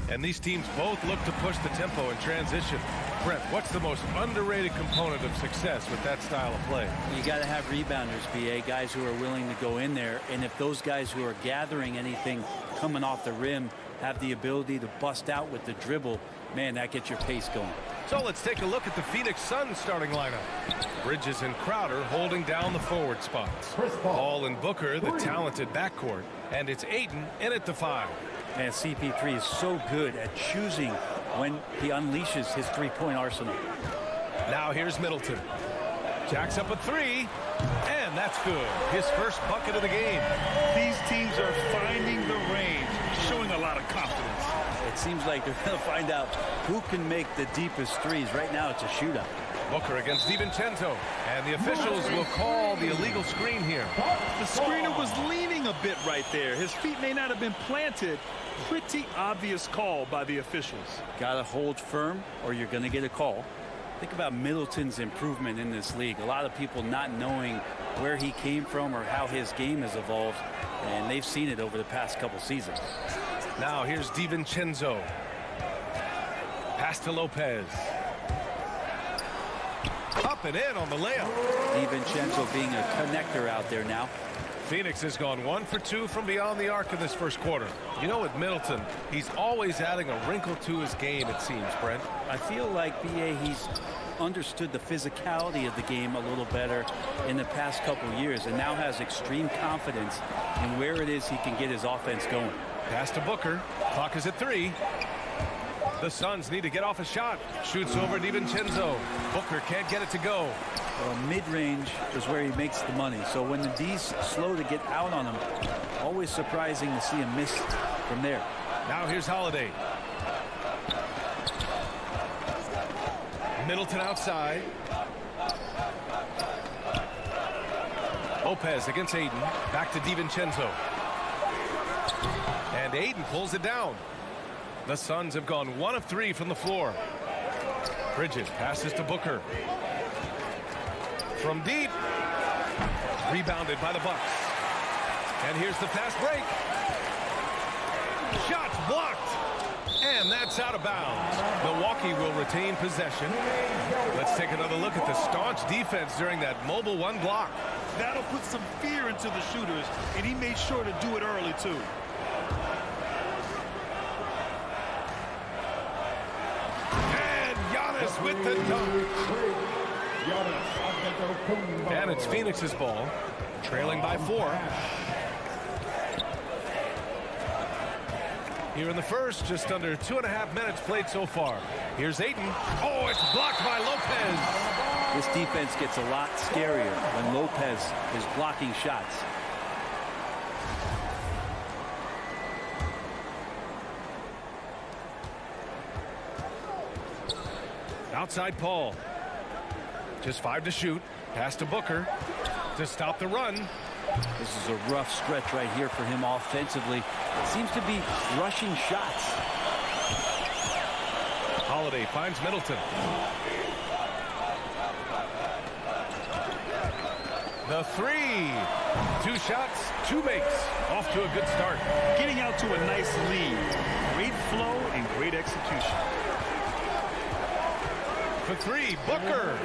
And these teams both look to push the tempo in transition. Brett, what's the most underrated component of success with that style of play? You got to have rebounders, BA, guys who are willing to go in there. And if those guys who are gathering anything coming off the rim have the ability to bust out with the dribble, man, that gets your pace going. So let's take a look at the Phoenix Suns starting lineup. Bridges and Crowder holding down the forward spots. Paul and Booker, the talented backcourt. And it's Ayton in at the 5. And CP3 is so good at choosing when he unleashes his three-point arsenal. Now here's Middleton. Jacks up a 3, and that's good. His first bucket of the game. These teams are finding the range, showing a lot of confidence. It seems like they're going to find out who can make the deepest threes. Right now, it's a shootout. Booker against DiVincenzo, and the officials will call the illegal screen here. The screener was leaning a bit right there. His feet may not have been planted. Pretty obvious call by the officials. Got to hold firm or you're going to get a call. Think about Middleton's improvement in this league. A lot of people not knowing where he came from or how his game has evolved, and they've seen it over the past couple seasons. Now here's DiVincenzo. Pass to Lopez. Up and in on the layup. DiVincenzo being a connector out there now. Phoenix has gone 1 for 2 from beyond the arc in this first quarter. You know, with Middleton, he's always adding a wrinkle to his game, it seems, Brent. I feel like, BA, he's understood the physicality of the game a little better in the past couple years and now has extreme confidence in where it is he can get his offense going. Pass to Booker. Clock is at 3. The Suns need to get off a shot. Shoots over DiVincenzo. Booker can't get it to go. Well, mid-range is where he makes the money. So when the D's slow to get out on him, always surprising to see him miss from there. Now here's Holiday. Middleton outside. Lopez against Ayton. Back to DiVincenzo. And Ayton pulls it down. The Suns have gone 1 of 3 from the floor. Bridges passes to Booker. From deep. Rebounded by the Bucks. And here's the fast break. Shots blocked. And that's out of bounds. Milwaukee will retain possession. Let's take another look at the staunch defense during that mobile 1 block. That'll put some fear into the shooters, and he made sure to do it early, too. With the dunk. And it's Phoenix's ball, trailing by 4. Here in the first, just under 2.5 minutes played so far. Here's Ayton. Oh, it's blocked by Lopez. This defense gets a lot scarier when Lopez is blocking shots. Outside Paul. Just 5 to shoot. Pass to Booker to stop the run. This is a rough stretch right here for him offensively. It seems to be rushing shots. Holiday finds Middleton. The 3. 2 shots, 2 makes. Off to a good start. Getting out to a nice lead. Great flow and great execution. For 3, Booker.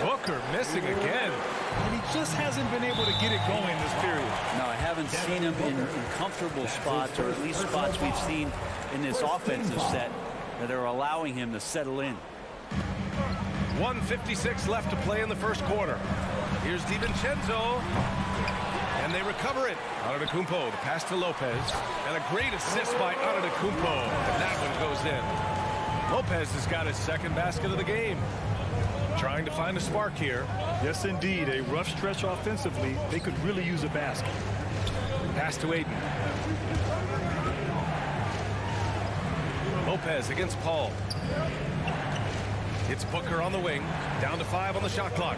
Booker missing again. And he just hasn't been able to get it going this period. No, I haven't seen him in comfortable spots, or at least spots we've seen in this offensive set that are allowing him to settle in. 1:56 left to play in the first quarter. Here's DiVincenzo. And they recover it. Antetokounmpo, the pass to Lopez. And a great assist by Antetokounmpo. And that one goes in. Lopez has got his second basket of the game. Trying to find a spark here. Yes, indeed. A rough stretch offensively. They could really use a basket. Pass to Ayton. Lopez against Paul. It's Booker on the wing. Down to 5 on the shot clock.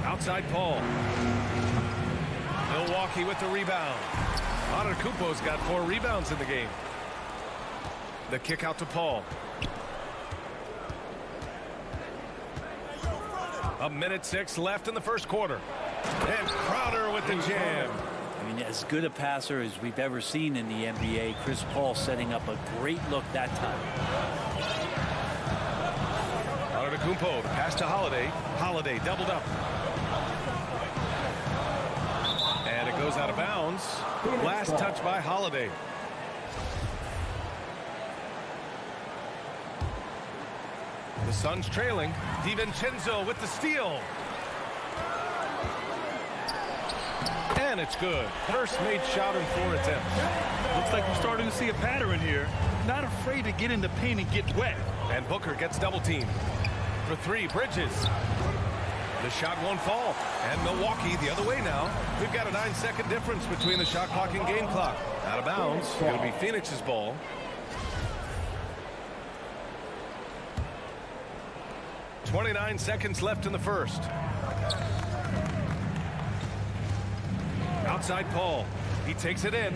Outside Paul. Milwaukee with the rebound. Antetokounmpo's got 4 rebounds in the game. The kick out to Paul. A minute 6 left in the first quarter. And Crowder with the jam. And I mean, as good a passer as we've ever seen in the NBA. Chris Paul setting up a great look that time. Antetokounmpo, pass to Holiday. Holiday doubled up. And it goes out of bounds. Last touch by Holiday. The Suns trailing. DiVincenzo with the steal. And it's good. First made shot in 4 attempts. Looks like we're starting to see a pattern here. Not afraid to get in the paint and get wet. And Booker gets double teamed. For 3, Bridges. The shot won't fall. And Milwaukee the other way now. We've got a 9-second difference between the shot clock and game clock. Out of bounds. It'll be Phoenix's ball. .29 seconds left in the first. Outside Paul. He takes it in.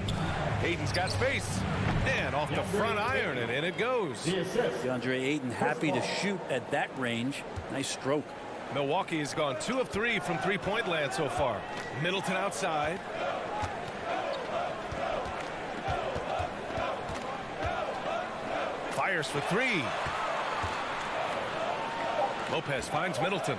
Hayden's got space. And off the front iron, and in it goes. DeAndre Ayton happy to shoot at that range. Nice stroke. Milwaukee has gone 2 of 3 from three-point land so far. Middleton outside. Fires for 3. Lopez finds Middleton.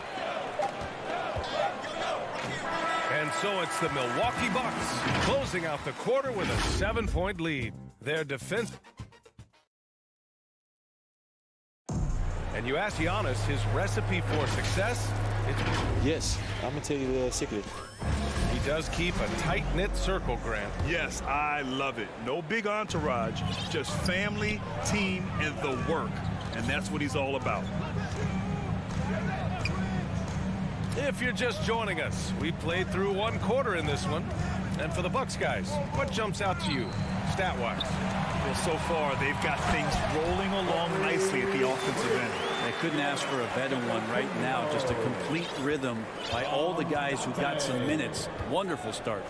And so it's the Milwaukee Bucks closing out the quarter with a 7-point lead. Their defense. And you ask Giannis his recipe for success. Yes, I'm going to tell you the secret. He does keep a tight-knit circle, Grant. Yes, I love it. No big entourage, just family, team, and the work. And that's what he's all about. If you're just joining us, we played through 1 quarter in this one. And for the Bucks guys, what jumps out to you, stat-wise? Well, so far, they've got things rolling along nicely at the offensive end. They couldn't ask for a better one right now. Just a complete rhythm by all the guys who got some minutes. Wonderful start.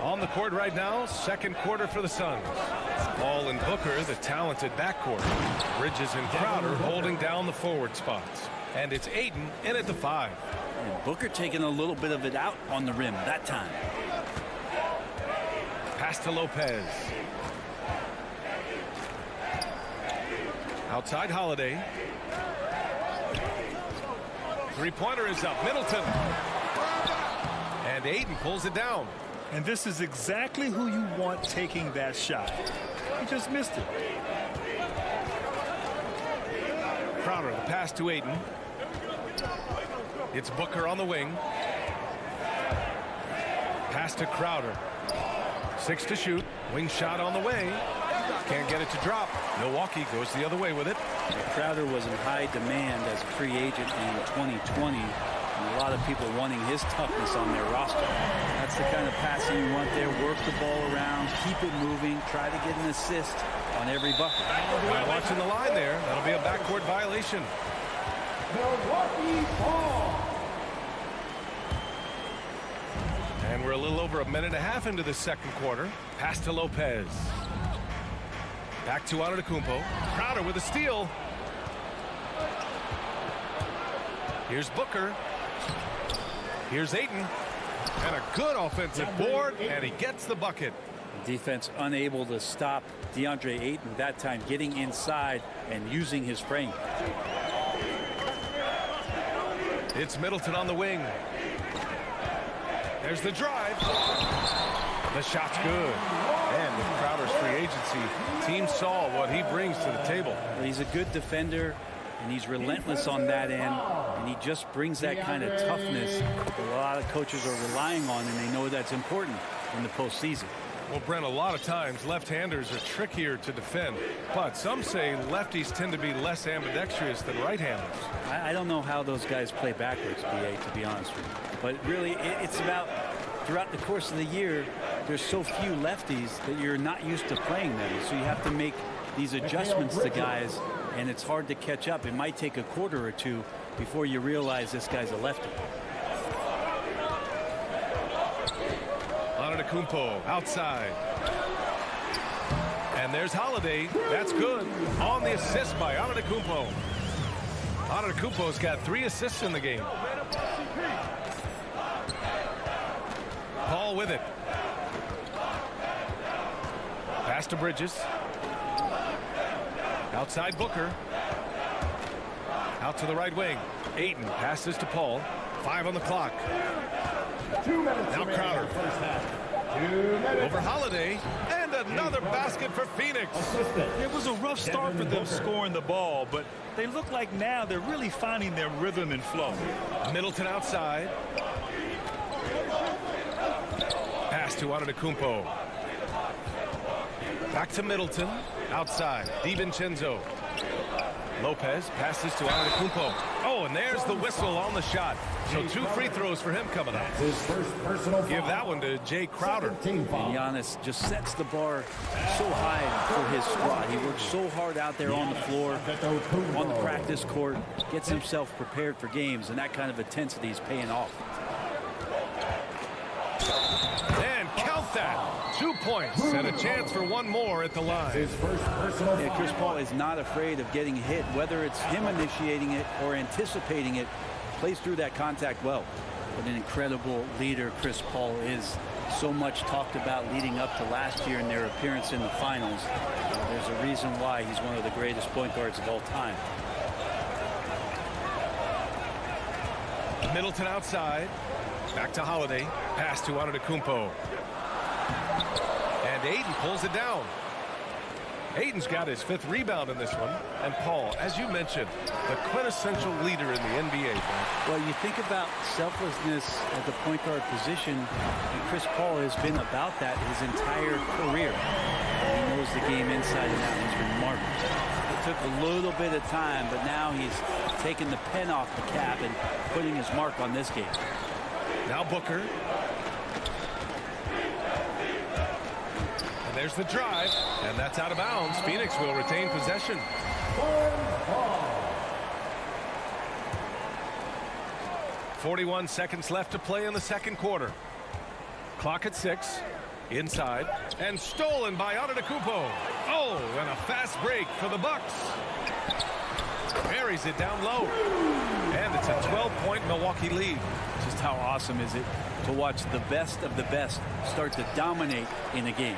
On the court right now, 2nd quarter for the Suns. Paul and Booker, the talented backcourt. Bridges and Crowder holding down the forward spots. And it's Ayton in at the 5. And Booker taking a little bit of it out on the rim that time. Pass to Lopez. Outside Holiday. Three-pointer is up. Middleton. And Ayton pulls it down. And this is exactly who you want taking that shot. He just missed it. Crowder, the pass to Ayton. It's Booker on the wing. Pass to Crowder. 6 to shoot. Wing shot on the way. Can't get it to drop. Milwaukee goes the other way with it. Crowder was in high demand as a free agent in 2020. And a lot of people wanting his toughness on their roster. That's the kind of passing you want there. Work the ball around. Keep it moving. Try to get an assist on every bucket. By watching the line there, that'll be a backcourt violation. Milwaukee ball. And we're a little over 1.5 minutes into the 2nd quarter. Pass to Lopez. Back to Antetokounmpo. Crowder with a steal. Here's Booker. Here's Ayton. And a good offensive board, and he gets the bucket. Defense unable to stop DeAndre Ayton that time, getting inside and using his frame. It's Middleton on the wing. There's the drive. The shot's good. And with Crowder's free agency, teams saw what he brings to the table. He's a good defender, and he's relentless on that end, and he just brings that kind of toughness that a lot of coaches are relying on, and they know that's important in the postseason. Well, Brent, a lot of times left-handers are trickier to defend, but some say lefties tend to be less ambidextrous than right-handers. I don't know how those guys play backwards, BA, to be honest with you. But really, it's about throughout the course of the year, there's so few lefties that you're not used to playing them. So you have to make these adjustments to guys, and it's hard to catch up. It might take a quarter or two before you realize this guy's a lefty. Antetokounmpo outside. And there's Holiday. That's good. On the assist by Antetokounmpo. Antetokounmpo's got 3 assists in the game. Paul with it. Pass to Bridges. Outside Booker. Out to the right wing. Ayton passes to Paul. 5 on the clock. 2 minutes Now remaining Crowder. in the first half. 2 minutes. Over Holiday. And another basket for Phoenix. Assistant. It was a rough start for them scoring the ball, but they look like now they're really finding their rhythm and flow. Middleton outside. Pass to Antetokounmpo. Back to Middleton. Outside. DiVincenzo. Lopez passes to Antetokounmpo. Oh, and there's the whistle on the shot. So 2 free throws for him coming up. His first personal Give foul. that one to Jay Crowder. Team foul. Giannis just sets the bar so high for his squad. He works so hard out there on the floor, on the practice court, gets himself prepared for games, and that kind of intensity is paying off. And count that. 2 points and a chance for one more at the line. His first personal Yeah, foul. Chris Paul is not afraid of getting hit, whether it's him initiating it or anticipating it. Plays through that contact well. But an incredible leader Chris Paul is. So much talked about leading up to last year in their appearance in the finals. There's a reason why he's one of the greatest point guards of all time. Middleton outside. Back to Holiday. Pass to Antetokounmpo. And Ayton pulls it down. Ayton's got his 5th rebound in this one. And Paul, as you mentioned, the quintessential leader in the NBA. Well, you think about selflessness at the point guard position, and Chris Paul has been about that his entire career. He knows the game inside and out. He's remarkable. It took a little bit of time, but now he's taking the pen off the cap and putting his mark on this game. Now Booker. And there's the drive, and that's out of bounds. Phoenix will retain possession. 41 seconds left to play in the second quarter. Clock at 6. Inside. And stolen by Antetokounmpo. Oh, and a fast break for the Bucks. Buries it down low. And it's a 12-point Milwaukee lead. Just how awesome is it to watch the best of the best start to dominate in a game.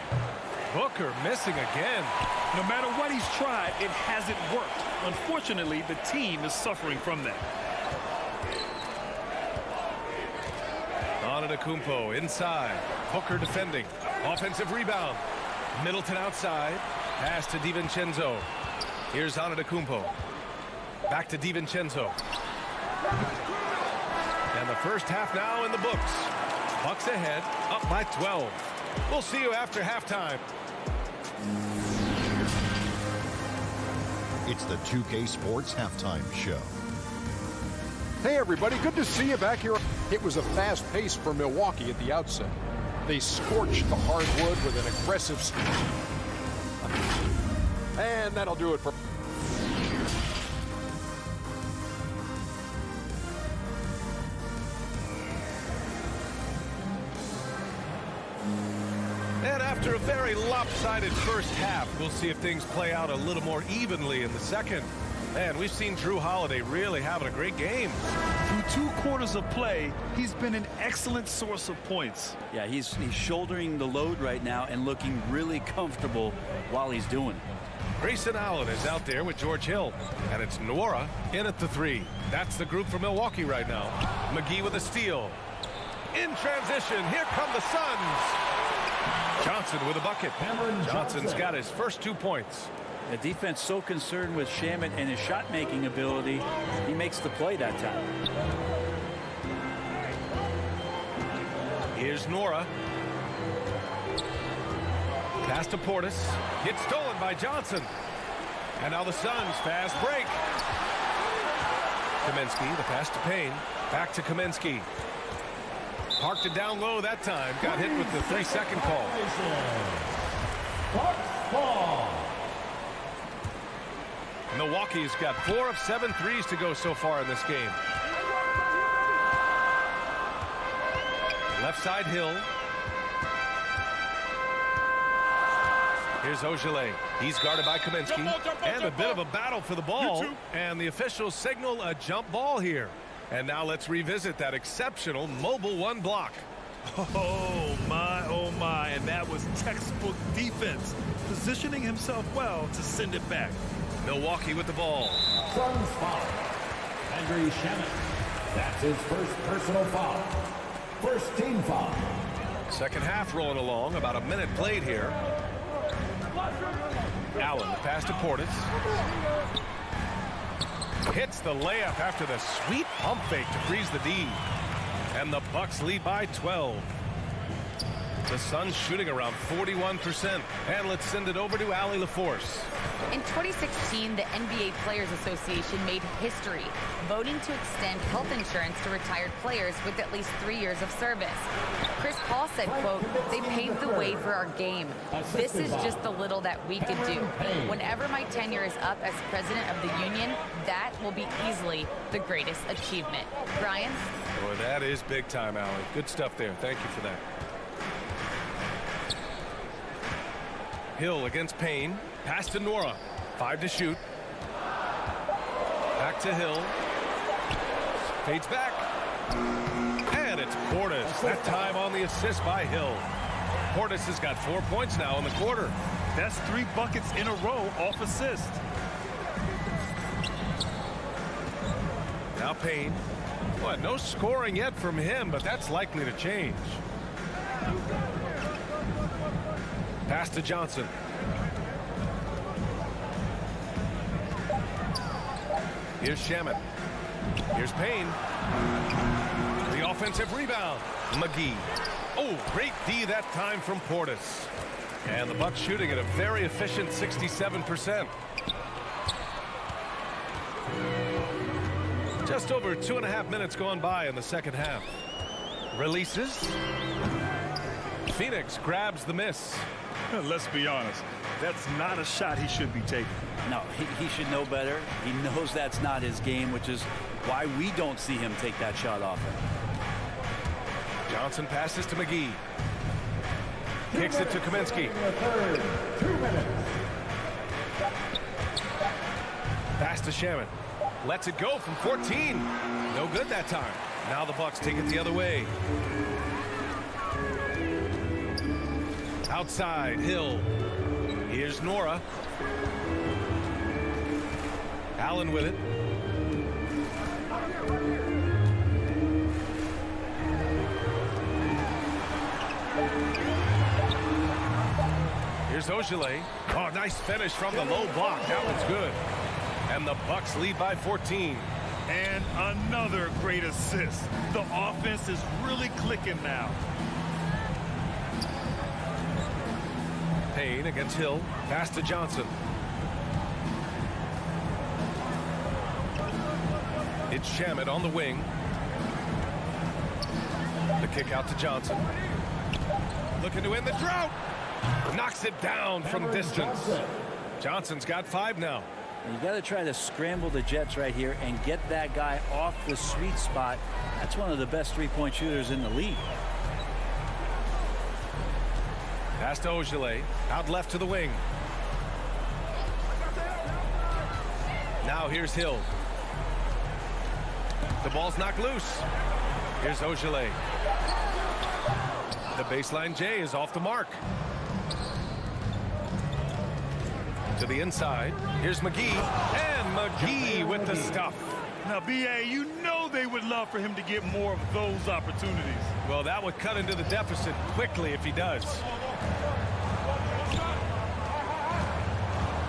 Booker missing again. No matter what he's tried, it hasn't worked. Unfortunately, the team is suffering from that. Antetokounmpo inside. Booker defending. Offensive rebound. Middleton outside. Pass to DiVincenzo. Here's Antetokounmpo. Back to DiVincenzo. And the first half now in the books. Bucks ahead, up by 12. We'll see you after halftime. It's the 2K Sports Halftime Show. Hey everybody, good to see you back here. It was a fast pace for Milwaukee at the outset. They scorched the hardwood with an aggressive speed. And that'll do it for... And after a very lopsided first half, we'll see if things play out a little more evenly in the second. Man, we've seen Drew Holiday really having a great game. Through 2 quarters of play, he's been an excellent source of points. Yeah, he's shouldering the load right now and looking really comfortable while he's doing it. Grayson Allen is out there with George Hill. And it's Nwora in at the 3. That's the group for Milwaukee right now. McGee with a steal. In transition, here come the Suns. Johnson with a bucket. Johnson's got his first 2 points. The defense so concerned with Shamet and his shot-making ability, he makes the play that time. Here's Nwora. Pass to Portis. Gets stolen by Johnson. And now the Suns fast break. Kaminsky, the pass to Payne. Back to Kaminsky. Parked it down low that time. Got hit with the 3-second call. Bucks ball. Milwaukee's got 4 of 7 threes to go so far in this game. Left side Hill. Here's Ogilvy. He's guarded by Kaminsky. And a bit of a battle for the ball. And the officials signal a jump ball here. And now let's revisit that exceptional mobile 1 block. Oh, my, and that was textbook defense, positioning himself well to send it back. Milwaukee with the ball. Suns foul. Andrew Shaman. That's his first personal foul. First team foul. Second half rolling along. About a minute played here. Allen, the pass to Portis. Hits the layup after the sweet pump fake to freeze the D. And the Bucks lead by 12. The Suns shooting around 41%. And let's send it over to Allie LaForce. In 2016, the NBA Players Association made history, voting to extend health insurance to retired players with at least 3 years of service. Chris Paul said, quote, "They paved the way for our game. This is just the little that we could do. Whenever my tenure is up as president of the union, that will be easily the greatest achievement." Brian? Boy, that is big time, Allie. Good stuff there. Thank you for that. Hill against Payne. Pass to Nora. 5 to shoot. Back to Hill. Fades back. And it's Portis. That time on the assist by Hill. Portis has got 4 points now in the quarter. That's 3 buckets in a row off assist. Now Payne. Well, no scoring yet from him, but that's likely to change. Pass to Johnson. Here's Shaman. Here's Payne. The offensive rebound. McGee. Oh, great D that time from Portis. And the Bucks shooting at a very efficient 67%. Just over 2.5 minutes gone by in the second half. Releases. Phoenix grabs the miss. Let's be honest, that's not a shot he should be taking. No, he should know better. He knows that's not his game, which is why we don't see him take that shot often. Johnson passes to McGee. Kicks it to Kaminsky. 2 minutes. Pass to Shaman. Lets it go from 14. No good that time. Now the Bucks take it the other way. Outside, Hill. Here's Nora. Allen with it. Here's Ogilvy. Oh, nice finish from the low block. That one's good. And the Bucks lead by 14. And another great assist. The offense is really clicking now. Payne against Hill. Pass to Johnson. It's Shamet on the wing. The kick out to Johnson. Looking to end the drought. Knocks it down from distance. Johnson's got 5 now. You got to try to scramble the Jets right here and get that guy off the sweet spot. That's one of the best three-point shooters in the league. Pass to Ogilvy. Out left to the wing. Now here's Hill. The ball's knocked loose. Here's Ogilvy. The baseline J is off the mark. To the inside. Here's McGee. And McGee with the stuff. Now, B.A., you know they would love for him to get more of those opportunities. Well, that would cut into the deficit quickly if he does.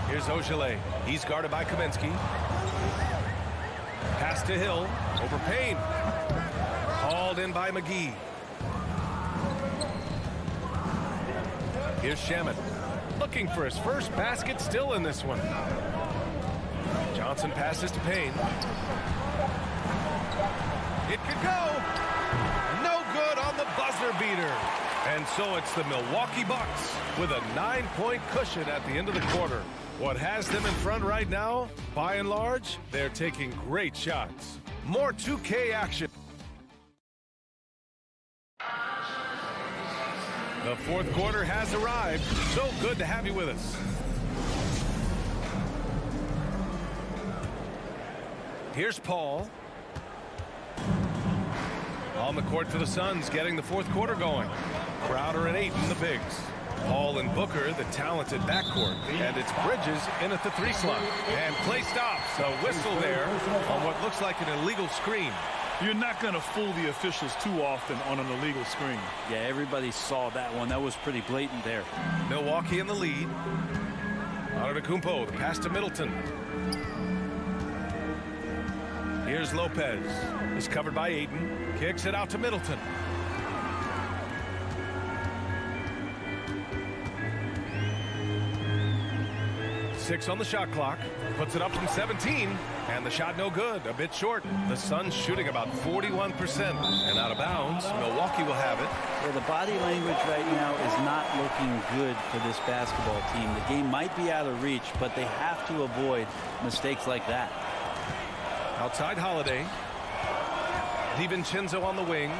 Here's Ogilvy. He's guarded by Kaminsky. Pass to Hill. Over Payne. Hauled in by McGee. Here's Shamet. Looking for his first basket still in this one. Johnson passes to Payne. It could go. No good on the buzzer beater. And so it's the Milwaukee Bucks with a 9-point cushion at the end of the quarter. What has them in front right now, by and large, they're taking great shots. More 2K action. The fourth quarter has arrived. So good to have you with us. Here's Paul. On the court for the Suns, getting the fourth quarter going. Crowder and Ayton, the bigs. Paul and Booker, the talented backcourt. And it's Bridges in at the 3 slot. And play stops. A whistle there on what looks like an illegal screen. You're not going to fool the officials too often on an illegal screen. Yeah, everybody saw that one. That was pretty blatant there. Milwaukee in the lead. Antetokounmpo, the pass to Middleton. Here's Lopez. He's covered by Ayton. Kicks it out to Middleton. Six on the shot clock. Puts it up from 17. And the shot no good. A bit short. The Suns shooting about 41%. And out of bounds. Milwaukee will have it. Yeah, the body language right now is not looking good for this basketball team. The game might be out of reach, but they have to avoid mistakes like that. Outside Holiday. DiVincenzo on the wing.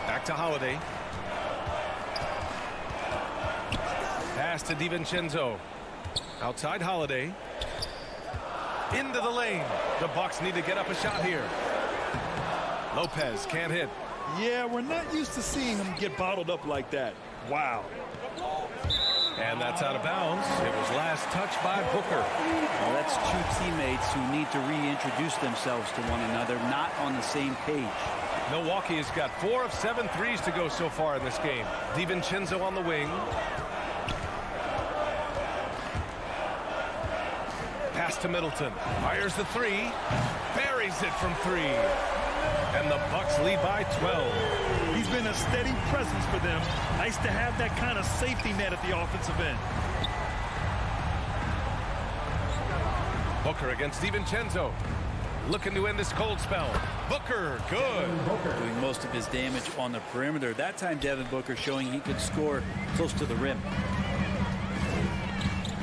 Back to Holiday. Pass to DiVincenzo. Outside Holiday. Into the lane. The Bucks need to get up a shot here. Lopez can't hit. Yeah, we're not used to seeing him get bottled up like that. Wow. And that's out of bounds. It was last touched by Booker. Well, that's two teammates who need to reintroduce themselves to one another, not on the same page. Milwaukee has got 4 of 7 threes to go so far in this game. DiVincenzo on the wing. Pass to Middleton. Fires the 3. Buries it from 3. And the Bucks lead by 12. He's been a steady presence for them. Nice to have that kind of safety net at the offensive end. Booker against DiVincenzo. Looking to end this cold spell. Booker, good. Doing most of his damage on the perimeter. That time Devin Booker showing he could score close to the rim.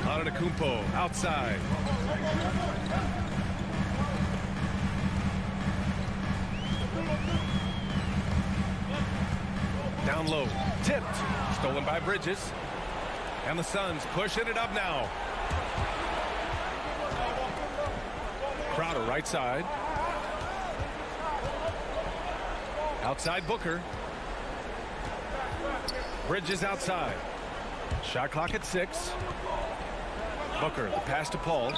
Antetokounmpo outside. Down low. Tipped. Stolen by Bridges. And the Suns pushing it up now. Crowder right side. Outside Booker. Bridges outside. Shot clock at 6. Booker, the pass to Paul.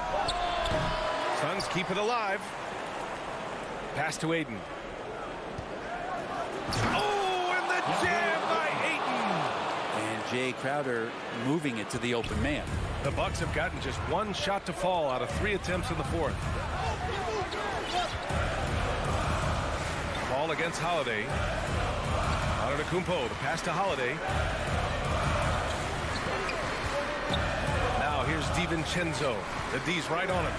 Suns keep it alive. Pass to Ayton. Oh, and the jam by Ayton. And Jay Crowder moving it to the open man. The Bucks have gotten just 1 shot to fall out of 3 attempts in the 4th. Ball against Holiday. Antetokounmpo, the pass to Holiday. Now here's DiVincenzo. The D's right on him.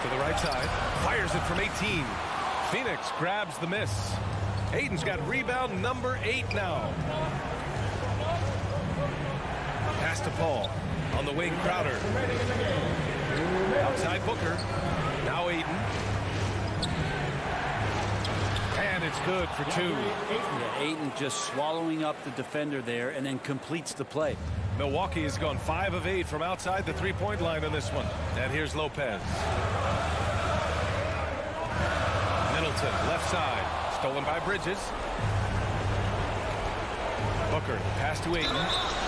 To the right side. Fires it from 18. Phoenix grabs the miss. Ayton's got rebound number 8 now. Pass to Paul. On the wing, Crowder. Outside Booker. Now Ayton. And it's good for 2. Yeah, Ayton just swallowing up the defender there and then completes the play. Milwaukee has gone 5 of 8 from outside the 3-point line on this one. And here's Lopez. Middleton, left side. Stolen by Bridges. Booker, pass to Ayton.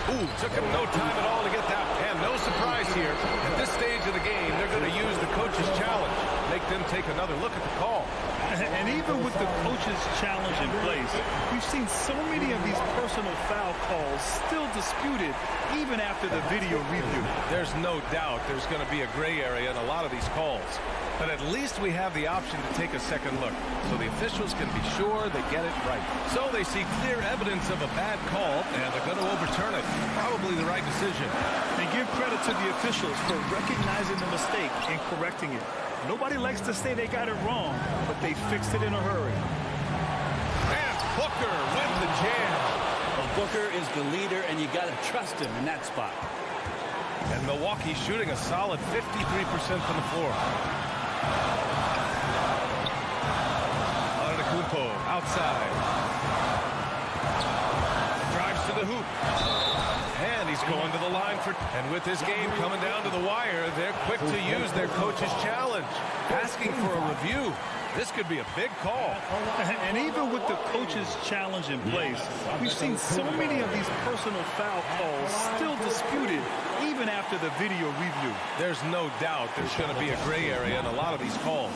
Ooh, took him no time at all to get that. And no surprise here. At this stage of the game, they're going to use the coach's challenge. Make them take another look at the call. And even with the coach's challenge in place, we've seen so many of these personal foul calls still disputed even after the video review. There's no doubt there's going to be a gray area in a lot of these calls. But at least we have the option to take a second look, so the officials can be sure they get it right. So they see clear evidence of a bad call, and they're going to overturn it. Probably the right decision. And give credit to the officials for recognizing the mistake and correcting it. Nobody likes to say they got it wrong, but they fixed it in a hurry. And Booker with the jam. Well, Booker is the leader, and you got to trust him in that spot. And Milwaukee shooting a solid 53% from the floor. Antetokounmpo outside. Drives to the hoop. And he's going to the line for... And with this game coming down to the wire, they're quick to use their coach's challenge. Asking for a review. This could be a big call. And even with the coach's challenge in place, we've seen so many of these personal foul calls still disputed even after the video review. There's no doubt there's going to be a gray area in a lot of these calls.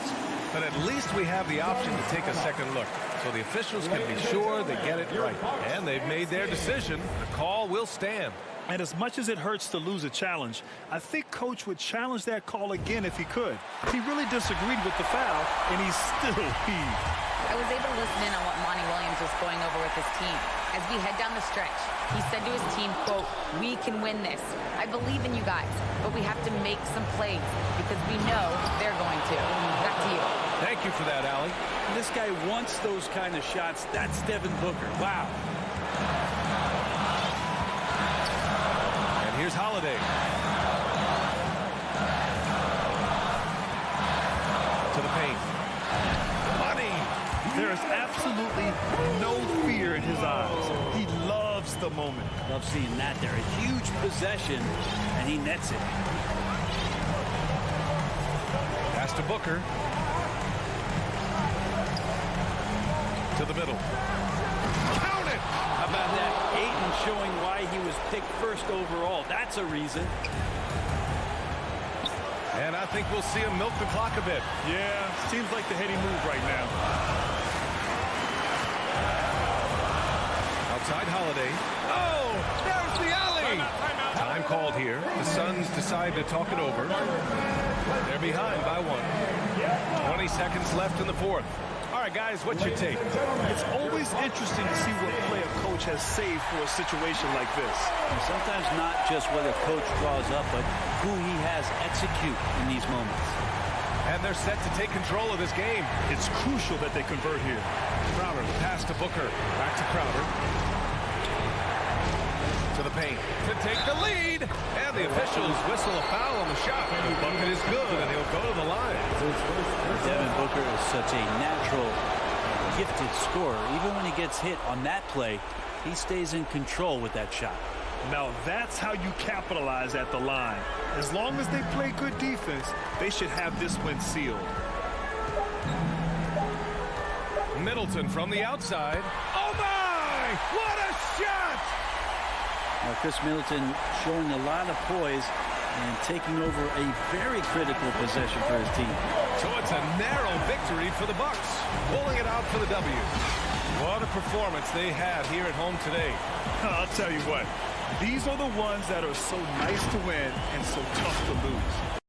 But at least we have the option to take a second look. So the officials can be sure they get it right. And they've made their decision. The call will stand. And as much as it hurts to lose a challenge, I think Coach would challenge that call again if he could. He really disagreed with the foul, and he's still heaved. I was able to listen in on what Monty Williams was going over with his team. As we head down the stretch, he said to his team, quote, "We can win this. I believe in you guys, but we have to make some plays because we know they're going to." Back to you. Thank you for that, Allie. This guy wants those kind of shots. That's Devin Booker. Wow. And here's Holiday. To the paint. Money. There is absolutely no fear in his eyes. He loves the moment. Love seeing that there. A huge possession, and he nets it. Pass to Booker. To the middle. Count it! How about that? Ayton showing why he was picked first overall. That's a reason. And I think we'll see him milk the clock a bit. Yeah, seems like the heady move right now. Outside Holiday. Oh, there's the alley. Time called here. The Suns decide to talk it over. They're behind by 1. 20 seconds left in the fourth. All right, guys, what's your take? It's always interesting to see what play a coach has saved for a situation like this. And sometimes not just what a coach draws up, but who he has execute in these moments. And they're set to take control of this game. It's crucial that they convert here. Crowder, the pass to Booker. Back to Crowder. To the paint. To take the lead. And the officials whistle a foul on the shot. The bucket is good, and he'll go to the line. Devin Booker is such a natural, gifted scorer. Even when he gets hit on that play, he stays in control with that shot. Now that's how you capitalize at the line. As long as they play good defense, they should have this win sealed. Middleton from the outside. Oh, my! What a shot! Now, Chris Middleton showing a lot of poise and taking over a very critical possession for his team. So it's a narrow victory for the Bucks, pulling it out for the W. What a performance they had here at home today. I'll tell you what, these are the ones that are so nice to win and so tough to lose.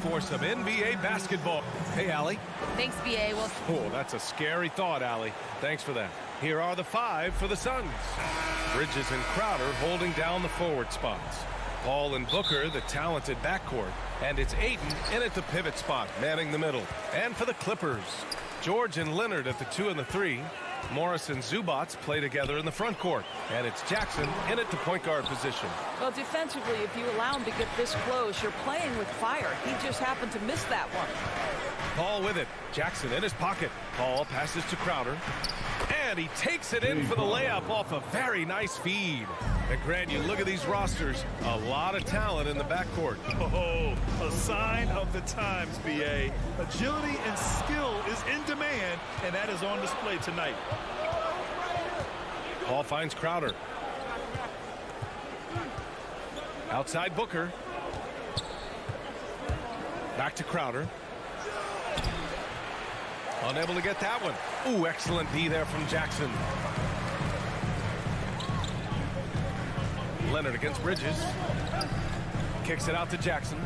For some NBA basketball. Hey, Allie. Thanks, BA. Well, oh, that's a scary thought, Allie. Thanks for that. Here are the 5 for the Suns. Bridges and Crowder holding down the forward spots. Paul and Booker, the talented backcourt. And it's Ayton in at the pivot spot, manning the middle. And for the Clippers, George and Leonard at the 2 and the 3. Morris and Zubats play together in the front court. And it's Jackson in at the point guard position. Well, defensively, if you allow him to get this close, you're playing with fire. He just happened to miss that one. Paul with it. Jackson in his pocket. Paul passes to Crowder. And he takes it in for the layup off a very nice feed. And Grant, you look at these rosters, a lot of talent in the backcourt. Oh, a sign of the times, BA. Agility and skill is in demand, and that is on display tonight. Paul finds Crowder. Outside Booker. Back to Crowder. Unable to get that one. Ooh, excellent D there from Jackson. Leonard against Bridges. Kicks it out to Jackson.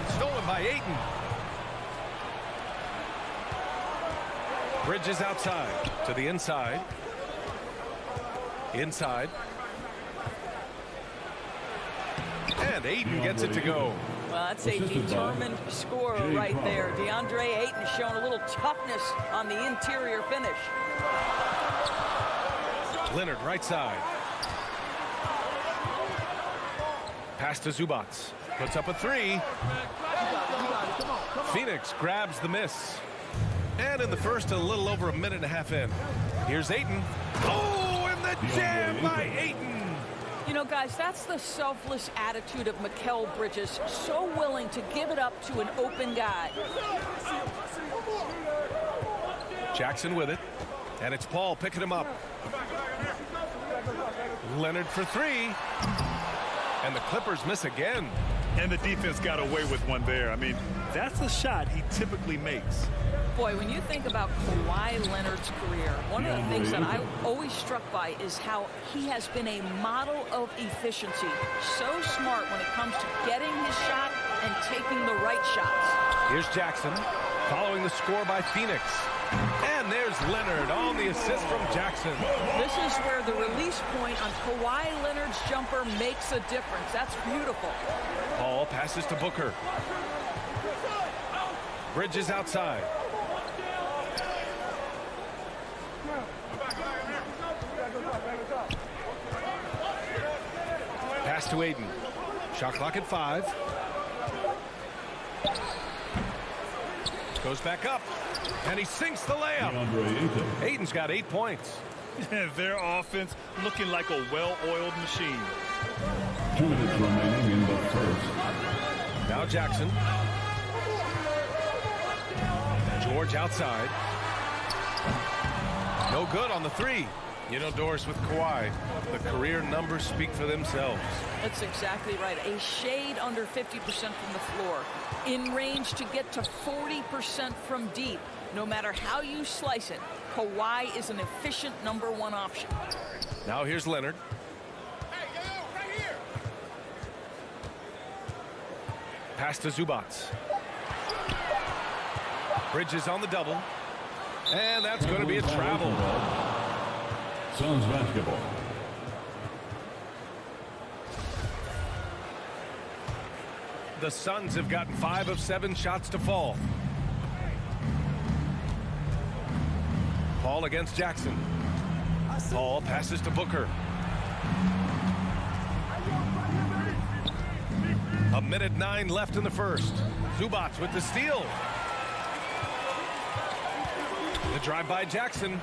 Stolen by Ayton. Bridges outside to the inside. Inside. And Ayton gets it to go. Well, that's a determined scorer right there. DeAndre Ayton showing a little toughness on the interior finish. Leonard right side. Pass to Zubats. Puts up a 3. Phoenix grabs the miss. And in the first, a little over a minute and a half in. Here's Ayton. Oh, and the jam by Ayton. You know, guys, that's the selfless attitude of Mikal Bridges. So willing to give it up to an open guy. Jackson with it. And it's Paul picking him up. Leonard for 3. And the Clippers miss again. And the defense got away with one there. I mean, that's a shot he typically makes. Boy, when you think about Kawhi Leonard's career, one of the things that I'm always struck by is how he has been a model of efficiency. So smart when it comes to getting his shot and taking the right shots. Here's Jackson following the score by Phoenix. And there's Leonard on the assist from Jackson. This is where the release point on Kawhi Leonard's jumper makes a difference. That's beautiful. Paul passes to Booker. Bridges outside. Pass to Aiden. Shot clock at 5. Goes back up. And he sinks the layup. Aiden's got 8 points. Their offense looking like a well-oiled machine. 2 minutes remaining in the first. Now Jackson. George outside. No good on the 3. You know, Doris, with Kawhi, the career numbers speak for themselves. That's exactly right. A shade under 50% from the floor. In range to get to 40% from deep. No matter how you slice it, Kawhi is an efficient #1 option. Now here's Leonard. Pass to Zubats. Bridges on the double. And that's going to be a travel. Suns basketball. The Suns have gotten 5 of 7 shots to fall. Paul against Jackson. Paul passes to Booker. A minute 9 left in the first. Zubats with the steal. The drive by Jackson.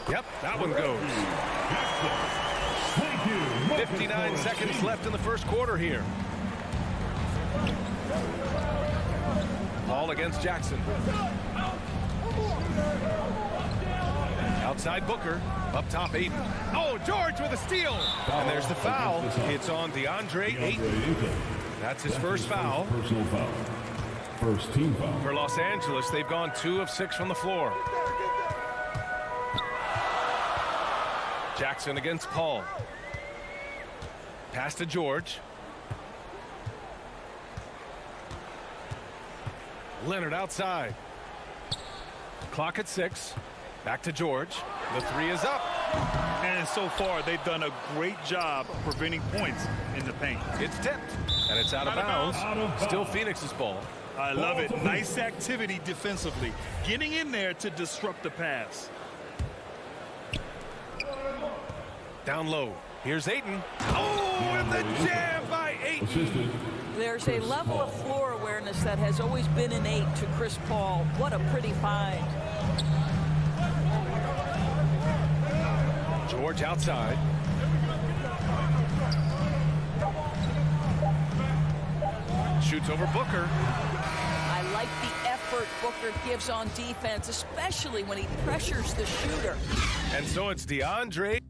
Yep, that one goes. 59 seconds left in the first quarter here. Paul against Jackson. Outside Booker. Up top Aiden. Oh, George with a steal. And there's the foul. It's on DeAndre Ayton. That's his first foul. Personal foul. First team foul. For Los Angeles, they've gone 2 of 6 from the floor. Jackson against Paul. Pass to George. Leonard outside. Clock at 6. Back to George. The 3 is up. And so far, they've done a great job of preventing points in the paint. It's tipped. And it's out of bounds. Still Phoenix's ball. I love it. Nice activity defensively. Getting in there to disrupt the pass. Down low. Here's Ayton. Oh, and the jam by Ayton. There's a level of floor awareness that has always been innate to Chris Paul. What a pretty find. George outside. Shoots over Booker. I like the effort Booker gives on defense, especially when he pressures the shooter. And so it's DeAndre.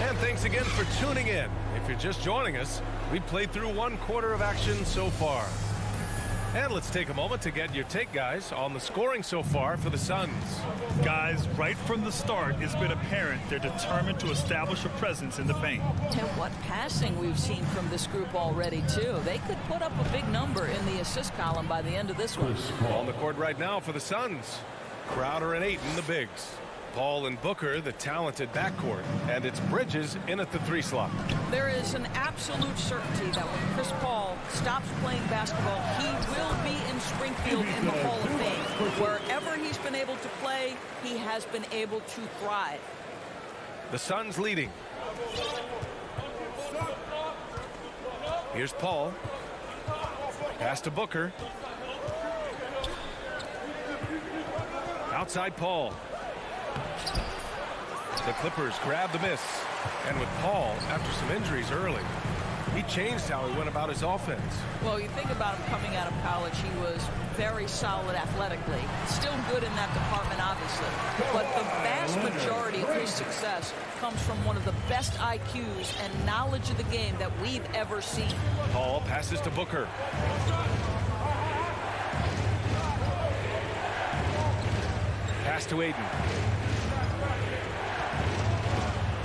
And thanks again for tuning in. If you're just joining us, we played through 1 quarter of action so far. And let's take a moment to get your take, guys, on the scoring so far for the Suns. Guys, right from the start, it's been apparent they're determined to establish a presence in the paint. And what passing we've seen from this group already, too. They could put up a big number in the assist column by the end of this one. On the court right now for the Suns. Crowder and Ayton, the bigs. Paul and Booker, the talented backcourt. And it's Bridges in at the 3 slot. There is an absolute certainty that when Chris Paul stops playing basketball, he will be in Springfield in the Hall of Fame. Wherever he's been able to play, he has been able to thrive. The Suns leading. Here's Paul. Pass to Booker. Outside Paul. The Clippers grab the miss. And with Paul, after some injuries early, he changed how he went about his offense. Well, you think about him coming out of college, he was very solid athletically. Still good in that department, obviously. But the vast majority of his success comes from one of the best IQs and knowledge of the game that we've ever seen. Paul passes to Booker. Pass to Aiden.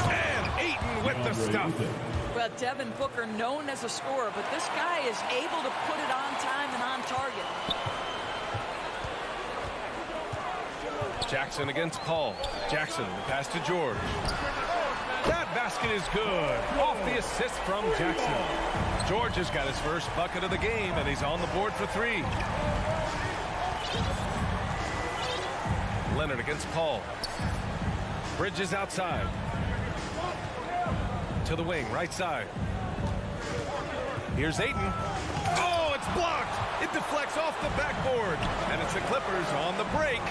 And Aiden with the stuff. Well, Devin Booker, known as a scorer, but this guy is able to put it on time and on target. Jackson against Paul. Jackson, the pass to George. That basket is good. Off the assist from Jackson. George has got his first bucket of the game, and he's on the board for 3. Leonard against Paul. Bridges outside. To the wing, right side. Here's Aiden. Oh, it's blocked. It deflects off the backboard. And it's the Clippers on the break.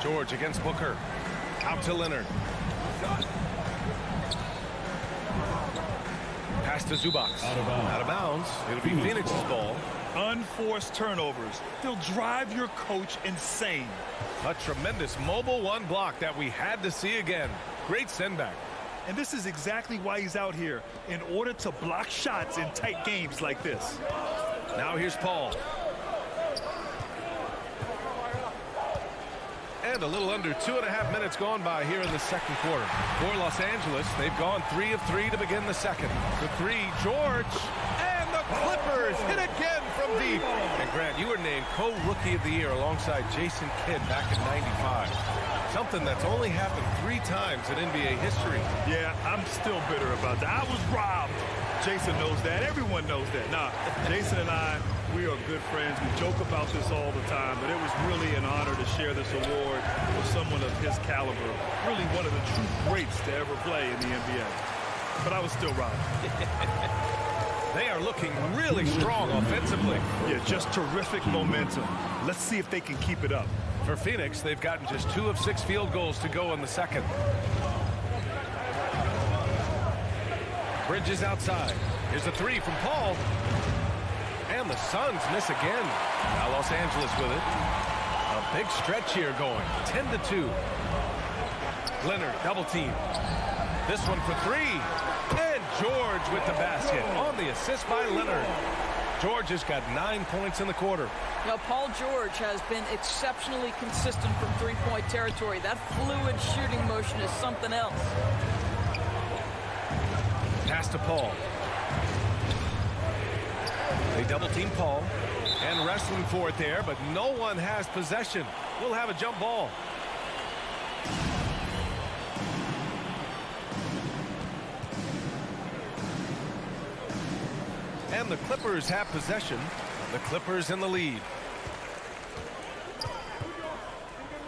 George against Booker. Out to Leonard. Pass to Zubac. Out of bounds. It'll be Phoenix's ball. Unforced turnovers. They'll drive your coach insane. A tremendous mobile 1 block that we had to see again. Great send back. And this is exactly why he's out here, in order to block shots in tight games like this. Now here's Paul. And a little under 2.5 minutes gone by here in the second quarter. For Los Angeles, they've gone 3 of 3 to begin the second. The 3, George, and the Clippers hit again from deep. And Grant, you were named co-rookie of the year alongside Jason Kidd back in '95. Something that's only happened 3 times in NBA history. Yeah, I'm still bitter about that. I was robbed. Jason knows that. Everyone knows that. Nah, Jason and I, we are good friends. We joke about this all the time, but it was really an honor to share this award with someone of his caliber. Really one of the true greats to ever play in the NBA. But I was still robbed. They are looking really strong offensively. Yeah, just terrific momentum. Let's see if they can keep it up. For Phoenix, they've gotten just 2 of 6 field goals to go in the second. Bridges outside. Here's a 3 from Paul. And the Suns miss again. Now Los Angeles with it. A big stretch here going. 10-2. Leonard double team. This one for 3. And George with the basket on the assist by Leonard. George has got 9 points in the quarter. Now, Paul George has been exceptionally consistent from three-point territory. That fluid shooting motion is something else. Pass to Paul. They double team Paul. And wrestling for it there, but no one has possession. We'll have a jump ball. And the Clippers have possession. The Clippers in the lead.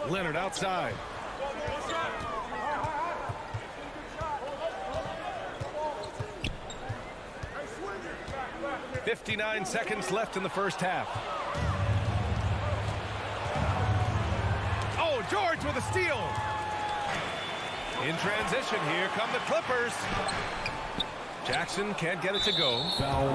Leonard outside. .59 seconds left in the first half. Oh, George with a steal. In transition, here come the Clippers. Jackson can't get it to go.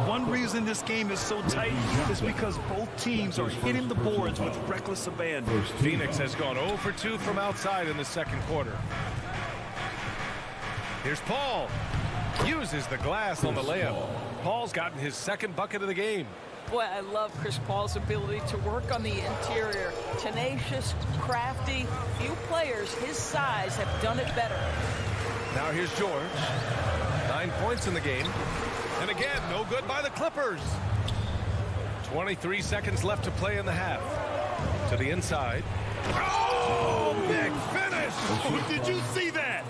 One reason this game is so tight is because both teams are hitting the boards with reckless abandon. Phoenix has gone 0 for 2 from outside in the second quarter. Here's Paul. Uses the glass on the layup. Paul's gotten his second bucket of the game. Boy, I love Chris Paul's ability to work on the interior. Tenacious, crafty. Few players his size have done it better. Now here's George. 9 points in the game. And again, no good by the Clippers. 23 seconds left to play in the half. To the inside. Oh, big finish! Oh, did you see that?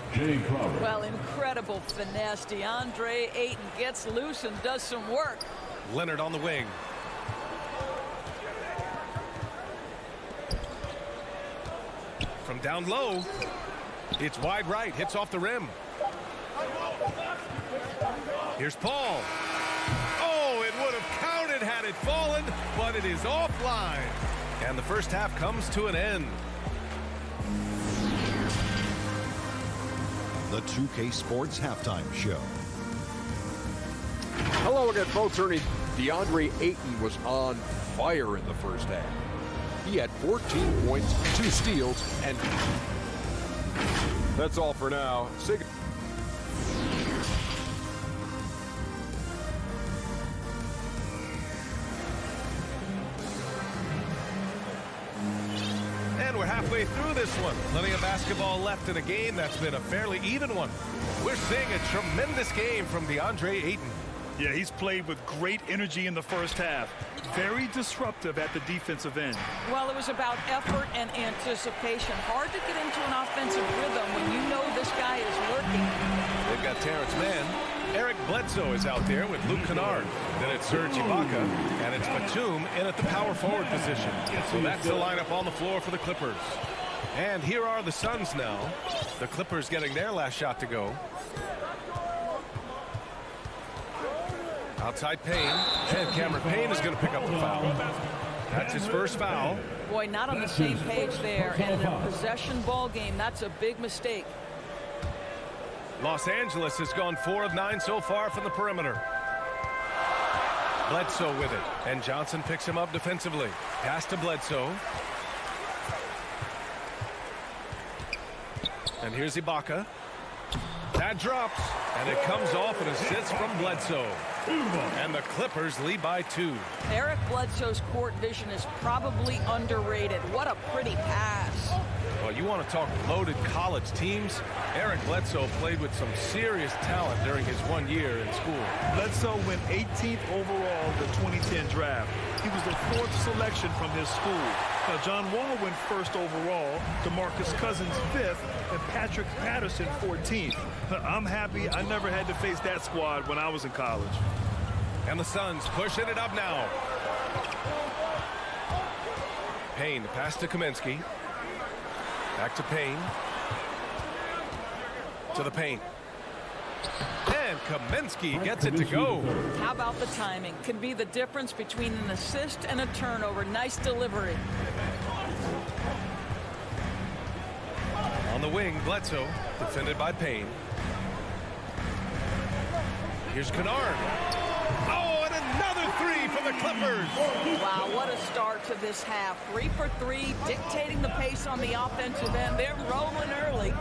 Well, incredible finesse. DeAndre Ayton gets loose and does some work. Leonard on the wing. From down low. It's wide right. Hits off the rim. Here's Paul. Oh, it would have counted had it fallen, but it is offline. And the first half comes to an end. The 2K Sports Halftime Show. Hello again, folks. DeAndre Ayton was on fire in the first half. He had 14 points, 2 steals, and... That's all for now. And we're halfway through this one. Plenty of basketball left in a game that's been a fairly even one. We're seeing a tremendous game from DeAndre Ayton. Yeah, he's played with great energy in the first half. Very disruptive at the defensive end. Well, it was about effort and anticipation. Hard to get into an offensive rhythm when you know this guy is lurking. They've got Terrence Mann. Eric Bledsoe is out there with Luke Kennard. Then it's Serge Ibaka, and it's Batum in at the power forward position. So that's the lineup on the floor for the Clippers. And here are the Suns now. The Clippers getting their last shot to go. Outside Payne, and Cameron Payne is going to pick up the foul. That's his first foul. Boy, not on the same page there. And in a possession ball game, that's a big mistake. Los Angeles has gone 4 of 9 so far from the perimeter. Bledsoe with it, and Johnson picks him up defensively. Pass to Bledsoe. And here's Ibaka. That drops, and it comes off an assist from Bledsoe. And the Clippers lead by 2. Eric Bledsoe's court vision is probably underrated. What a pretty pass. Well, you want to talk loaded college teams? Eric Bledsoe played with some serious talent during his 1 year in school. Bledsoe went 18th overall in the 2010 draft. He was the 4th selection from his school. Now, John Wall went 1st overall, DeMarcus Cousins 5th, and Patrick Patterson 14th. I'm happy I never had to face that squad when I was in college. And the Suns pushing it up now. Payne, pass to Kaminsky. Back to Payne. To the paint. And Kaminsky gets it to go. How about the timing? Could be the difference between an assist and a turnover. Nice delivery. On the wing, Bledsoe, defended by Payne. Here's Kennard. Oh, and another 3 for the Clippers. Wow, what a start to this half. 3 for 3, dictating the pace on the offensive end. They're rolling early.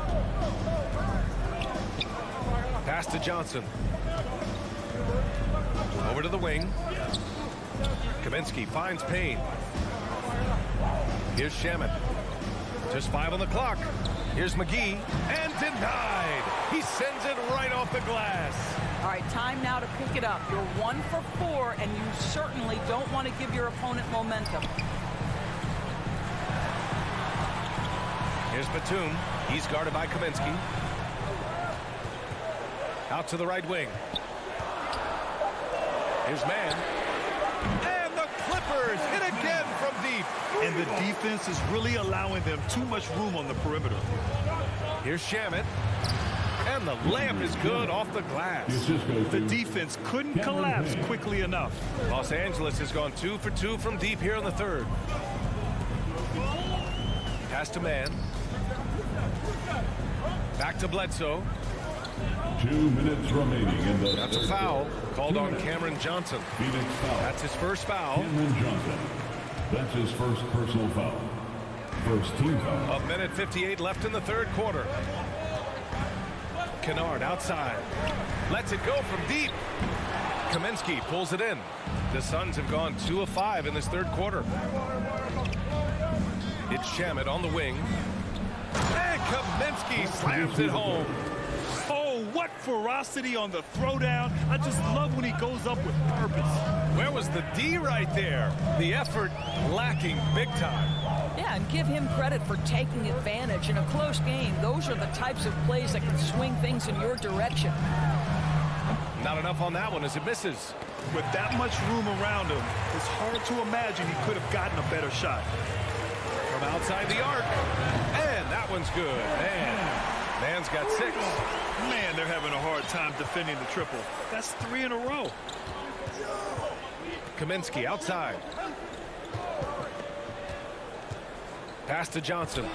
Pass to Johnson. Over to the wing. Kaminsky finds Payne. Here's Shamet. Just 5 on the clock. Here's McGee. And denied. He sends it right off the glass. All right, time now to pick it up. You're 1 for 4, and you certainly don't want to give your opponent momentum. Here's Batum. He's guarded by Kaminsky. Out to the right wing. Here's Mann. And the Clippers hit again from deep. And the defense is really allowing them too much room on the perimeter. Here's Shamet. And the layup is good off the glass. The defense couldn't collapse quickly enough. Los Angeles has gone 2 for 2 from deep here in the third. Pass to Mann. Back to Bledsoe. 2 minutes remaining in the... That's a foul called on Cameron Johnson. Phoenix foul. That's his first foul. Cameron Johnson. That's his first personal foul. First team foul. 1:58 left in the third quarter. Kennard outside. Lets it go from deep. Kaminsky pulls it in. The Suns have gone 2 of 5 in this third quarter. It's Shamet on the wing. And Kaminsky slams it home. Oh, what ferocity on the throwdown. I just love when he goes up with purpose. Where was the D right there? The effort lacking big time. Yeah, and give him credit for taking advantage in a close game. Those are the types of plays that can swing things in your direction. Not enough on that one as it misses. With that much room around him, it's hard to imagine he could have gotten a better shot. From outside the arc. And that one's good. Man's got 6. Man, they're having a hard time defending the triple. That's 3 in a row. Kaminsky outside. Pass to Johnson.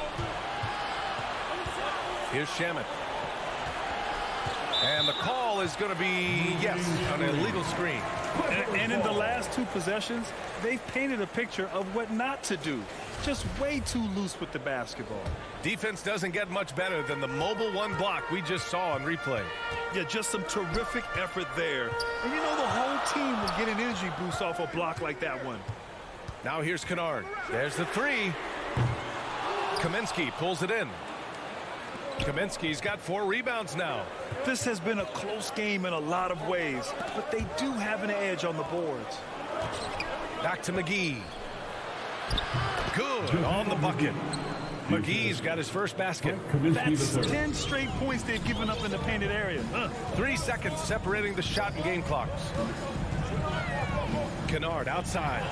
Here's Shamet. And the call is going to be, yes, an illegal screen. And in the last 2 possessions, they've painted a picture of what not to do. Just way too loose with the basketball. Defense doesn't get much better than the mobile one block we just saw on replay. Yeah, just some terrific effort there. And you know the whole team will get an energy boost off a block like that one. Now here's Kennard. There's the three. Kaminsky pulls it in. Kaminsky's got 4 rebounds now. This has been a close game in a lot of ways, but they do have an edge on the boards. Back to McGee. Good on the bucket. McGee's got his first basket. That's 10 straight points they've given up in the painted area. 3 seconds separating the shot and game clocks. Kennard outside.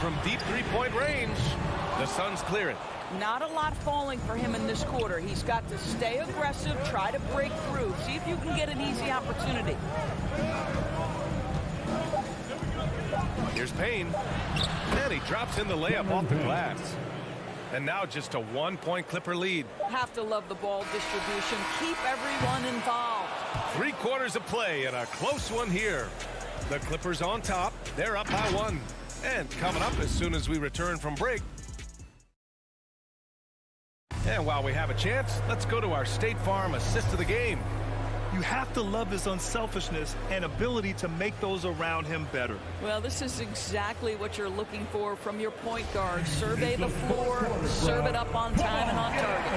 From deep three-point range, the Suns clear it. Not a lot falling for him in this quarter. He's got to stay aggressive, try to break through, see if you can get an easy opportunity. Here's Payne. And he drops in the layup off the glass. And now just a 1-point Clipper lead. Have to love the ball distribution. Keep everyone involved. 3 quarters of play and a close one here. The Clippers on top. They're up by 1. And coming up as soon as we return from break. And while we have a chance, let's go to our State Farm assist of the game. You have to love his unselfishness and ability to make those around him better. Well, this is exactly what you're looking for from your point guard. Survey the floor, serve it up on time and on target.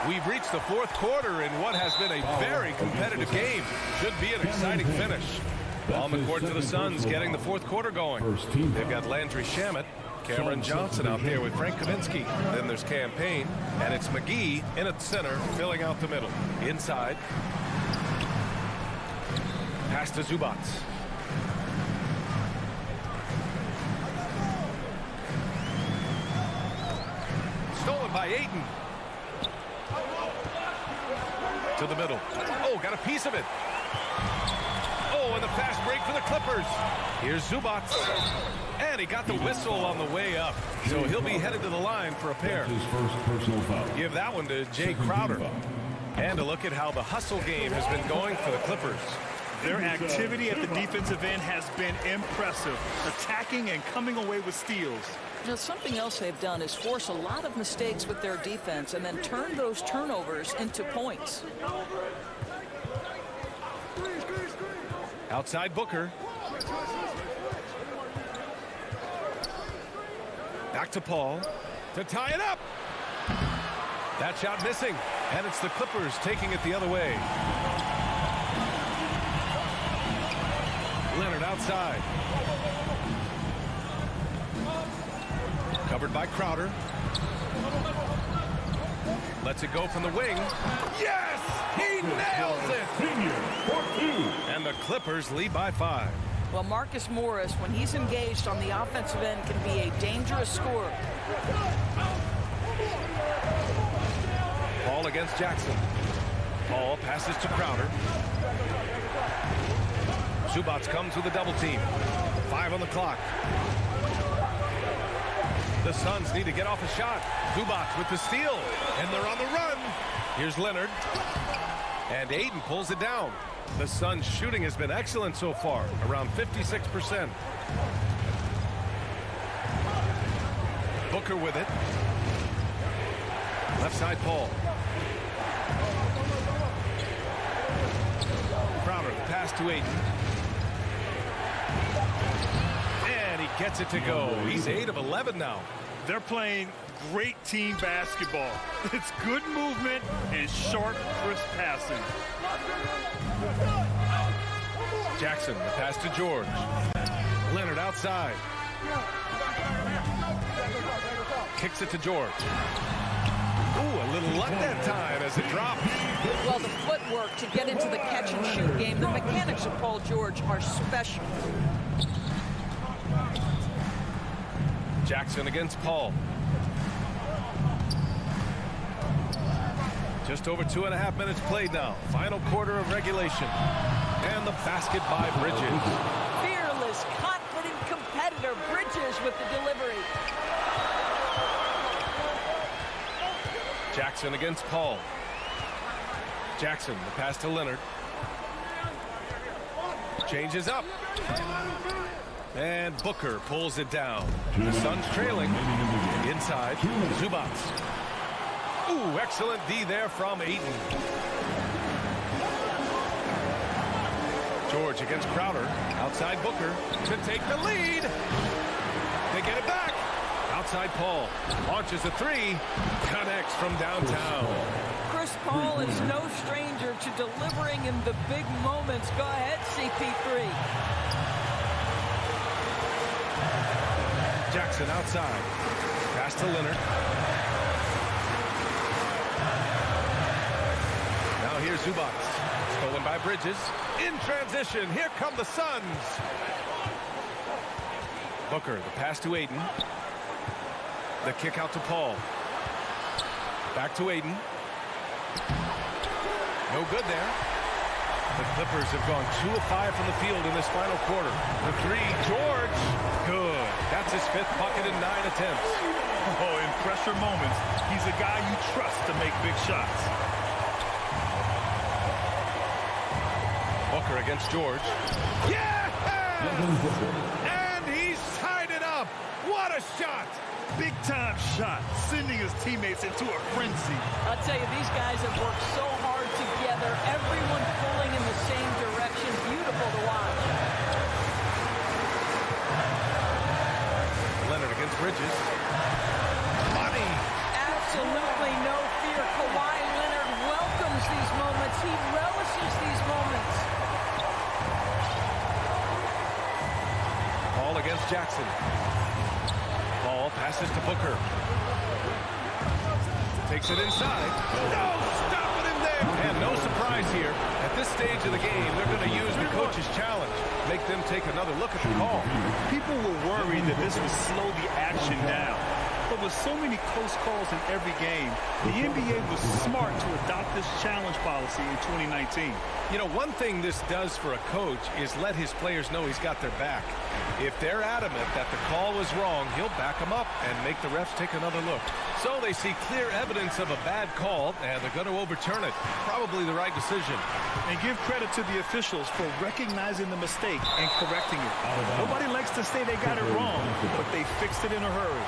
We've reached the 4th quarter in what has been a very competitive game. Should be an exciting finish. On the court to the Suns, getting the 4th quarter going. They've got Landry Shamet, Cameron Johnson out there with Frank Kaminsky. Then there's Cam Payne, and it's McGee in at center, filling out the middle. Inside. Pass to Zubac. Stolen by Ayton. To the middle. Oh, got a piece of it. Oh, and the fast break for the Clippers. Here's Zubac. And he got the whistle on the way up. So he'll be headed to the line for a pair. His first personal foul. Give that one to Jay Crowder. And a look at how the hustle game has been going for the Clippers. Their activity at the defensive end has been impressive, attacking and coming away with steals. Now, something else they've done is force a lot of mistakes with their defense and then turn those turnovers into points. Outside Booker. Back to Paul to tie it up. That shot missing, and it's the Clippers taking it the other way. Leonard outside. Covered by Crowder. Lets it go from the wing. Yes! He nails it! And the Clippers lead by 5. Well, Marcus Morris, when he's engaged on the offensive end, can be a dangerous scorer. Paul against Jackson. Paul passes to Crowder. Zubac comes with a double team. 5 on the clock. The Suns need to get off a shot. Zubac with the steal, and they're on the run. Here's Leonard. And Ayton pulls it down. The Suns' shooting has been excellent so far, around 56%. Booker with it. Left side, Paul. Crowder, the pass to Ayton. And he gets it to go. He's 8 of 11 now. They're playing great team basketball. It's good movement and sharp, crisp passing. Jackson, the pass to George. Leonard outside. Kicks it to George. Ooh, a little luck that time as it drops. Well, the footwork to get into the catch-and-shoot game, the mechanics of Paul George are special. Jackson against Paul. Just over 2.5 minutes played now. Final quarter of regulation. And the basket by Bridges. Fearless, confident competitor. Bridges with the delivery. Jackson against Paul. Jackson, the pass to Leonard. Changes up. And Booker pulls it down. The Suns trailing. Inside, Zubac. Ooh, excellent D there from Ayton. George against Crowder. Outside Booker to take the lead. They get it back. Outside Paul. Launches a three. Connects from downtown. Chris Paul is no stranger to delivering in the big moments. Go ahead, CP3. Jackson outside. Pass to Leonard. Now here's Zubac. Stolen by Bridges. In transition. Here come the Suns. Booker, the pass to Ayton. The kick out to Paul. Back to Ayton. No good there. The Clippers have gone 2 of 5 from the field in this final quarter. The three, George. Good. That's his 5th bucket in 9 attempts. Oh, in pressure moments, he's a guy you trust to make big shots. Booker against George. Yeah! And he's tied it up. What a shot. Big-time shot, sending his teammates into a frenzy. I'll tell you, these guys have worked so hard together. Everyone pulling in the same direction. Beautiful to watch. Leonard against Bridges. Money. Absolutely no fear. Kawhi Leonard welcomes these moments. He relishes these moments. Paul against Jackson. Paul passes to Booker. Takes it inside. No, stopping him there. And no surprise here. At this stage of the game, they're going to use the coach's challenge. Make them take another look at the call. People were worried that this would slow the action down. But with so many close calls in every game, the NBA was smart to adopt this challenge policy in 2019. You know, one thing this does for a coach is let his players know he's got their back. If they're adamant that the call was wrong, he'll back them up and make the refs take another look. So they see clear evidence of a bad call, and they're going to overturn it. Probably the right decision. And give credit to the officials for recognizing the mistake and correcting it. Nobody likes to say they got it wrong, but they fixed it in a hurry.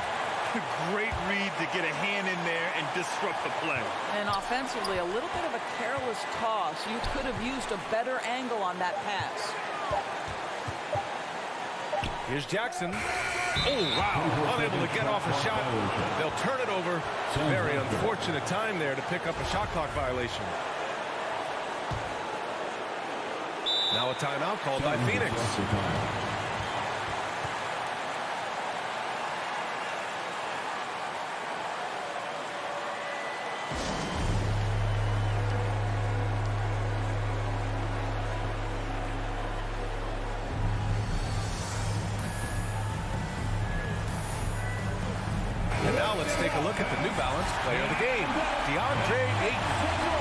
Great read to get a hand in there and disrupt the play. And offensively, a little bit of a careless toss. You could have used a better angle on that pass. Here's Jackson. Oh, wow. Unable to get off a shot. They'll turn it over. Very unfortunate time there to pick up a shot clock violation. Now a timeout called by Phoenix. And now let's take a look at the New Balance player of the game, DeAndre Ayton.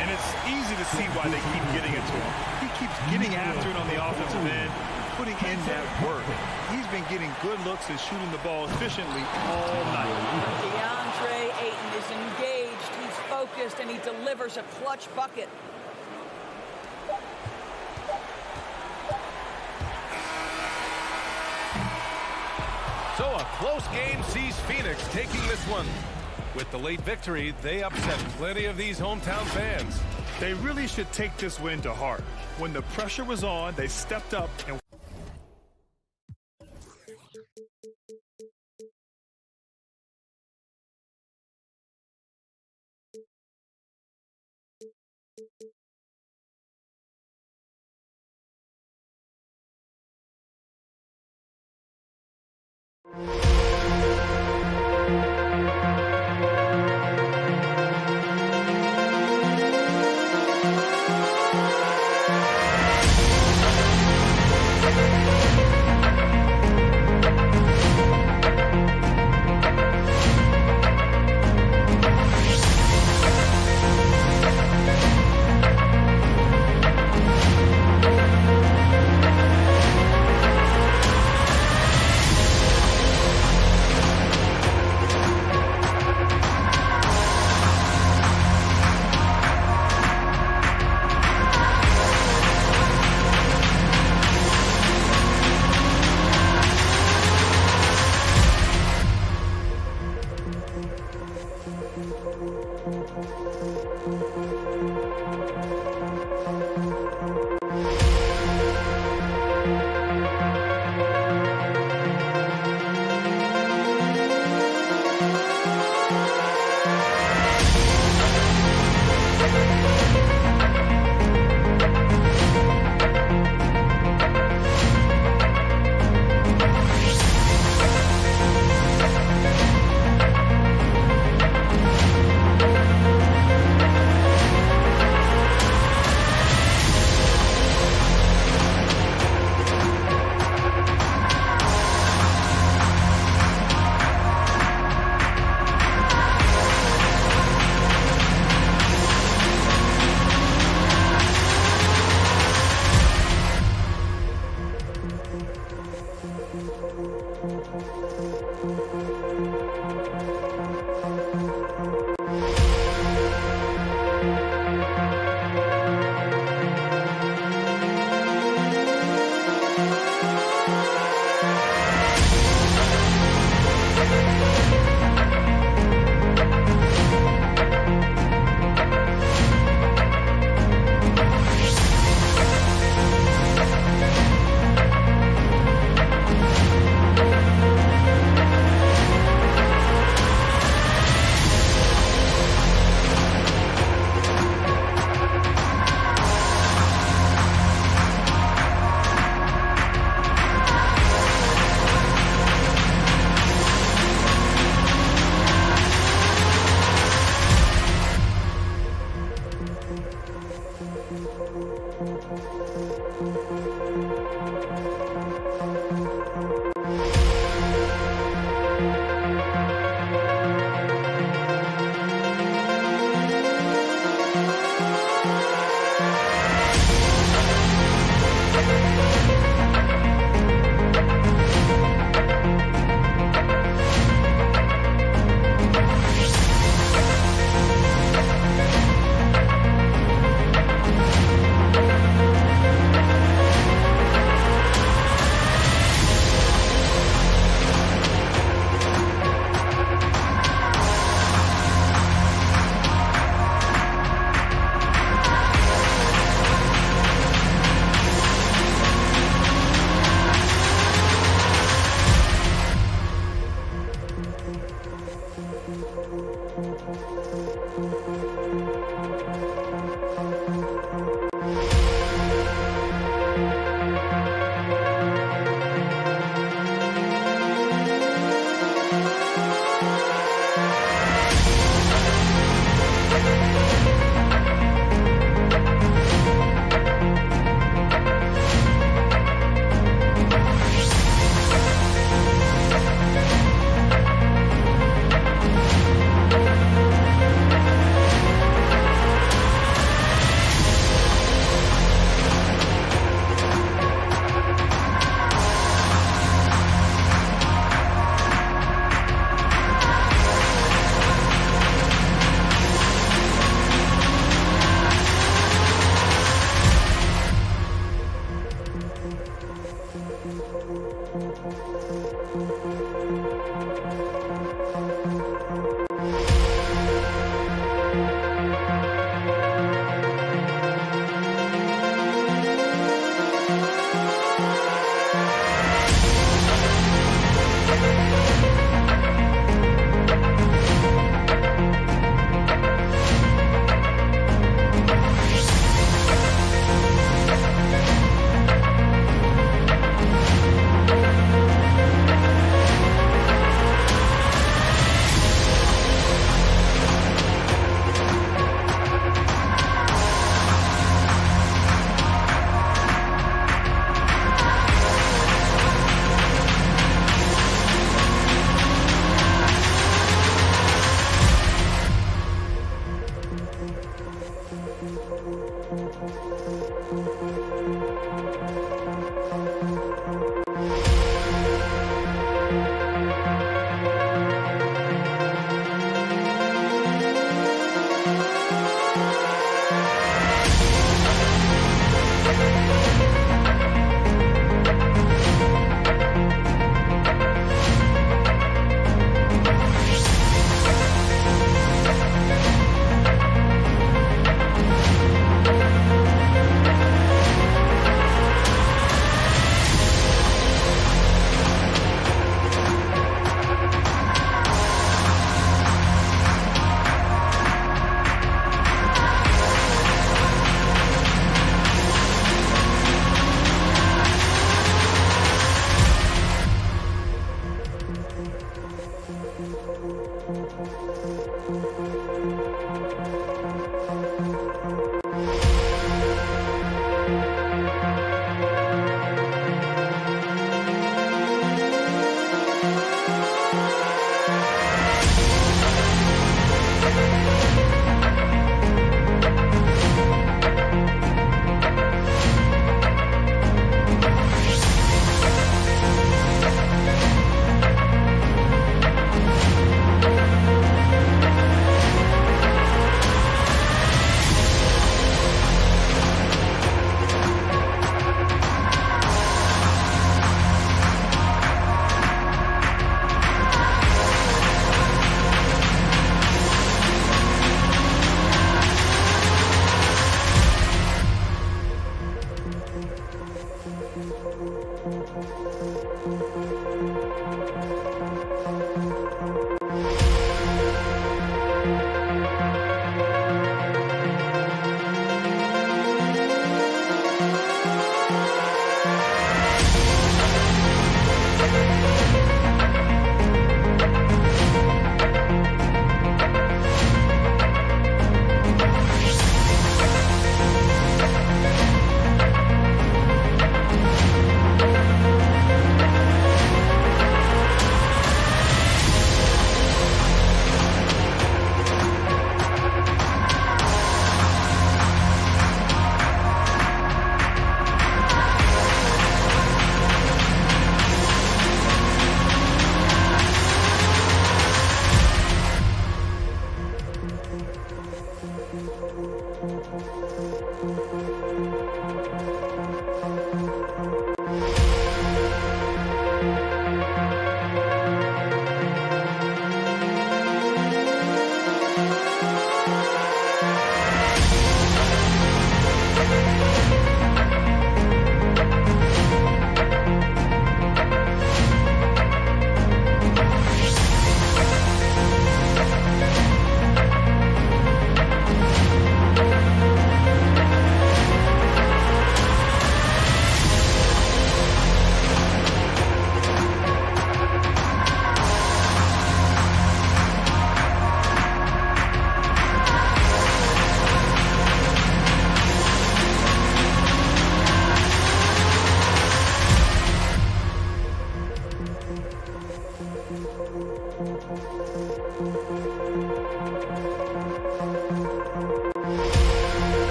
And it's easy to see why they keep getting it to him. He keeps getting after it on the offensive end, putting in that work. He's been getting good looks and shooting the ball efficiently all night. DeAndre Ayton is engaged, he's focused, and he delivers a clutch bucket. So a close game sees Phoenix taking this one. With the late victory, they upset plenty of these hometown fans. They really should take this win to heart. When the pressure was on, they stepped up and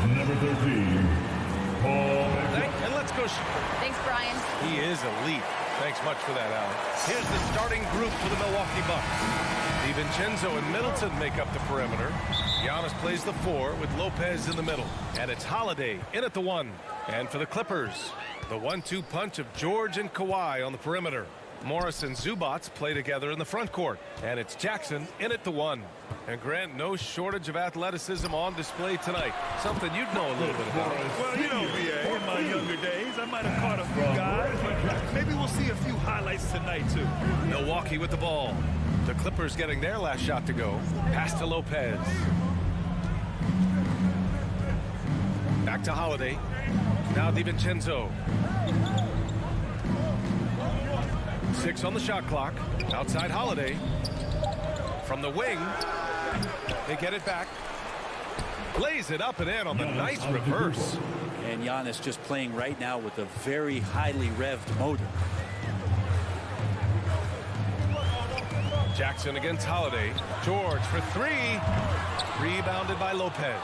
Number 13, Paul. And let's go. Thanks, Brian. He is elite. Thanks much for that, Alan. Here's the starting group for the Milwaukee Bucks. DiVincenzo and Middleton make up the perimeter. Giannis plays the 4 with Lopez in the middle. And it's Holiday in at the 1. And for the Clippers, the 1-2 punch of George and Kawhi on the perimeter. Morris and Zubats play together in the front court. And it's Jackson in at the 1. And Grant, no shortage of athleticism on display tonight. Something you'd know a little bit about. Well, you know, BA, in my younger days, I might have caught a few guys, but maybe we'll see a few highlights tonight, too. Milwaukee with the ball. The Clippers getting their last shot to go. Pass to Lopez. Back to Holiday. Now DiVincenzo. 6 on the shot clock. Outside Holiday. From the wing. They get it back. Lays it up and in on the nice reverse. And Giannis just playing right now with a very highly revved motor. Jackson against Holiday. George for 3. Rebounded by Lopez.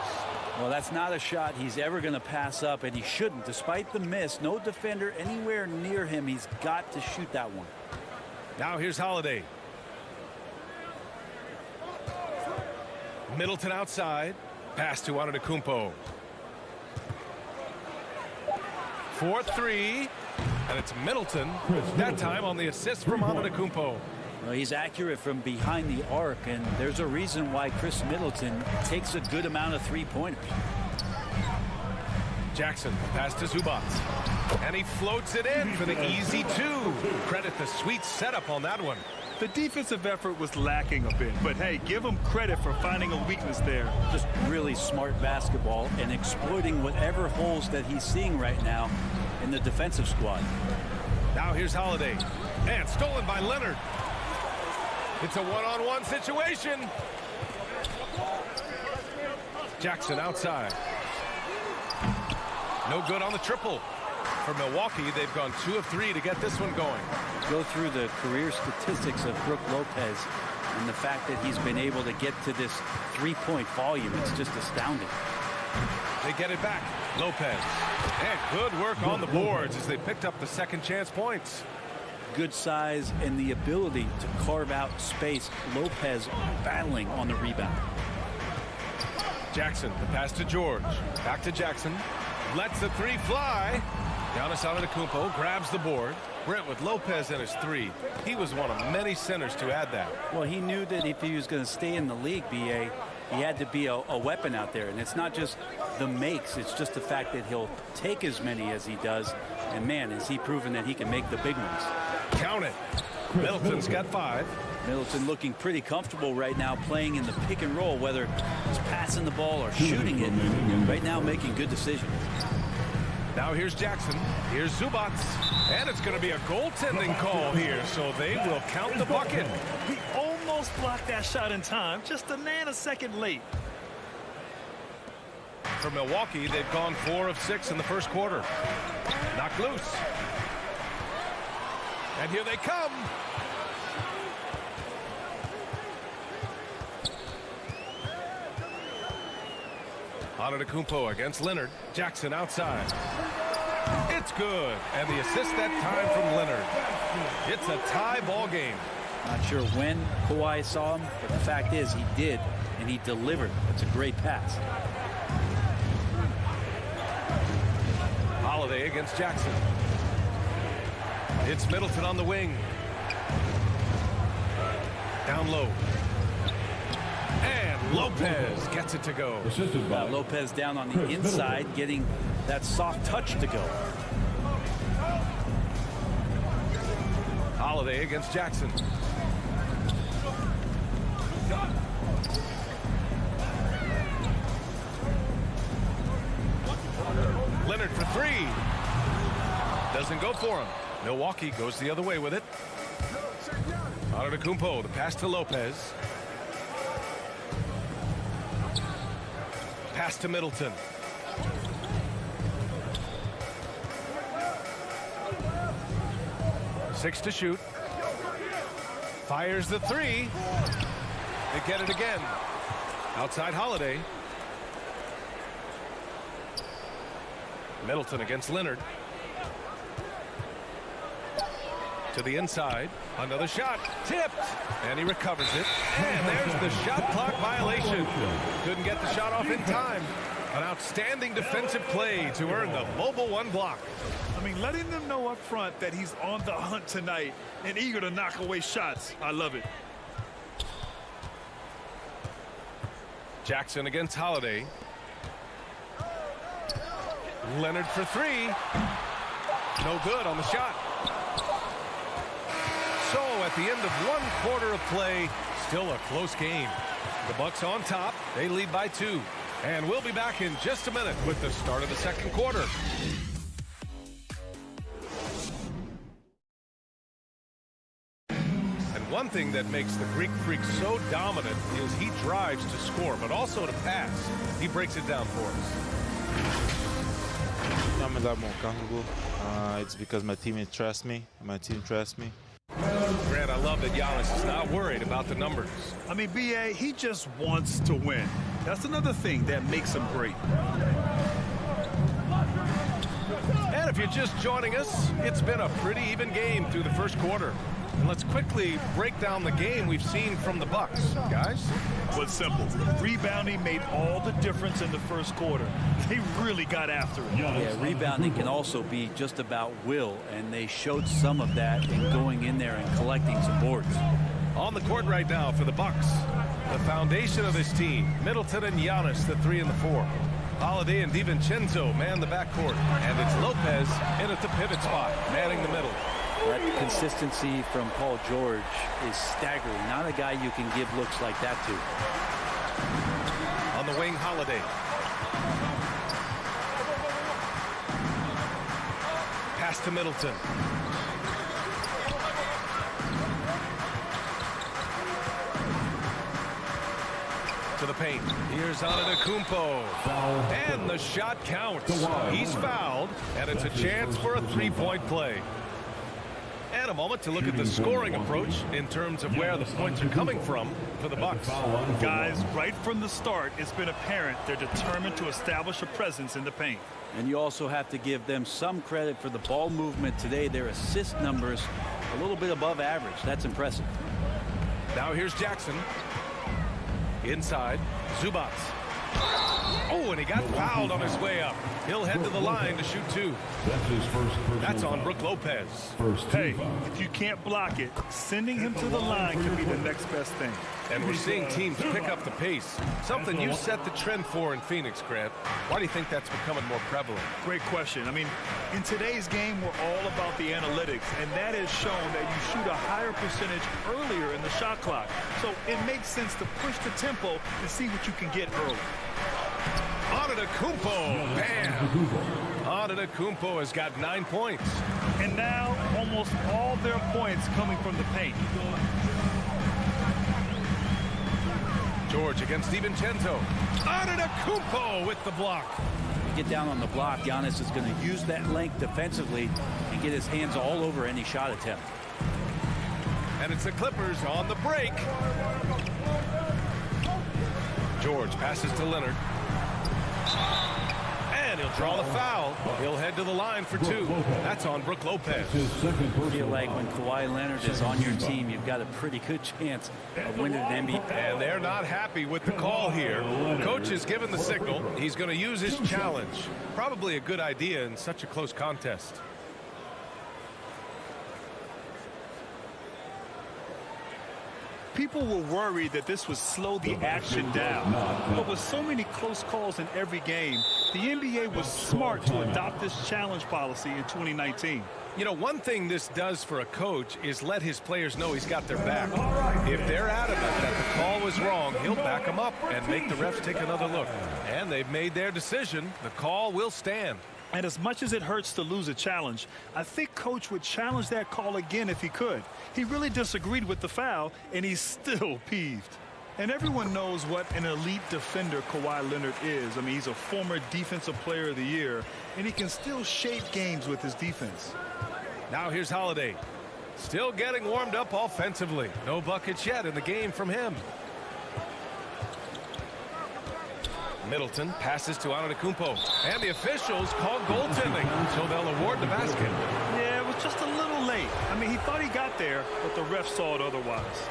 Well, that's not a shot he's ever going to pass up, and he shouldn't. Despite the miss, no defender anywhere near him. He's got to shoot that one. Now here's Holiday. Middleton outside. Pass to Antetokounmpo. 4-3. And it's Middleton. That time on the assist from Antetokounmpo. Well, he's accurate from behind the arc, and there's a reason why Chris Middleton takes a good amount of three-pointers. Jackson, pass to Zubats. And he floats it in for the easy 2. Credit the sweet setup on that one. The defensive effort was lacking a bit, but hey, give him credit for finding a weakness there. Just really smart basketball and exploiting whatever holes that he's seeing right now in the defensive squad. Now here's Holiday. And stolen by Leonard. It's a one-on-one situation. Jackson outside. No good on the triple. For Milwaukee, they've gone 2 of 3 to get this one going. Go through the career statistics of Brook Lopez and the fact that he's been able to get to this three-point volume. It's just astounding. They get it back. Lopez. And good work on the boards as they picked up the second chance points. Good size and the ability to carve out space. Lopez battling on the rebound. Jackson, the pass to George. Back to Jackson. Lets the 3 fly. Giannis Antetokounmpo grabs the board. Brent with Lopez in his 3. He was one of many centers to add that. Well, he knew that if he was going to stay in the league, BA, he had to be a weapon out there. And it's not just the makes. It's just the fact that he'll take as many as he does. And, man, has he proven that he can make the big ones. Count it. Middleton's got 5. Middleton looking pretty comfortable right now playing in the pick and roll, whether he's passing the ball or shooting it. Right now making good decisions. Now here's Jackson. Here's Zubats. And it's going to be a goaltending call here, so they will count the bucket. He almost blocked that shot in time, just a nanosecond late. For Milwaukee, they've gone 4 of 6 in the first quarter. Knocked loose. And here they come. Antetokounmpo against Leonard. Jackson outside. It's good. And the assist that time from Leonard. It's a tie ball game. Not sure when Kawhi saw him, but the fact is he did, and he delivered. It's a great pass. Holiday against Jackson. It's Middleton on the wing. Down low. And Lopez gets it to go. Lopez down on the inside, getting that soft touch to go. Holiday against Jackson. Leonard for three. Doesn't go for him. Milwaukee goes the other way with it. Antetokounmpo, the pass to Lopez. Pass to Middleton. Six to shoot. Fires the three. They get it again. Outside Holiday. Middleton against Leonard. To the inside. Another shot. Tipped. And he recovers it. And there's the shot clock violation. Couldn't get the shot off in time. An outstanding defensive play to earn the mobile one block. I mean, letting them know up front that he's on the hunt tonight and eager to knock away shots. I love it. Jackson against Holiday. Leonard for three. No good on the shot. So at the end of one quarter of play, still a close game. The Bucks on top. They lead by 2. And we'll be back in just a minute with the start of the second quarter. And one thing that makes the Greek Freak so dominant is he drives to score, but also to pass. He breaks it down for us. I'm a lot more comfortable. It's because my teammates trust me. My team trusts me. Grant, I love that Giannis is not worried about the numbers. I mean, B.A., he just wants to win. That's another thing that makes him great. And if you're just joining us, it's been a pretty even game through the first quarter. And let's quickly break down the game we've seen from the Bucks, guys. Well, it's simple. Rebounding made all the difference in the first quarter. They really got after it. Yeah, rebounding can also be just about will, and they showed some of that in going in there and collecting some boards. On the court right now for the Bucks, the foundation of this team, Middleton and Giannis, the 3 and the 4. Holiday and DiVincenzo man the backcourt, and it's Lopez in at the pivot spot, manning the middle. That consistency from Paul George is staggering. Not a guy you can give looks like that to. On the wing, Holiday. Pass to Middleton. To the paint. Here's Antetokounmpo. And the shot counts. He's fouled, and it's a chance for a three-point play. And a moment to look at the scoring approach in terms of where the points are coming from for the Bucks. Guys, right from the start, it's been apparent they're determined to establish a presence in the paint. And you also have to give them some credit for the ball movement today. Their assist numbers a little bit above average. That's impressive. Now here's Jackson. Inside, Zubats. Oh, and he got fouled on his way up. He'll head to the line to shoot 2. That's on Brook Lopez. Hey, if you can't block it, sending him to the line could be the next best thing. And we're seeing teams pick up the pace. Something you set the trend for in Phoenix, Grant. Why do you think that's becoming more prevalent? Great question. I mean, in today's game, we're all about the analytics, and that has shown that you shoot a higher percentage earlier in the shot clock. So it makes sense to push the tempo and see what you can get early. Antetokounmpo, bam! Antetokounmpo has got 9 points. And now almost all their points coming from the paint. George against DiVincenzo. Antetokounmpo with the block. You get down on the block, Giannis is going to use that length defensively and get his hands all over any shot attempt. And it's the Clippers on the break. George passes to Leonard. And he'll draw the foul. He'll head to the line for 2. That's on Brook Lopez. I feel like when Kawhi Leonard is on your team, you've got a pretty good chance of winning an NBA. And they're not happy with the call here. Coach has given the signal. He's going to use his challenge. Probably a good idea in such a close contest. People were worried that this would slow the action down. But with so many close calls in every game, the NBA was smart to adopt this challenge policy in 2019. You know, one thing this does for a coach is let his players know he's got their back. If they're adamant that the call was wrong, he'll back them up and make the refs take another look. And they've made their decision. The call will stand. And as much as it hurts to lose a challenge, I think Coach would challenge that call again if he could. He really disagreed with the foul, and he's still peeved. And everyone knows what an elite defender Kawhi Leonard is. I mean, he's a former Defensive Player of the Year, and he can still shape games with his defense. Now here's Holiday. Still getting warmed up offensively. No buckets yet in the game from him. Middleton passes to Antetokounmpo. And the officials call goaltending, so they'll award the basket. Yeah, it was just a little late. I mean, he thought he got there, but the ref saw it otherwise.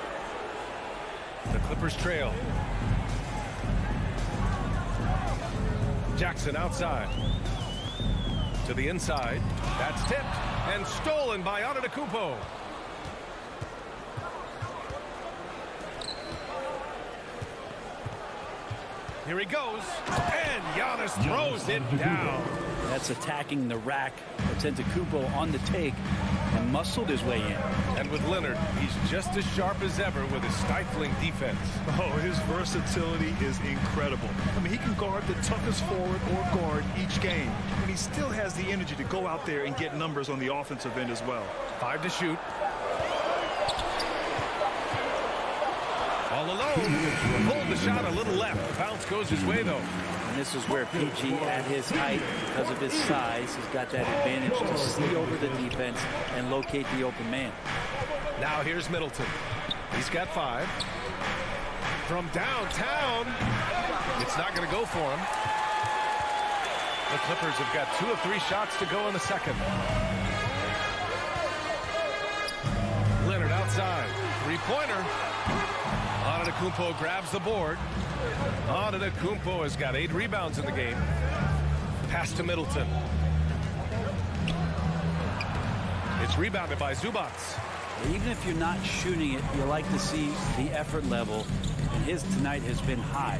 The Clippers trail. Jackson outside. To the inside. That's tipped and stolen by Antetokounmpo. Here he goes, and Giannis throws it down. That's attacking the rack. Antetokounmpo on the take and muscled his way in. And with Leonard, he's just as sharp as ever with his stifling defense. Oh, his versatility is incredible. I mean, he can guard the toughest forward or guard each game, and he still has the energy to go out there and get numbers on the offensive end as well. 5 to shoot. All alone. Pulled the shot a little left. The bounce goes his way, though. And this is where PG, at his height, because of his size, has got that advantage to see over the defense and locate the open man. Now here's Middleton. He's got 5. From downtown. It's not going to go for him. The Clippers have got 2 of 3 shots to go in the second. Leonard outside. 3-pointer. Antetokounmpo grabs the board. Antetokounmpo has got 8 rebounds in the game. Pass to Middleton. It's rebounded by Zubac. Even if you're not shooting it, you like to see the effort level, and his tonight has been high.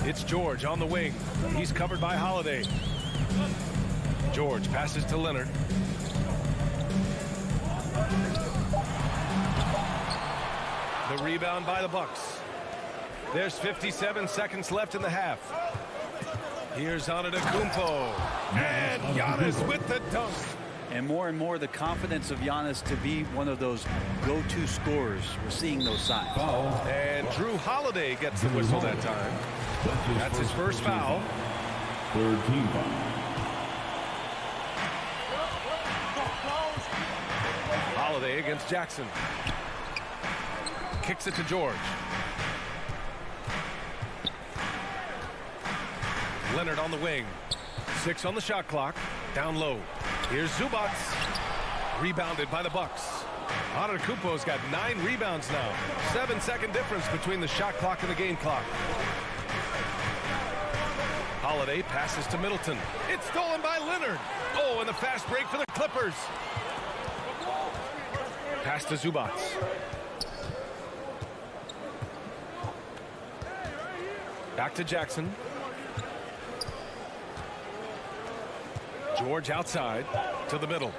It's George on the wing. He's covered by Holiday. George passes to Leonard. The rebound by the Bucks. There's 57 seconds left in the half. Here's Antetokounmpo. And Giannis with the dunk. And more the confidence of Giannis to be one of those go-to scorers. We're seeing those signs. And Drew Holiday gets the whistle that time. That's his first foul. Third team foul. Holiday against Jackson. Kicks it to George. Leonard on the wing. 6 on the shot clock. Down low. Here's Zubac. Rebounded by the Bucks. Antetokounmpo's got 9 rebounds now. 7-second difference between the shot clock and the game clock. Holiday passes to Middleton. It's stolen by Leonard. Oh, and the fast break for the Clippers. Pass to Zubac. Back to Jackson. George outside to the middle.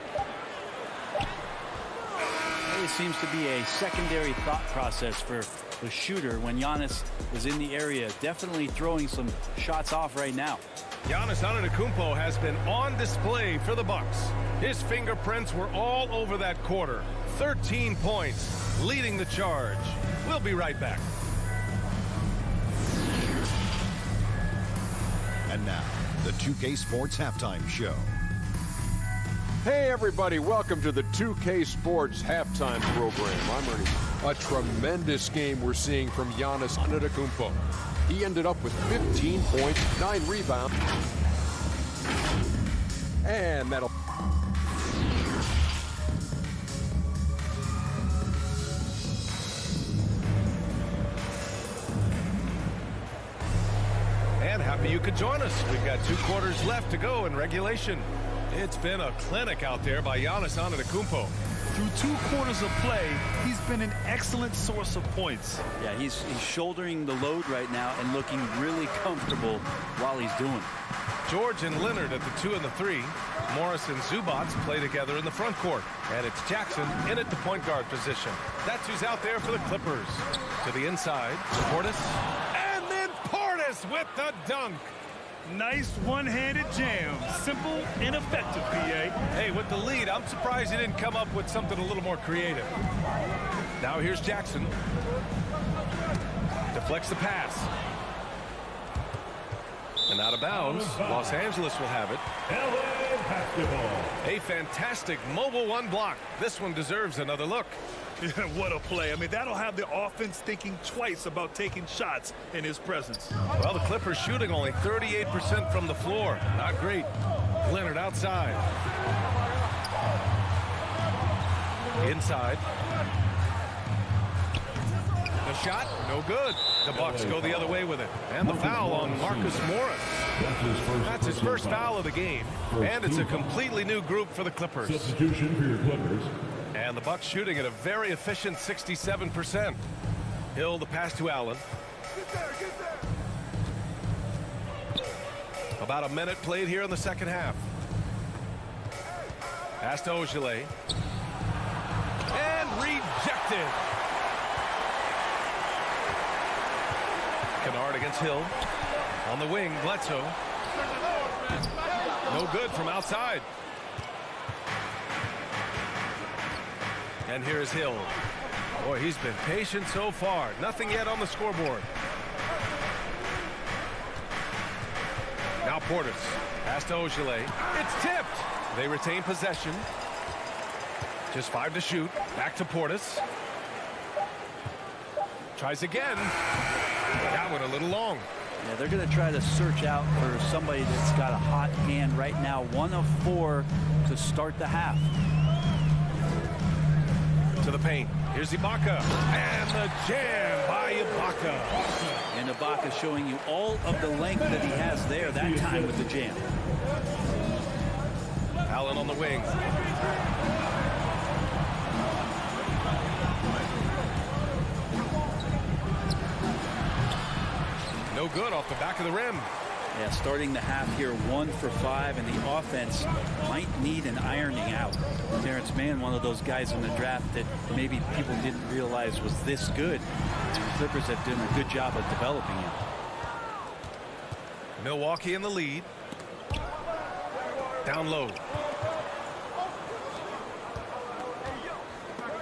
Always seems to be a secondary thought process for the shooter when Giannis is in the area. Definitely throwing some shots off right now. Giannis Antetokounmpo has been on display for the Bucks. His fingerprints were all over that quarter. 13 points, leading the charge. We'll be right back. And now, the 2K Sports Halftime Show. Hey, everybody. Welcome to the 2K Sports Halftime Program. I'm Ernie. A tremendous game we're seeing from Giannis Antetokounmpo. He ended up with 15 points, 9 rebounds. And that'll... And happy you could join us. We've got 2 quarters left to go in regulation. It's been a clinic out there by Giannis Antetokounmpo. Through 2 quarters of play, he's been an excellent source of points. Yeah, he's shouldering the load right now and looking really comfortable while he's doing it. George and Leonard at the 2 and the 3. Morris and Zubac play together in the front court. And it's Jackson in at the point guard position. That's who's out there for the Clippers. To the inside, Portis. And then Portis with the dunk. Nice one-handed jam. Simple and effective, PA. Hey, with the lead, I'm surprised he didn't come up with something a little more creative. Now here's Jackson. Deflects the pass. And out of bounds. Los Angeles will have it. LA basketball. A fantastic mobile one block. This one deserves another look. What a play. I mean, that'll have the offense thinking twice about taking shots in his presence. Well, the Clippers shooting only 38% from the floor. Not great. Leonard outside. Inside. The shot, no good. The Bucks go the other way with it. And the foul on Marcus Morris. That's his first foul of the game. And it's a completely new group for the Clippers. Substitution for your Clippers. And the Bucks shooting at a very efficient 67%. Hill, the pass to Allen. About a minute played here in the second half. Pass to Ogilvy. And rejected. Kennard against Hill. On the wing, Bledsoe. No good from outside. And here's Hill. Boy, he's been patient so far. Nothing yet on the scoreboard. Now Portis. Pass to Ogilvy. It's tipped. They retain possession. Just 5 to shoot. Back to Portis. Tries again. That one a little long. Yeah, they're going to try to search out for somebody that's got a hot hand right now. 1 of 4 to start the half. To the paint. Here's Ibaka. And the jam by Ibaka. And Ibaka showing you all of the length that he has there that time with the jam. Allen on the wing. No good off the back of the rim. Yeah, starting the half here 1 for 5, and the offense might need an ironing out. Terrence Mann, one of those guys in the draft that maybe people didn't realize was this good. And the Clippers have done a good job of developing him. Milwaukee in the lead. Down low.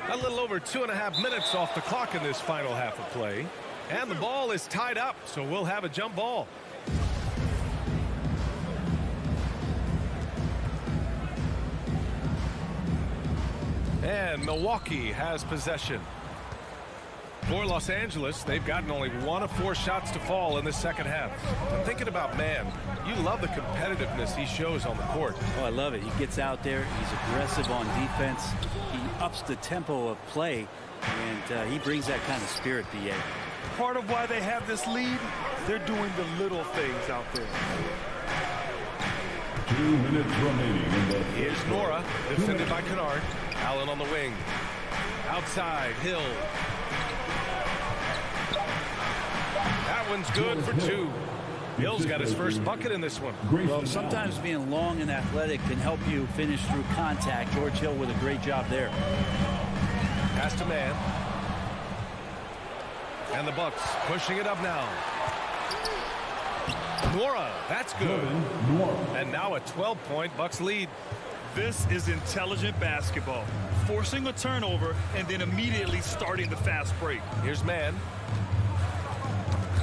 A little over 2.5 minutes off the clock in this final half of play. And the ball is tied up, so we'll have a jump ball. And Milwaukee has possession. For Los Angeles, they've gotten only 1 of 4 shots to fall in the second half. I'm thinking about Mann. You love the competitiveness he shows on the court. Oh, I love it. He gets out there. He's aggressive on defense. He ups the tempo of play, and he brings that kind of spirit, BA. Part of why they have this lead, they're doing the little things out there. 2 minutes remaining in the Here's Nora, defended by Kennard. Allen on the wing. Outside, Hill. That one's good for 2. Hill's got his first bucket in this one. Well, sometimes being long and athletic can help you finish through contact. George Hill with a great job there. Pass to Mann. And the Bucks pushing it up now. Nora, that's good. And now a 12-point Bucks lead. This is intelligent basketball. Forcing a turnover and then immediately starting the fast break. Here's Mann.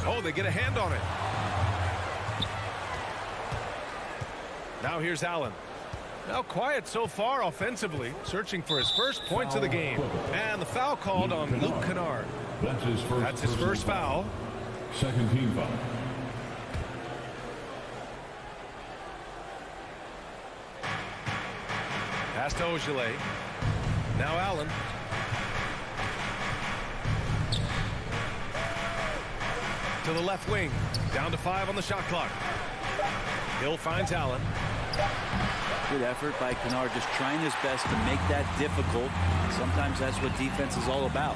Oh, they get a hand on it. Now here's Allen. Now quiet so far offensively, searching for his first points of the game. And the foul called on Luke Kennard. That's his first foul. Second team foul. Pass to Ogilvy. Now Allen. To the left wing. Down to 5 on the shot clock. Hill finds Allen. Good effort by Kennard, just trying his best to make that difficult. Sometimes that's what defense is all about.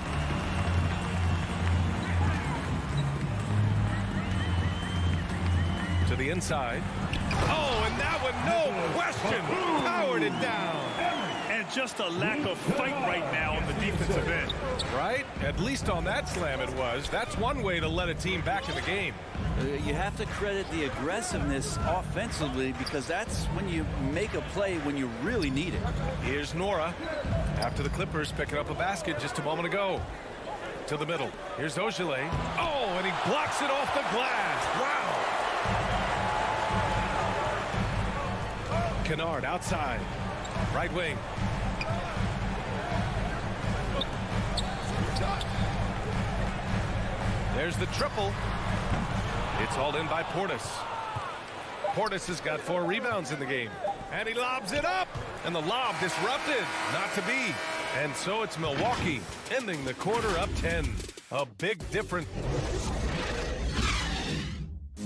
To the inside. Oh, and that one, no question, powered it down. And And just a lack of fight right now on the defensive end. Right? At least on that slam it was. That's one way to let a team back in the game. You have to credit the aggressiveness offensively, because that's when you make a play when you really need it. Here's Nora after the Clippers picking up a basket just a moment ago. To the middle. Here's Ogilvy. Oh, and he blocks it off the glass. Wow. Kennard outside. Right wing. There's the triple. It's hauled in by Portis. Portis has got 4 rebounds in the game. And he lobs it up. And the lob disrupted. Not to be. And so it's Milwaukee ending the quarter up 10. A big difference.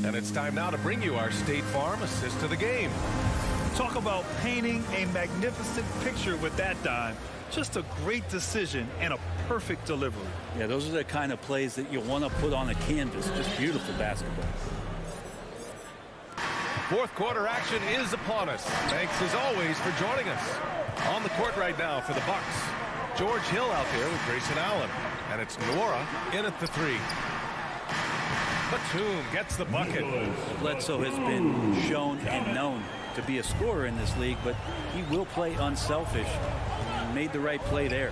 And it's time now to bring you our State Farm assist of the game. Talk about painting a magnificent picture with that dime. Just a great decision and a perfect delivery. Yeah, those are the kind of plays that you want to put on a canvas. Just beautiful basketball. Fourth quarter action is upon us. Thanks as always for joining us. On the court right now for the Bucks, George Hill out there with Grayson Allen. And it's Nora in at the 3. Batum gets the bucket. Bledsoe has been shown and known to be a scorer in this league, but he will play unselfish. And made the right play there.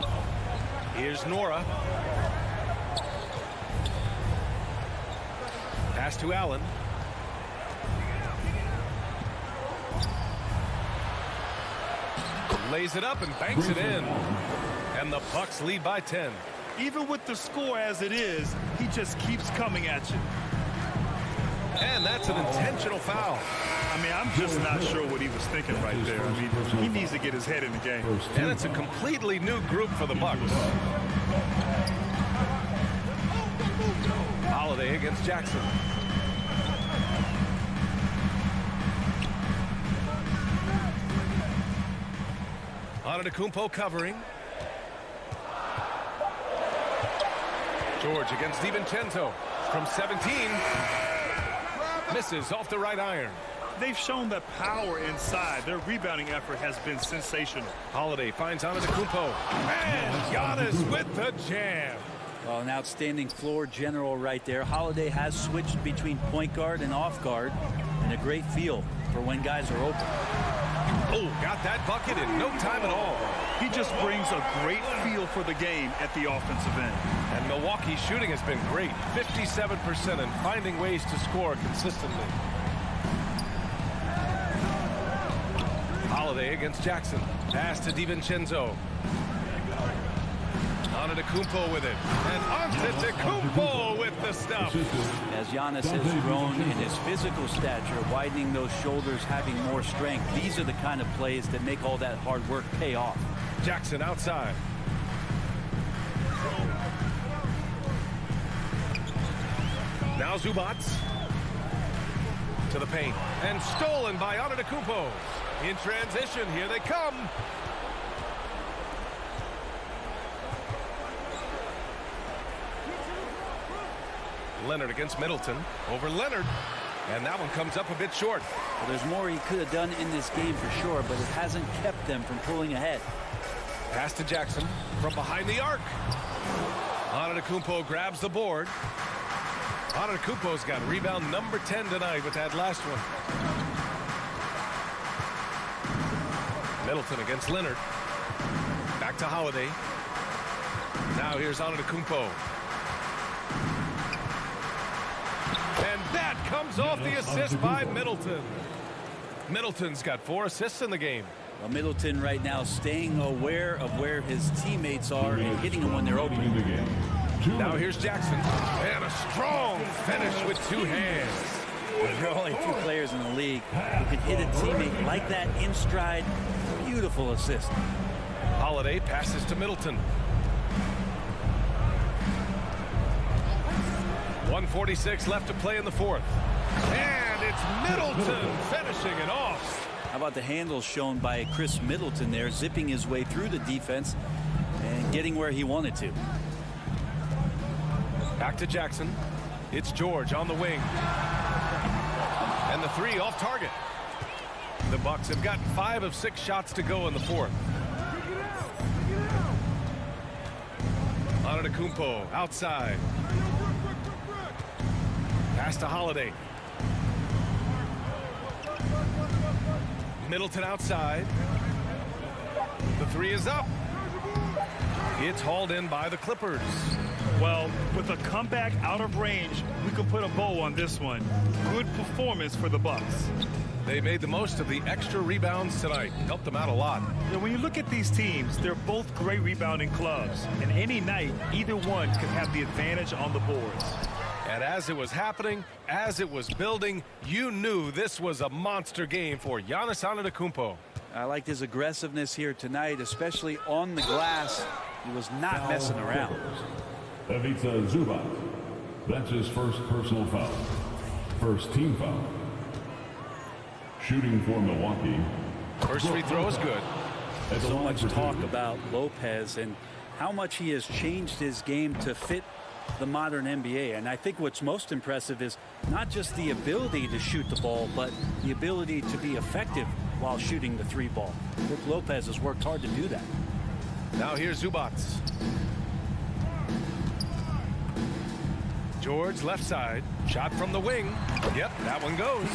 Here's Nora. Pass to Allen. Lays it up and banks it in. And the Bucks lead by 10. Even with the score as it is, he just keeps coming at you. And that's an intentional foul. I mean, I'm just not sure what he was thinking right there. I mean, he needs to get his head in the game. And it's a completely new group for the Bucks. Holiday against Jackson. Antetokounmpo covering. George against DiVincenzo from 17. Misses off the right iron. They've shown that power inside. Their rebounding effort has been sensational. Holiday finds Antetokounmpo. And Giannis with the jam. Well, an outstanding floor general right there. Holiday has switched between point guard and off guard, and a great feel for when guys are open. Oh, got that bucket in no time at all. He just brings a great feel for the game at the offensive end. And Milwaukee's shooting has been great. 57% and finding ways to score consistently. Holiday against Jackson. Pass to DiVincenzo. Antetokounmpo with it. And Antetokounmpo with the stuff. As Giannis has grown in his physical stature, widening those shoulders, having more strength, these are the kind of plays that make all that hard work pay off. Jackson outside. Now Zubac to the paint. And stolen by Antetokounmpo. In transition, here they come. Leonard against Middleton. Over Leonard. And that one comes up a bit short. Well, there's more he could have done in this game for sure, but it hasn't kept them from pulling ahead. Pass to Jackson from behind the arc. Antetokounmpo grabs the board. Antetokounmpo's got rebound number 10 tonight with that last one. Middleton against Leonard. Back to Holiday. Now here's Antetokounmpo. And that comes off the assist by Middleton. Middleton's got 4 assists in the game. Well, Middleton right now staying aware of where his teammates are and hitting them when they're open. Now here's Jackson. And a strong finish with 2 hands. There are only 2 players in the league who can hit a teammate like that in stride. Beautiful assist. Holiday passes to Middleton. 1:46 left to play in the fourth. And it's Middleton finishing it off. How about the handles shown by Chris Middleton there, zipping his way through the defense and getting where he wanted to. Back to Jackson. It's George on the wing. And the 3 off target. The Bucks have got 5 of 6 shots to go in the fourth. Antetokounmpo outside. Pass to Holiday. Middleton outside. The three is up. It's hauled in by the Clippers. Well, with a comeback out of range, we can put a bow on this one. Good performance for the Bucks. They made the most of the extra rebounds tonight. Helped them out a lot. You know, when you look at these teams, they're both great rebounding clubs. And any night, either one could have the advantage on the boards. And as it was happening, as it was building, you knew this was a monster game for Giannis Antetokounmpo. I liked his aggressiveness here tonight, especially on the glass. He was not messing around. Ivica Zubac. That's his first personal foul. First team foul. Shooting for Milwaukee. First free throw is good. So much talk about Lopez and how much he has changed his game to fit the modern NBA. And I think what's most impressive is not just the ability to shoot the ball, but the ability to be effective while shooting the three ball. Brook Lopez has worked hard to do that. Now here's Zubac. George left side. Shot from the wing. Yep, that one goes.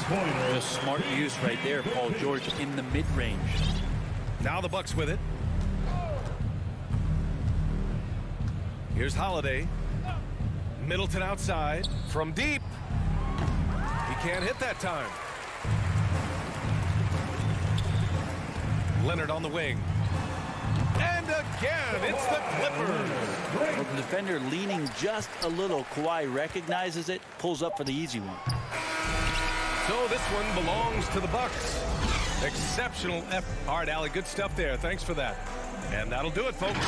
Just smart use right there, Paul George, in the mid-range. Now the Bucks with it. Here's Holiday. Middleton outside. From deep. He can't hit that time. Leonard on the wing. And again, it's the Clippers. Well, the defender leaning just a little. Kawhi recognizes it, pulls up for the easy one. So this one belongs to the Bucks. Exceptional effort. All right, Allie, good stuff there. Thanks for that. And that'll do it, folks.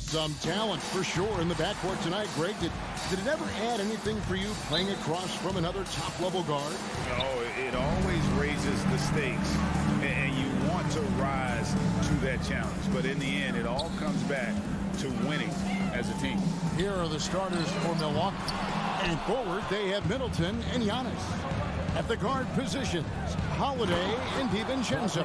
Some talent for sure in the backcourt tonight. Greg, did it ever add anything for you playing across from another top-level guard? No, it always raises the stakes, and you want to rise to that challenge. But in the end, it all comes back to winning as a team. Here are the starters for Milwaukee. And forward, they have Middleton and Giannis. At the guard positions, Holiday and DiVincenzo.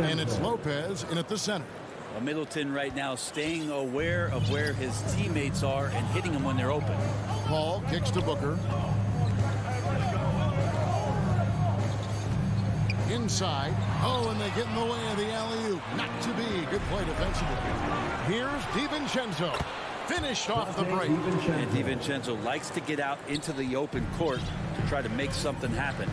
And it's Lopez in at the center. Well, Middleton right now staying aware of where his teammates are and hitting them when they're open. Paul kicks to Booker. Inside. Oh, and they get in the way of the alley-oop. Not to be. Good play defensively. Here's DiVincenzo. Finished off the break. And DiVincenzo likes to get out into the open court to try to make something happen.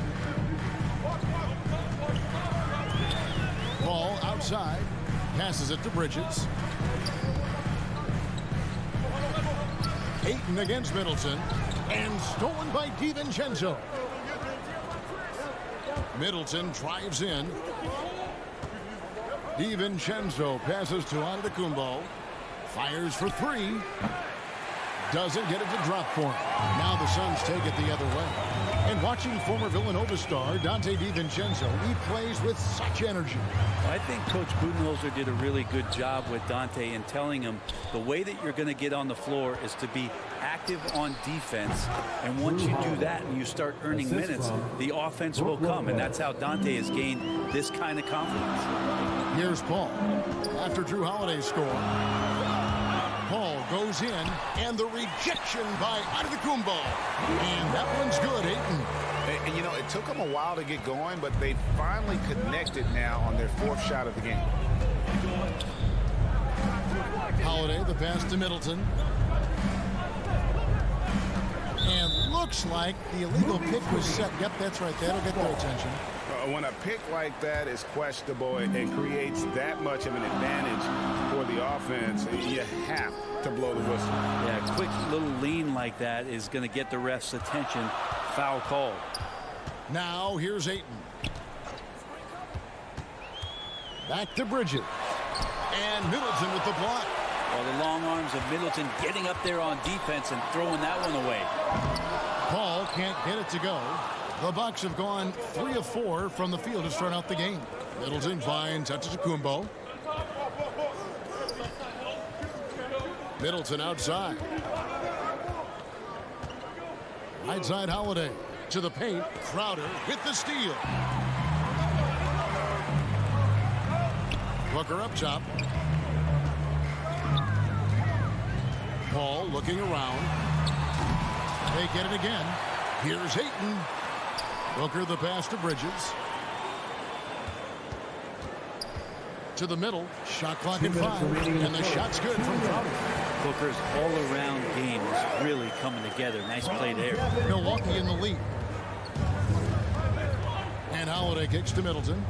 Ball outside. Passes it to Bridges. Ayton against Middleton. And stolen by DiVincenzo. Middleton drives in. DiVincenzo passes to Antetokounmpo. Fires for three. Doesn't get it to drop for him. Now the Suns take it the other way. And watching former Villanova star Dante DiVincenzo, he plays with such energy. I think Coach Budenholzer did a really good job with Dante in telling him the way that you're going to get on the floor is to be active on defense. And once you do that and you start earning minutes, the offense will come. And that's how Dante has gained this kind of confidence. Here's Paul. After Drew Holiday's score, Paul goes in, and the rejection by Antetokounmpo. And that one's good, Ayton. And, you know, it took them a while to get going, but they finally connected now on their fourth shot of the game. Holiday, the pass to Middleton. And looks like the illegal pick was set. Yep, that's right. That'll get their attention. When a pick like that is questionable and creates that much of an advantage for the offense, you have to blow the whistle. Yeah, a quick little lean like that is going to get the ref's attention. Foul call. Now here's Ayton. Back to Bridges. And Middleton with the block. Well, the long arms of Middleton getting up there on defense and throwing that one away. Paul can't get it to go. The Bucks have gone 3 of 4 from the field to start out the game. Middleton finds Antetokounmpo. Middleton outside. Right side Holiday to the paint. Crowder with the steal. Booker up top. Paul looking around. They get it again. Here's Ayton. Booker the pass to Bridges. To the middle. Shot clock at 5. And the shot's good from Crowder. Booker's all-around game is really coming together. Nice play there. Milwaukee in the lead. And Holiday kicks to Middleton.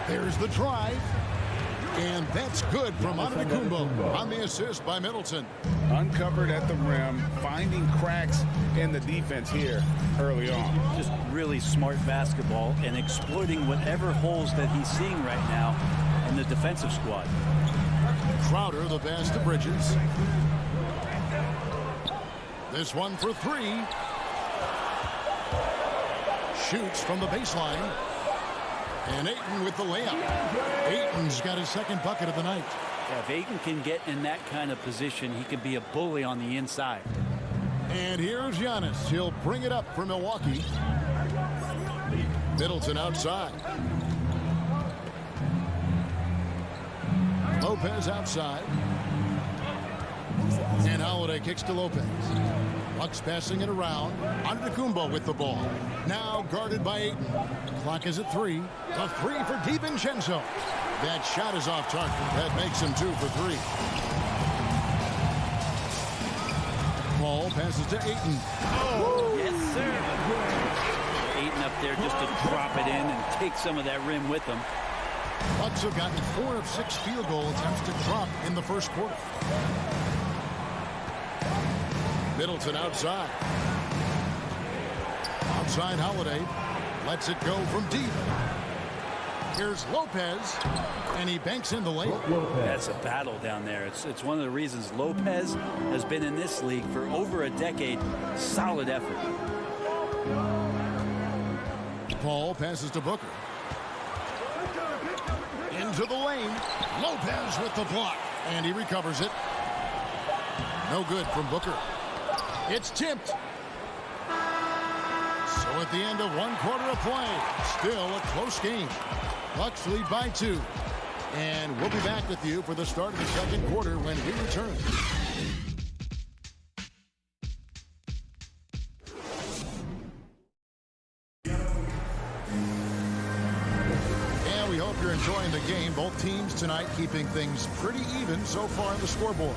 There's the drive. And that's good from Antetokounmpo on the assist by Middleton. Uncovered at the rim, finding cracks in the defense here early on. Just really smart basketball and exploiting whatever holes that he's seeing right now in the defensive squad. Crowder the pass to Bridges. This one for 3. Shoots from the baseline. And Ayton with the layup. Ayton's got his second bucket of the night. Yeah, if Ayton can get in that kind of position, he can be a bully on the inside. And here's Giannis. He'll bring it up for Milwaukee. Middleton outside. Lopez outside. And Holiday kicks to Lopez. Bucks passing it around. Antetokounmpo with the ball. Now guarded by Ayton. Clock is at 3. A 3 for DiVincenzo. That shot is off target. That makes him 2 for 3. Paul passes to Ayton. Oh, yes, sir. Ayton up there just to drop it in and take some of that rim with him. Bucks have gotten 4 of 6 field goal attempts to drop in the first quarter. Middleton outside. Outside Holiday. Lets it go from deep. Here's Lopez. And he banks in the layup. That's a battle down there. It's one of the reasons Lopez has been in this league for over a decade. Solid effort. Paul passes to Booker. Into the lane. Lopez with the block. And he recovers it. No good from Booker. It's tipped. So at the end of 1 quarter of play, still a close game. Bucks lead by 2. And we'll be back with you for the start of the second quarter when we return. And we hope you're enjoying the game. Both teams tonight keeping things pretty even so far on the scoreboard.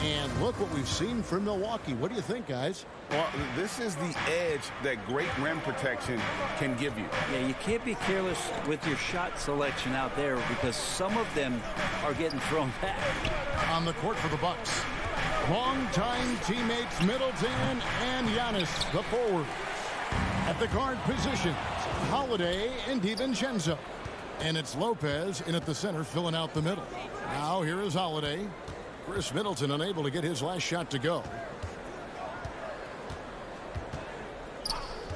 And look what we've seen from Milwaukee. What do you think, guys? Well, this is the edge that great rim protection can give you. Yeah, you can't be careless with your shot selection out there because some of them are getting thrown back. On the court for the Bucks. Longtime teammates Middleton and Giannis, the forward. At the guard positions, Holiday and DiVincenzo. And it's Lopez in at the center filling out the middle. Now here is Holiday. Chris Middleton unable to get his last shot to go.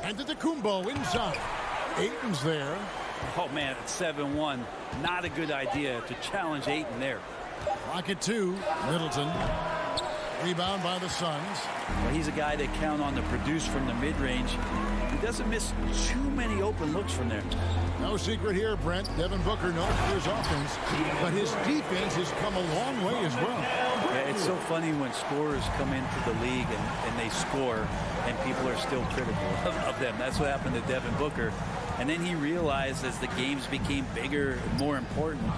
And Antetokounmpo inside. Ayton's there. Oh, man, it's 7-1. Not a good idea to challenge Ayton there. Rocket 2. Middleton. Rebound by the Suns. Well, he's a guy they count on to produce from the mid-range. He doesn't miss too many open looks from there. No secret here, Brent. Devin Booker knows for his offense, but his defense has come a long way as well. Yeah, it's so funny when scorers come into the league and they score, and people are still critical of them. That's what happened to Devin Booker. And then he realized as the games became bigger and more important,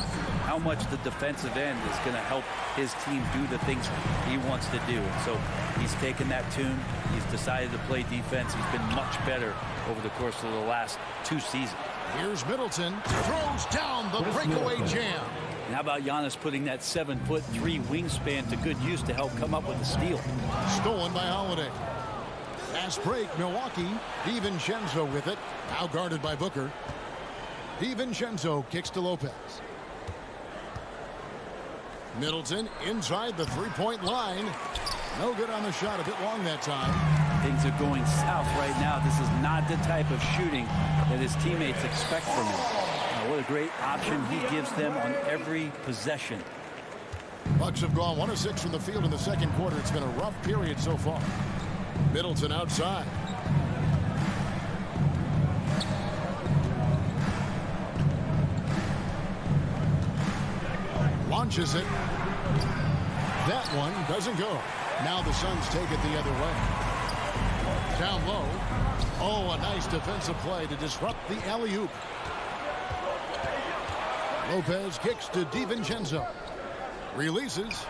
how much the defensive end is going to help his team do the things he wants to do. And so he's taken that tune. He's decided to play defense. He's been much better over the course of the last 2 seasons. Here's Middleton. Throws down the breakaway jam. And how about Giannis putting that 7'3" wingspan to good use to help come up with a steal? Stolen by Holiday. Fast break, Milwaukee. DiVincenzo with it. Now guarded by Booker. DiVincenzo kicks to Lopez. Middleton inside the three-point line. No good on the shot, a bit long that time. Things are going south right now. This is not the type of shooting that his teammates expect from him. Now, what a great option he gives them on every possession. Bucks have gone 1 of 6 from the field in the second quarter. It's been a rough period so far. Middleton outside. Launches it. That one doesn't go. Now the Suns take it the other way. Down low. Oh, a nice defensive play to disrupt the alley-oop. Lopez kicks to DiVincenzo. Releases.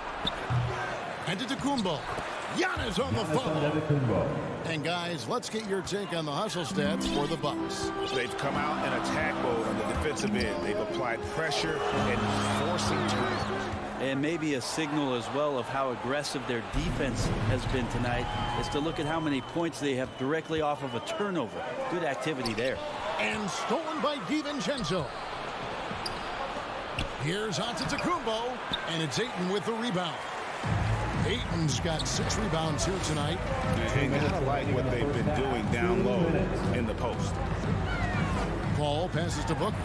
And to Antetokounmpo. Giannis on the follow. And guys, let's get your take on the hustle stats for the Bucks. They've come out in attack mode on the defensive end. They've applied pressure and forcing turnovers. And maybe a signal as well of how aggressive their defense has been tonight is to look at how many points they have directly off of a turnover. Good activity there. And stolen by DiVincenzo. Here's Antetokounmpo, and it's Ayton with the rebound. Ayton's got 6 rebounds here tonight. And kind of like what they've been doing down low in the post. Paul passes to Booker.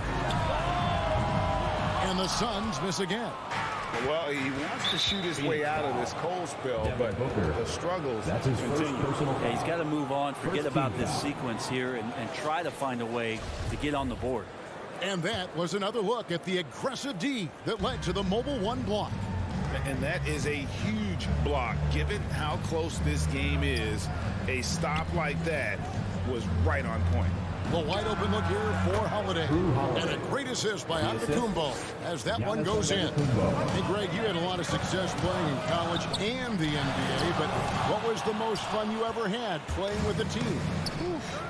And the Suns miss again. Well, he wants to shoot his way out of this cold spell, but the struggles continue. Yeah, he's got to move on, forget about this sequence here, and try to find a way to get on the board. And that was another look at the aggressive D that led to the Mobile One block. And that is a huge block. Given how close this game is, a stop like that was right on point. The wide open look here for Holiday. And a great assist by Antetokounmpo as that one goes in. Hey, Greg, you had a lot of success playing in college and the NBA, but what was the most fun you ever had playing with a team?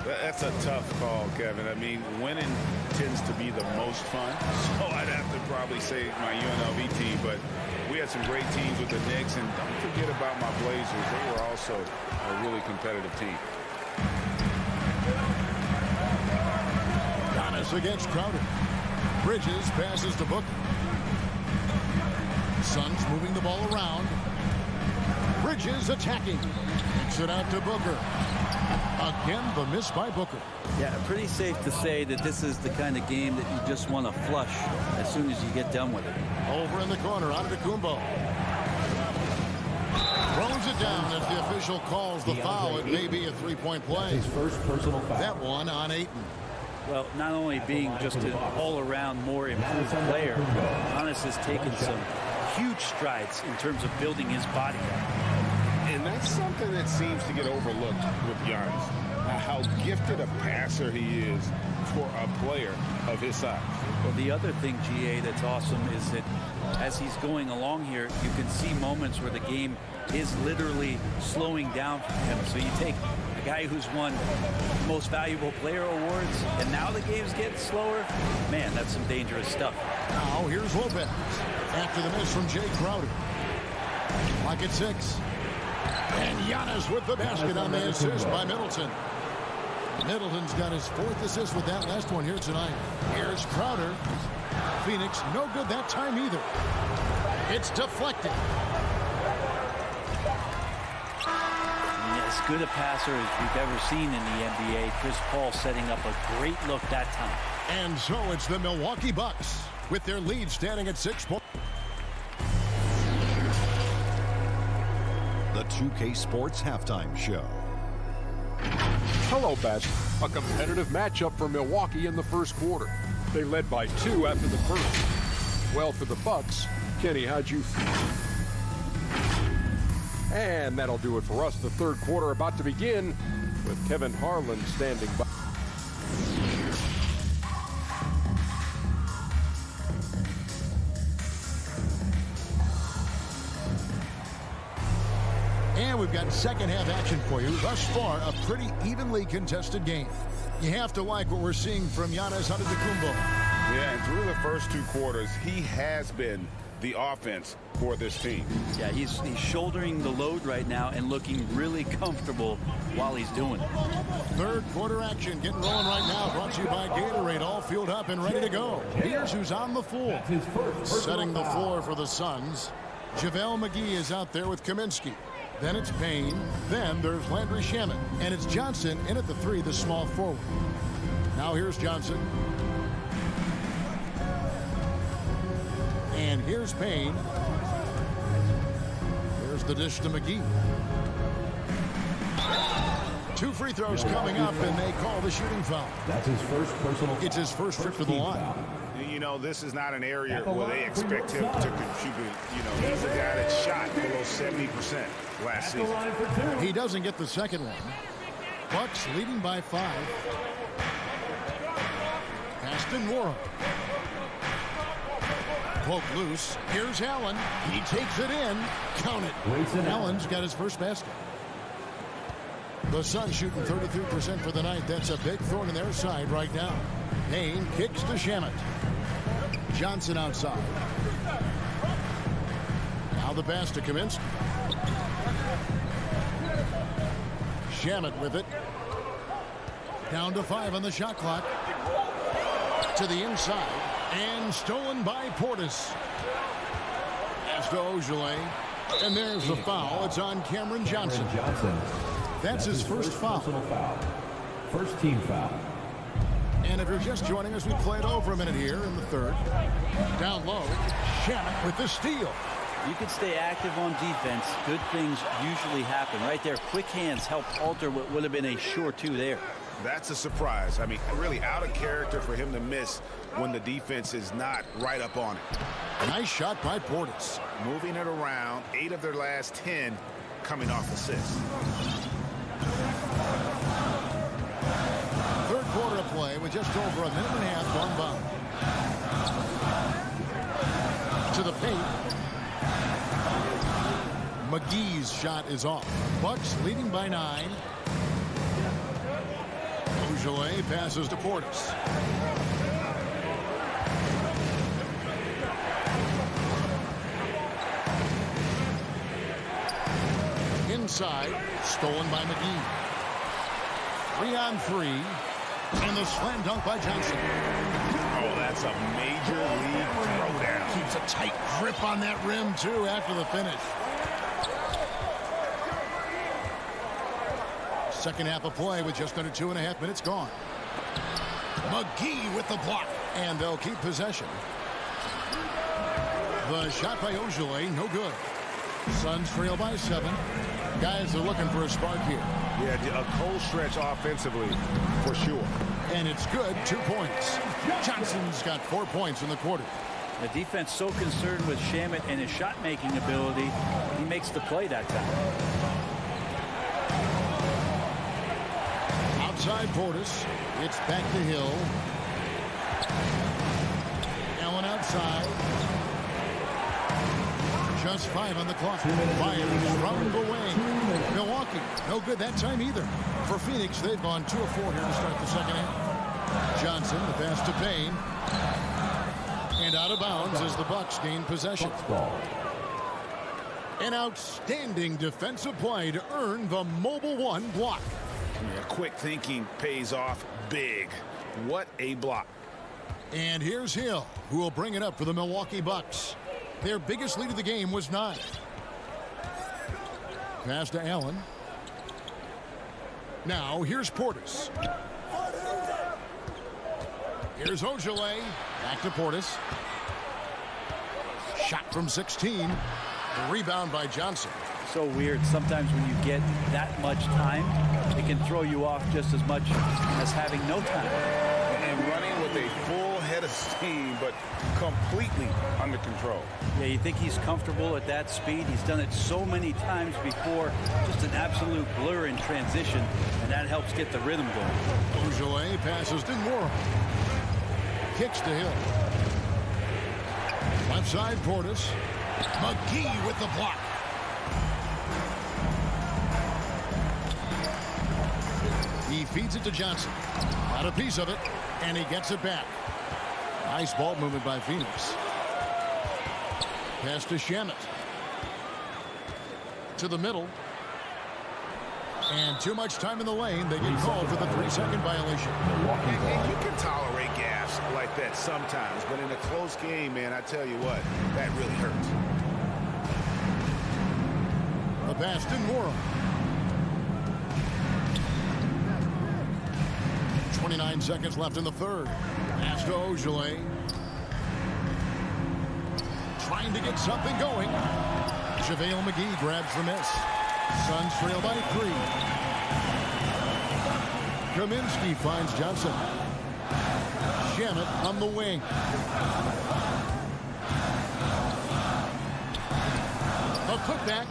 That's a tough call, Kevin. I mean, winning tends to be the most fun. So I'd have to probably say my UNLV team, but we had some great teams with the Knicks, and don't forget about my Blazers. They were also a really competitive team. Giannis against Crowder. Bridges passes to Booker. Suns moving the ball around. Bridges attacking. Kicks it out to Booker. Again, the miss by Booker. Yeah, pretty safe to say that this is the kind of game that you just want to flush as soon as you get done with it. Over in the corner, Antetokounmpo. Throws it down as the official calls the foul. It may be a three-point play. His first personal foul. That one on Ayton. Well, not only being just an all-around more improved player, Giannis has taken some huge strides in terms of building his body. And that's something that seems to get overlooked with Giannis. How gifted a passer he is for a player of his size. Well, the other thing, GA, that's awesome is that as he's going along here, you can see moments where the game is literally slowing down for him. So you take a guy who's won most valuable player awards, and now the game's getting slower. Man, that's some dangerous stuff. Now here's Lopez after the miss from Jay Crowder. Clock at 6. And Giannis with the basket on the assist by Middleton. Middleton's got his 4th assist with that last one here tonight. Here's Crowder. Phoenix no good that time either. It's deflected. As good a passer as we've ever seen in the NBA. Chris Paul setting up a great look that time. And so it's the Milwaukee Bucks with their lead standing at 6 points. The 2K Sports Halftime Show. Hello, Best. A competitive matchup for Milwaukee in the first quarter. They led by 2 after the first. Well, for the Bucks, Kenny, how'd you feel? And that'll do it for us. The third quarter about to begin with Kevin Harlan standing by. And we've got second half action for you. Thus far, a pretty evenly contested game. You have to like what we're seeing from Giannis Antetokounmpo. Yeah, and through the first 2 quarters, he has been the offense for this team. Yeah, he's shouldering the load right now and looking really comfortable while he's doing it. Third quarter action getting rolling right now. Brought to you by Gatorade. All fueled up and ready to go. Here's who's on the floor. Setting the floor for the Suns. JaVale McGee is out there with Kaminsky. Then it's Payne. Then there's Landry Shamet. And it's Johnson in at the 3, the small forward. Now here's Johnson. And here's Payne. Here's the dish to McGee. 2 free throws coming up, and they call the shooting foul. That's his first personal. It's his first trip to the line. You know, this is not an area where they expect him to contribute. You know, he's a guy that shot below 70% last season. He doesn't get the second one. Bucks leading by 5. Aston Warren. Poke loose. Here's Allen. He takes it in. Count it. Allen's got his first basket. The Suns shooting 33% for the night. That's a big thorn in their side right now. Payne kicks to Shamet. Johnson outside. Now the pass to Kaminsky. Shamet with it. Down to 5 on the shot clock. To the inside. And stolen by Portis. Pass to Ojale. And there's the foul. It's on Cameron Johnson. That's his first foul. First team foul. And if you're just joining us, we played over a minute here in the third. Down low, Shamet with the steal. You can stay active on defense. Good things usually happen. Right there, quick hands help alter what would have been a sure 2 there. That's a surprise. I mean, really out of character for him to miss when the defense is not right up on it. Nice shot by Portis. Moving it around, 8 of their last 10 coming off assists. Third quarter of play with just over a minute and a half gone by. To the paint. McGee's shot is off. Bucks leading by 9. Ojale passes to Portis. Inside, stolen by McGee. 3-on-3, and the slam dunk by Johnson. Oh, that's a major league throwdown. Keeps a tight grip on that rim, too, after the finish. Second half of play with just under 2.5 minutes gone. McGee with the block, and they'll keep possession. The shot by Ojale, no good. Suns trail by 7. Guys are looking for a spark here. Yeah, a cold stretch offensively, for sure. And it's good, 2 points. Johnson's got 4 points in the quarter. The defense so concerned with Shamet and his shot-making ability, he makes the play that time. Outside Portis. It's back to Hill. Allen outside. Just 5 on the clock. Fires from the wing. Milwaukee, no good that time either. For Phoenix, they've gone 2 of 4 here to start the second half. Johnson, the pass to Payne. And out of bounds as the Bucks gain possession. An outstanding defensive play to earn the Mobile 1 block. Yeah, quick thinking pays off big. What a block. And here's Hill, who will bring it up for the Milwaukee Bucks. Their biggest lead of the game was 9. Pass to Allen. Now here's Portis. Here's Ojale. Back to Portis. Shot from 16. The rebound by Johnson. So weird. Sometimes when you get that much time, it can throw you off just as much as having no time. And running with a full head of steam, but completely under control. Yeah, you think he's comfortable at that speed. He's done it so many times before. Just an absolute blur in transition, and that helps get the rhythm going. Ojale passes to Moore. Kicks to Hill. Left side, Portis. McGee with the block. He feeds it to Johnson. Got a piece of it, and he gets it back. Nice ball movement by Phoenix. Pass to Shamet. To the middle. And too much time in the lane. They get called for the 3-second violation. And you can tolerate gaffes like that sometimes, but in a close game, man, I tell you what, that really hurts. The pass to Nora. 29 seconds left in the third. Pass to Ojale. Trying to get something going. JaVale McGee grabs the miss. Suns trail by 3. Kaminsky finds Johnson. Shamet on the wing. A putback.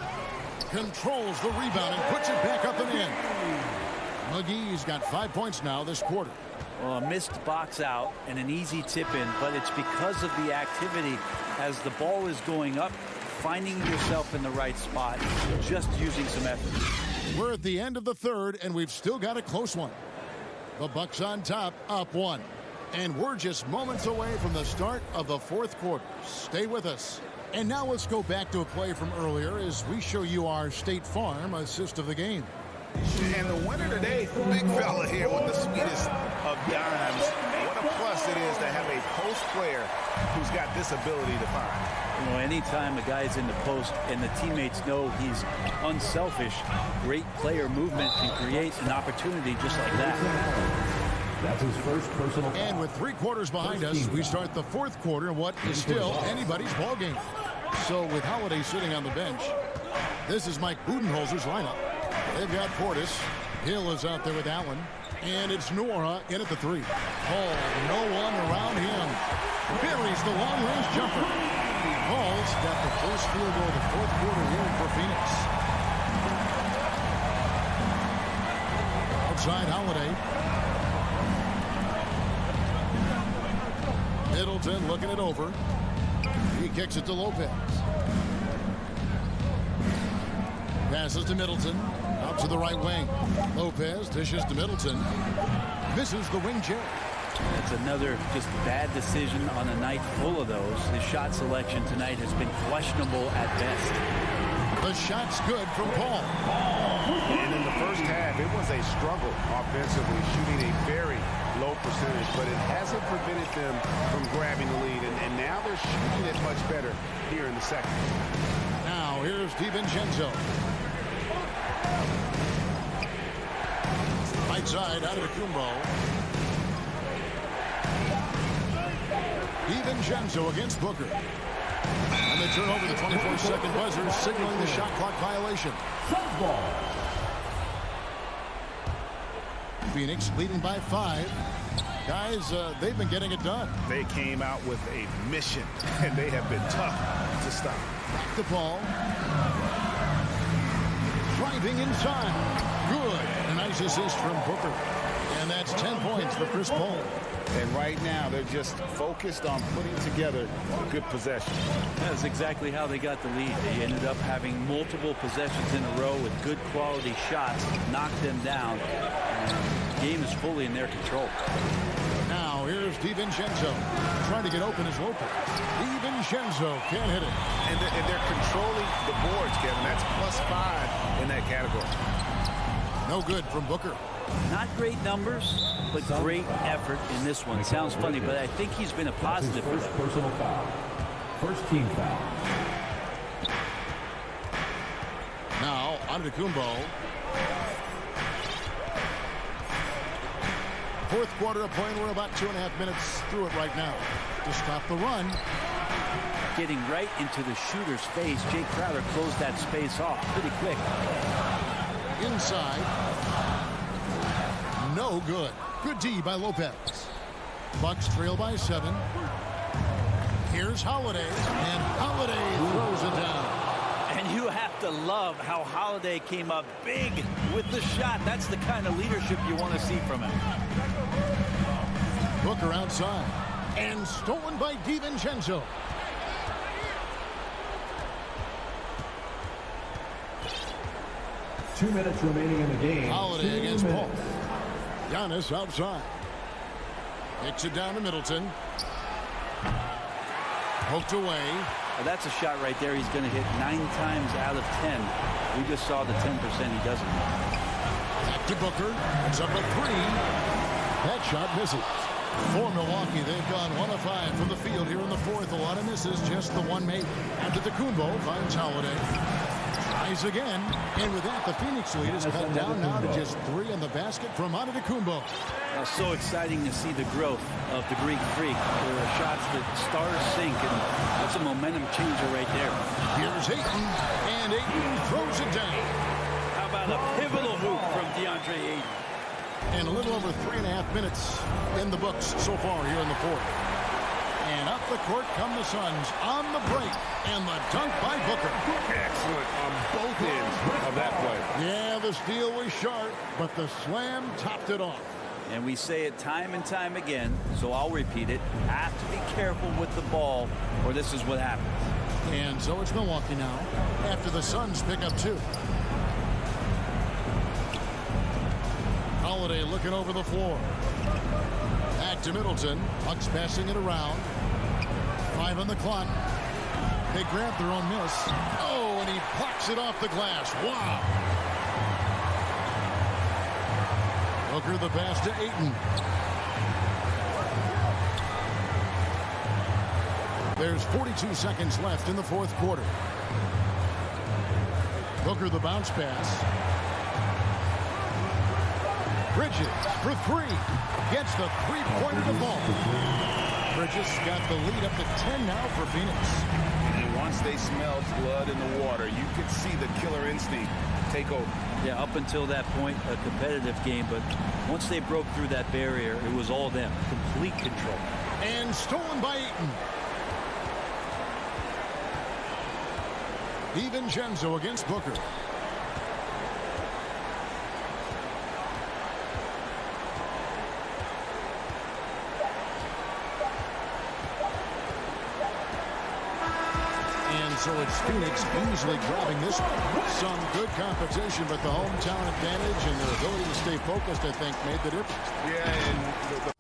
Controls the rebound and puts it back up and in. McGee's got 5 points now this quarter. Well, a missed box out and an easy tip in, but it's because of the activity as the ball is going up, finding yourself in the right spot, just using some effort. We're at the end of the third, and we've still got a close one. The Bucks on top, up 1. And we're just moments away from the start of the fourth quarter. Stay with us. And now let's go back to a play from earlier as we show you our State Farm assist of the game. And the winner today, big fella here with the sweetest of dimes. What a plus it is to have a post player who's got this ability to find. You know, anytime a guy's in the post and the teammates know he's unselfish, great player movement can create an opportunity just like that. That's his first personal foul. And with 3 quarters behind us, we start the fourth quarter in what is still anybody's ball game. So with Holiday sitting on the bench, this is Mike Budenholzer's lineup. They've got Portis. Hill is out there with Allen. And it's Nora in at the 3. Hall, no one around him. Buries the long-range jumper. Hall's got the first field goal of the fourth quarter win for Phoenix. Outside Holiday. Middleton looking it over. He kicks it to Lopez. Passes to Middleton. Out to the right wing. Lopez dishes to Middleton. Misses the wing jab. It's another just bad decision on a night full of those. His shot selection tonight has been questionable at best. The shot's good from Paul. And in the first half, it was a struggle offensively, shooting a very low percentage, but it hasn't prevented them from grabbing the lead. And now they're shooting it much better here in the second. Now here's DiVincenzo. Right side out of the Kumbo. DiVincenzo against Booker. And they turn over the 24-second buzzer, signaling the shot clock violation. Phoenix leading by 5. Guys, they've been getting it done. They came out with a mission, and they have been tough to stop. Back to Paul. Driving inside. Good. A nice assist from Booker. And that's 10 points for Chris Paul. And right now, they're just focused on putting together a good possession. That's exactly how they got the lead. They ended up having multiple possessions in a row with good quality shots, knocked them down. And the game is fully in their control. Now here's DiVincenzo trying to get open as Lopez. DiVincenzo can't hit it. And they're controlling the boards, Kevin. That's +5 in that category. No good from Booker. Not great numbers, but great effort in this one. Sounds funny, but I think he's been a positive for First them. personal foul. First team foul. Now Antetokounmpo. Fourth quarter of play, and we're about 2.5 minutes through it right now. To stop the run. Getting right into the shooter's face. Jay Crowder closed that space off pretty quick. Inside. No good. Good D by Lopez. Bucks trail by 7. Here's Holiday, and Holiday throws it down. And you have to love how Holiday came up big with the shot. That's the kind of leadership you want to see from him. Booker outside, and stolen by DiVincenzo. Two minutes remaining in the game. Holiday against Paul. Giannis outside. Kicks it down to Middleton. Poked away. That's a shot right there he's going to hit 9 times out of 10. We just saw the 10% he doesn't hit. Back to Booker. It's up a 3. That shot misses. For Milwaukee, they've gone 1 of 5 from the field here in the fourth. A lot of misses, just the one made. Antetokounmpo finds Holiday. Tries again. And with that, the Phoenix lead is cut down now to just 3 in the basket from Antetokounmpo. So exciting to see the growth of the Greek Freak. There are shots that stars sink, and that's a momentum changer right there. Here's Ayton, and Ayton throws it down. How about a pivotal hoop from DeAndre Ayton? And a little over 3.5 minutes in the books so far here in the fourth. And up the court come the Suns on the break, and the dunk by Booker. Excellent on both ends of that play. Yeah, the steal was sharp, but the slam topped it off. And we say it time and time again, so I'll repeat it. Have to be careful with the ball, or this is what happens. And so it's Milwaukee now, after the Suns pick up 2. Holiday looking over the floor. Back to Middleton. Bucks passing it around. 5 on the clock. They grab their own miss. Oh, and he blocks it off the glass. Wow. Booker the pass to Ayton. There's 42 seconds left in the fourth quarter. Booker the bounce pass. Bridges for 3. Gets the three-pointer to fall. Bridges got the lead up to 10 now for Phoenix. And once they smelled blood in the water, you could see the killer instinct take over. Yeah, up until that point, a competitive game, but once they broke through that barrier, it was all them. Complete control. And stolen by Ayton. DiVincenzo against Booker. So it's Phoenix easily grabbing this one. Some good competition, but the hometown advantage and their ability to stay focused, I think, made the difference. Yeah, and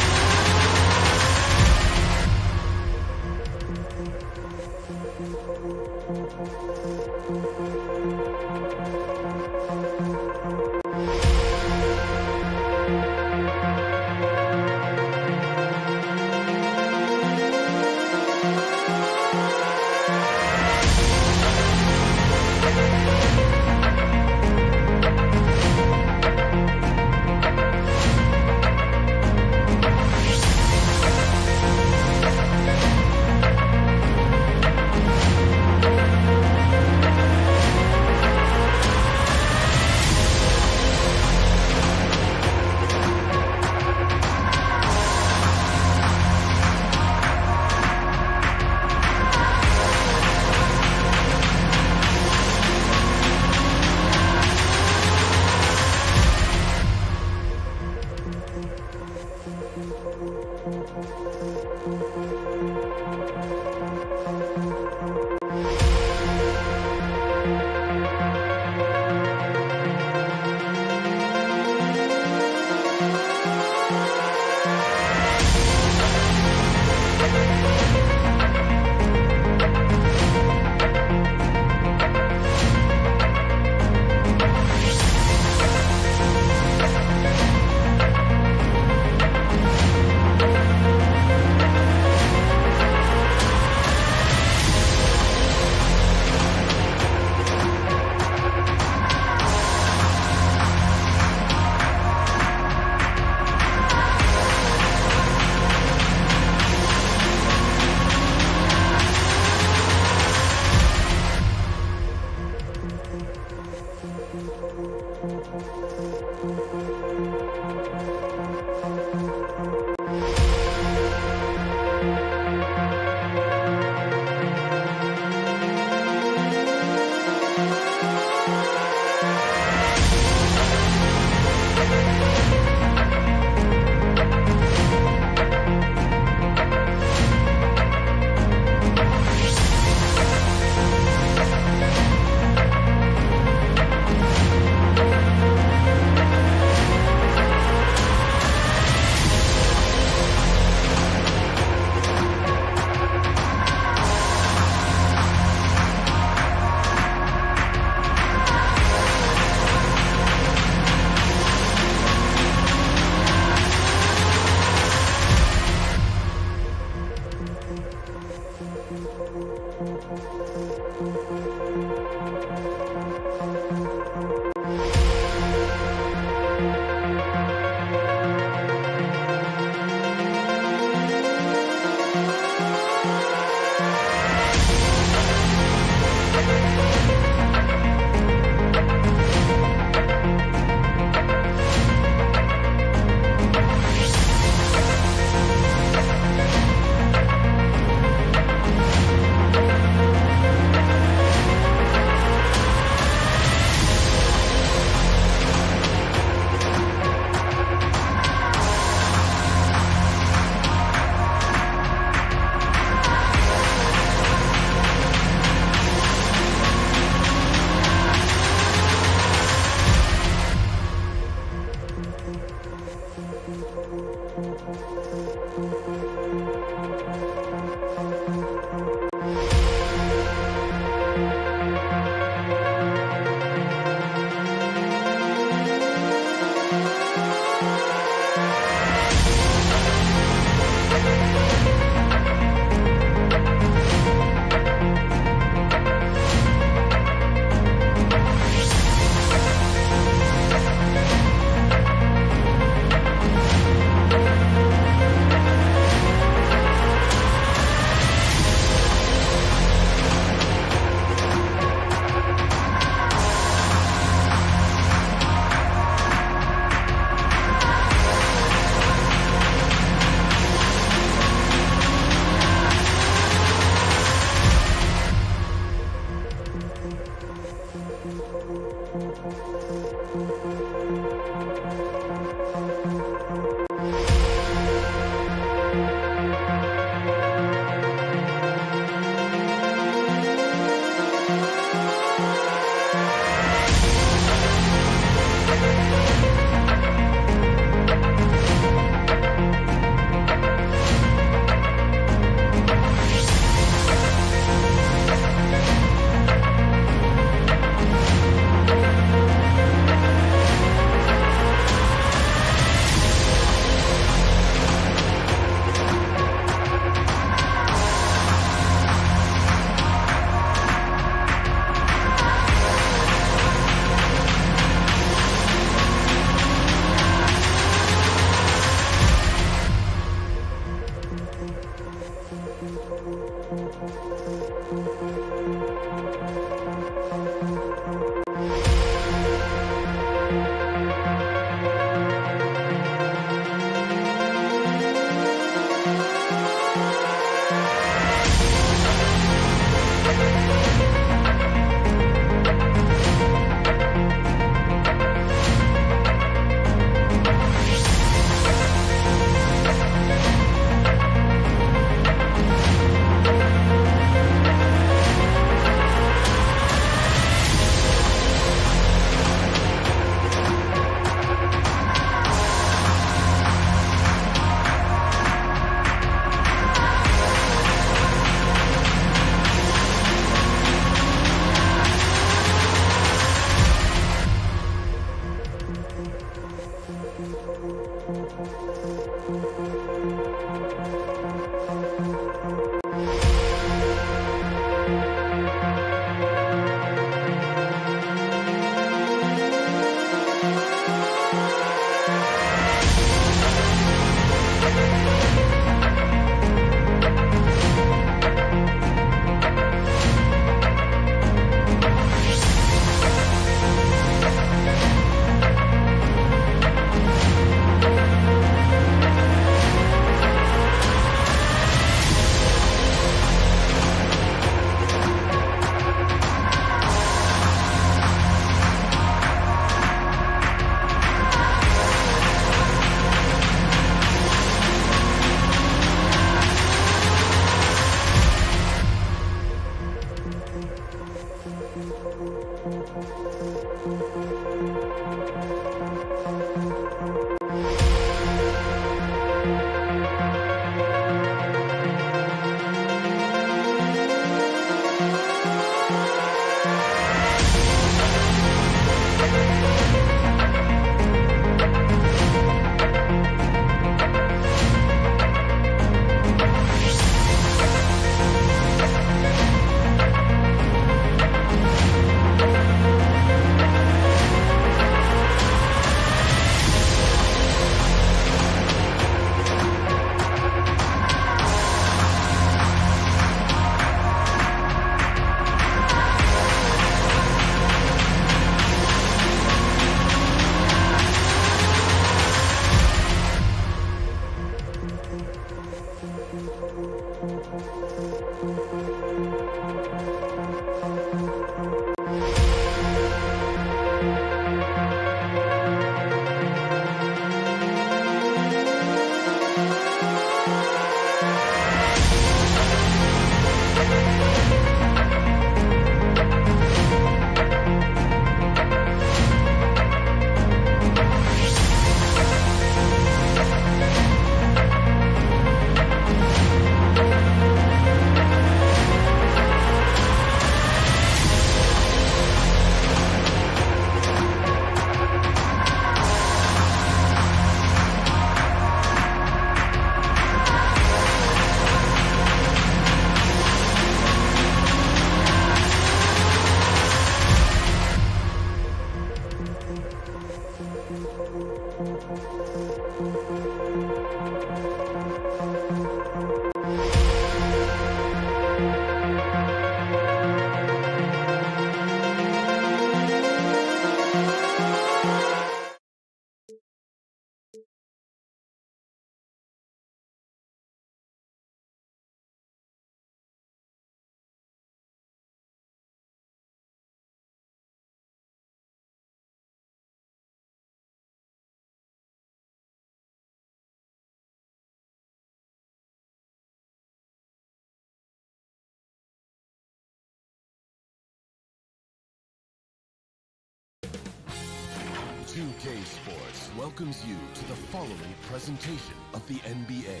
2K Sports welcomes you to the following presentation of the NBA.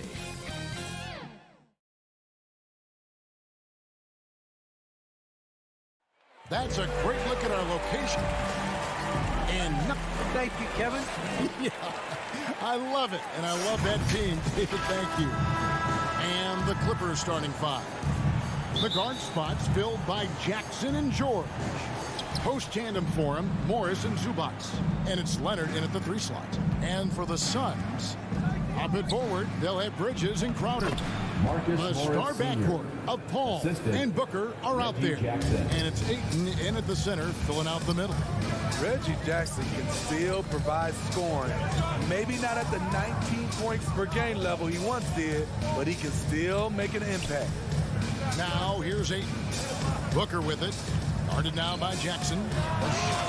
That's a great look at our location. And thank you, Kevin. Yeah, I love it. And I love that team. David, thank you. And the Clippers starting five. The guard spots filled by Jackson and George. Post tandem for him, Morris and Zubac. And it's Leonard in at the 3 slot. And for the Suns, up and forward, they'll have Bridges and Crowder. The star backcourt of Paul and Booker are out there. And it's Ayton in at the center, filling out the middle. Reggie Jackson can still provide scoring. Maybe not at the 19 points per game level he once did, but he can still make an impact. Now here's Ayton. Booker with it. Guarded now by Jackson.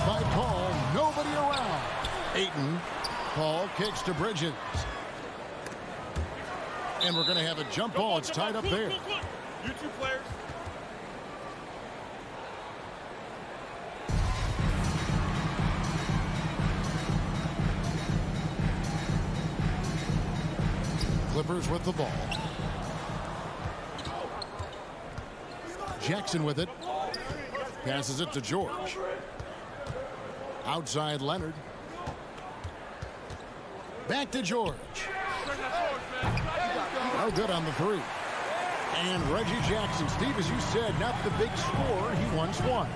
By Paul. Nobody around. Ayton. Paul kicks to Bridges. And we're going to have a jump ball. It's tied up there. You two players. Clippers with the ball. Jackson with it. Passes it to George. Outside Leonard. Back to George. No good on the 3. And Reggie Jackson, Steve, as you said, not the big scorer he once was.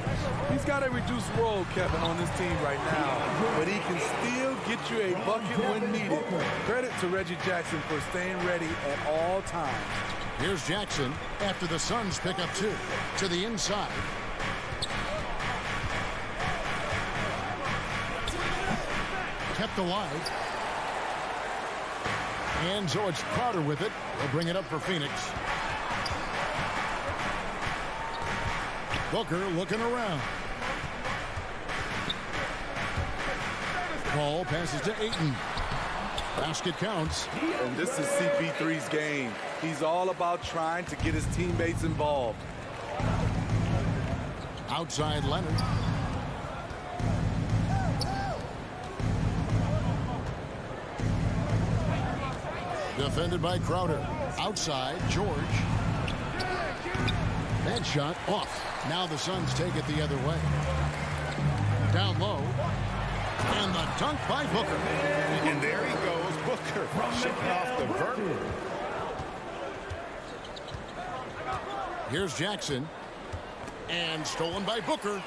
He's got a reduced role, Kevin, on this team right now, but he can still get you a bucket when needed. Credit to Reggie Jackson for staying ready at all times. Here's Jackson after the Suns pick up 2. To the inside. Kept alive. And so it's Crowder with it. They'll bring it up for Phoenix. Booker looking around. Paul passes to Ayton. Basket counts. And this is CP3's game. He's all about trying to get his teammates involved. Outside Leonard. Defended by Crowder. Outside, George. That shot off. Now the Suns take it the other way. Down low. And the dunk by Booker. And there he goes, Booker, shipping off the vert. Here's Jackson. And stolen by Booker.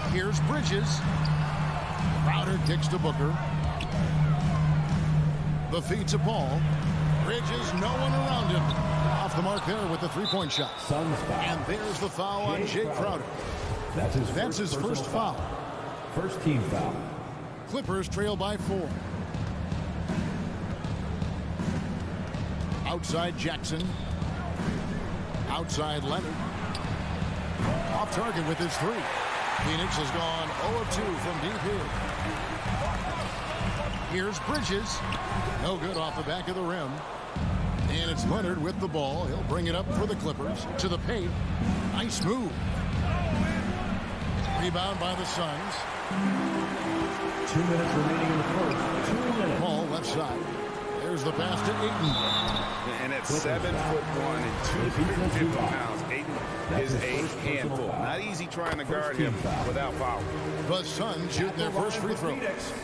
Here's Bridges. Crowder kicks to Booker. The feed to Paul. Bridges, no one around him. Off the mark there with the three-point shot. And there's the foul on Jake Crowder. That's his first foul. First team foul. Clippers trail by 4. Outside Jackson. Outside Leonard. Off target with his 3. Phoenix has gone 0 of 2 from deep here. Here's Bridges. No good off the back of the rim. And it's Leonard with the ball. He'll bring it up for the Clippers. To the paint. Nice move. Rebound by the Suns. 2 minutes remaining in the first. 2 minutes. Ball left side. There's the pass to Ayton. And at 7'1" and 250 pounds, Ayton is a handful. Not easy trying to guard him without foul. The Suns shoot their first free throw.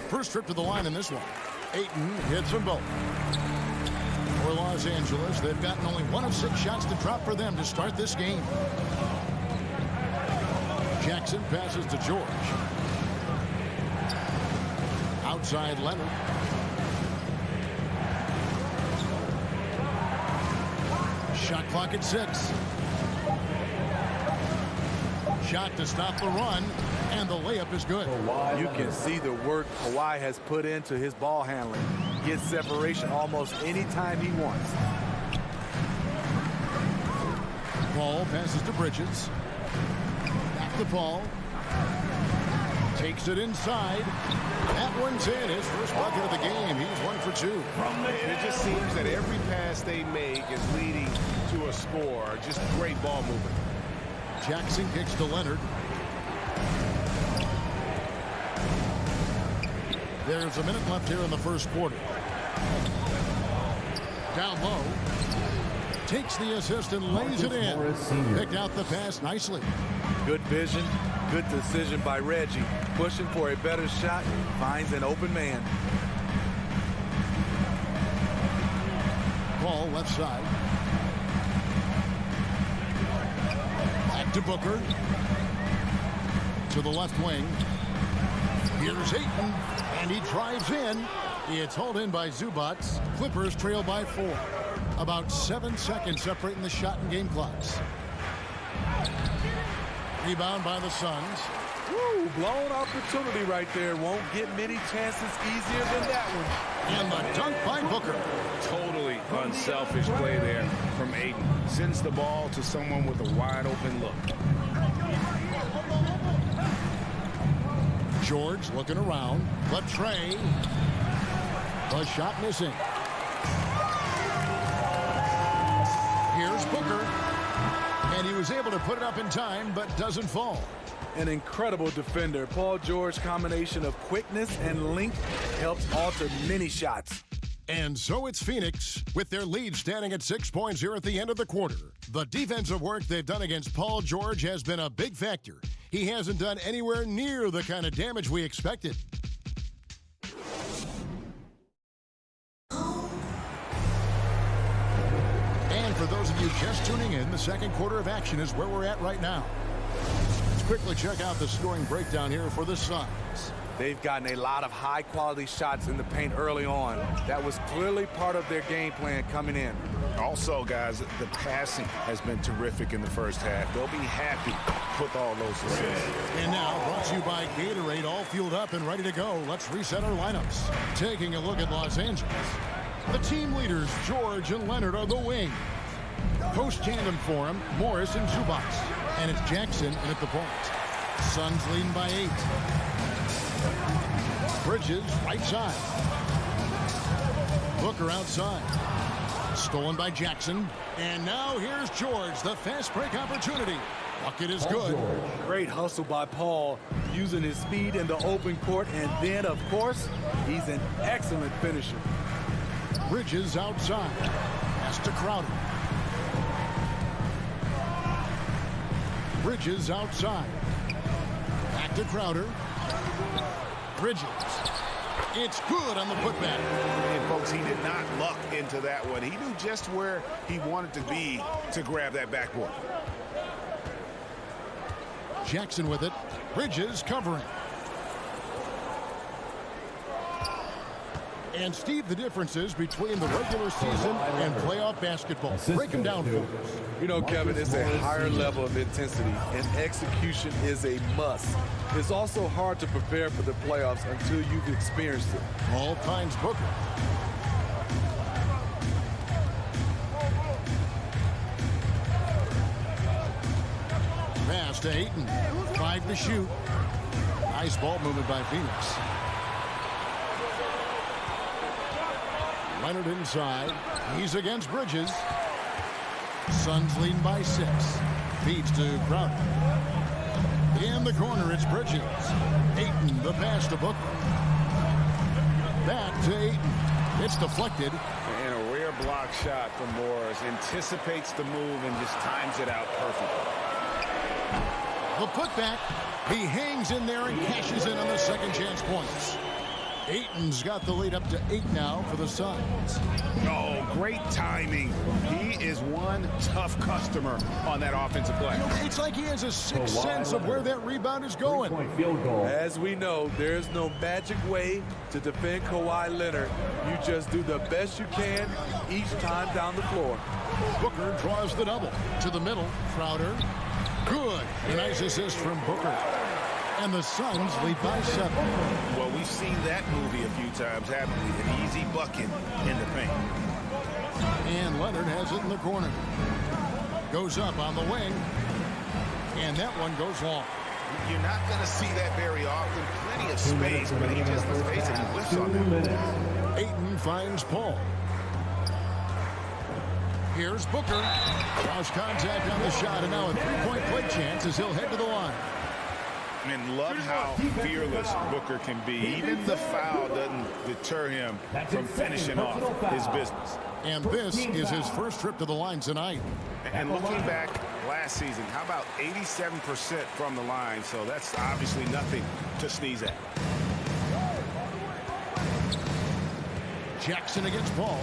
First trip to the line in this one. Ayton hits them both. For Los Angeles, they've gotten only 1 of 6 shots to drop for them to start this game. Jackson passes to George. Outside Leonard. Shot clock at 6. Shot to stop the run, and the layup is good. You can see the work Kawhi has put into his ball handling. Gets separation almost any time he wants. Paul passes to Bridges. Back to Paul. Takes it inside. That one's in. His first bucket of the game. He's 1 for 2. And it just seems that every pass they make is leading to a score. Just great ball movement. Jackson kicks to Leonard. There's a minute left here in the first quarter. Down low. Takes the assist and lays it in. Picked out the pass nicely. Good vision. Good decision by Reggie. Pushing for a better shot. Finds an open man. Ball left side. Back to Booker. To the left wing. Here's Ayton. And he drives in. It's hauled in by Zubac. Clippers trail by 4. About 7 seconds separating the shot and game clocks. Rebound by the Suns. Woo, blown opportunity right there. Won't get many chances easier than that one. And the dunk by Booker. Totally unselfish play there from Ayton. Sends the ball to someone with a wide open look. George looking around. The tray. The shot missing. Here's Booker. And he was able to put it up in time, but doesn't fall. An incredible defender. Paul George's combination of quickness and length helps alter many shots. And so it's Phoenix with their lead standing at 6 points here at the end of the quarter. The defensive work they've done against Paul George has been a big factor. He hasn't done anywhere near the kind of damage we expected. And for those of you just tuning in, the second quarter of action is where we're at right now. Let's quickly check out the scoring breakdown here for the Suns. They've gotten a lot of high-quality shots in the paint early on. That was clearly part of their game plan coming in. Also, guys, the passing has been terrific in the first half. They'll be happy with all those assists. And now, brought to you by Gatorade, all fueled up and ready to go. Let's reset our lineups. Taking a look at Los Angeles. The team leaders, George and Leonard, are the wing. Post tandem for him, Morris and Zubac. And it's Jackson in at the point. Suns leading by 8. Bridges, right side. Booker outside. Stolen by Jackson. And now here's George, the fast break opportunity. Bucket is good. Great hustle by Paul, using his speed in the open court. And then, of course, he's an excellent finisher. Bridges outside. Pass to Crowder. Bridges outside. Back to Crowder. Bridges. It's good on the putback. And folks, he did not luck into that one. He knew just where he wanted to be to grab that backboard. Jackson with it. Bridges covering. And Steve, the differences between the regular season and playoff basketball. Break them down for us. You know, Kevin, it's a higher level of intensity, and execution is a must. It's also hard to prepare for the playoffs until you've experienced it. Ball finds Booker. Pass to Ayton. 5 to shoot. Nice ball movement by Phoenix. Leonard inside. He's against Bridges. Suns leading by 6. Feeds to Crowder. In the corner, it's Bridges. Ayton, the pass to Booker. Back to Ayton. It's deflected. And a rare block shot from Morris. Anticipates the move and just times it out perfectly. The putback. He hangs in there and cashes in on the second chance points. Ayton's got the lead up to 8 now for the Suns. Oh, great timing. He is one tough customer on that offensive play. It's like he has a sixth sense of where that rebound is going. As we know, there's no magic way to defend Kawhi Leonard. You just do the best you can each time down the floor. Booker draws the double. To the middle, Crowder. Good. A nice assist from Booker. And the Suns lead by 7. Well, we've seen that movie a few times, haven't we? An easy bucket in the paint. And Leonard has it in the corner. Goes up on the wing. And that one goes long. You're not going to see that very often. Plenty of space, but he just, let's face it, he whiffs on that. Ayton finds Paul. Here's Booker. Cross contact on the shot, and now a three-point play chance as he'll head to the line. And love how fearless Booker can be. Even the foul doesn't deter him from finishing off his business. And this is his first trip to the line tonight. And looking back last season, how about 87% from the line? So that's obviously nothing to sneeze at. Jackson against Paul.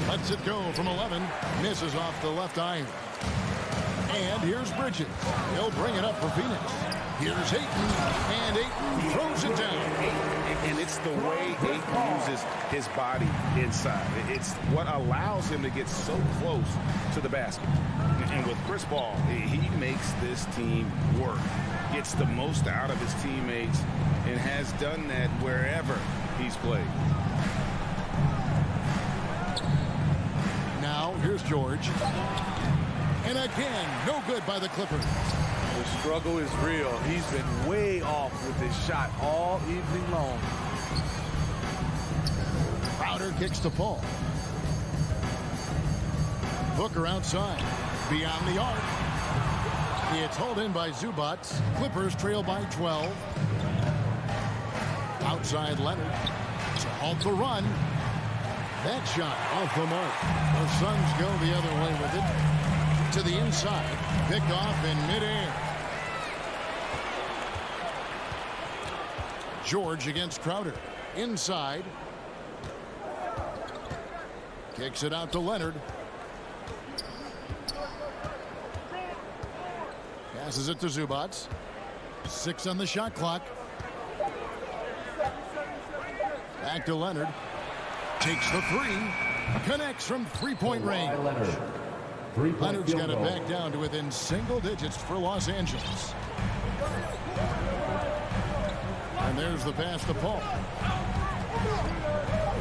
Lets it go from 11. Misses off the left iron. And here's Bridges. He'll bring it up for Phoenix. Here's Ayton. And Ayton throws it down. And it's the way Ayton uses his body inside. It's what allows him to get so close to the basket. And with Chris Paul, he makes this team work. Gets the most out of his teammates and has done that wherever he's played. Now, here's George. And again, no good by the Clippers. The struggle is real. He's been way off with his shot all evening long. Crowder kicks to Paul. Booker outside. Beyond the arc. It's hauled in by Zubac. Clippers trail by 12. Outside Leonard. To halt the run. That shot off the mark. The Suns go the other way with it. To the inside. Picked off in midair. George against Crowder. Inside. Kicks it out to Leonard. Passes it to Zubac. 6 on the shot clock. Back to Leonard. Takes the 3. Connects from three-point range. Leonard's got it back down to within single digits for Los Angeles. And there's the pass to Paul.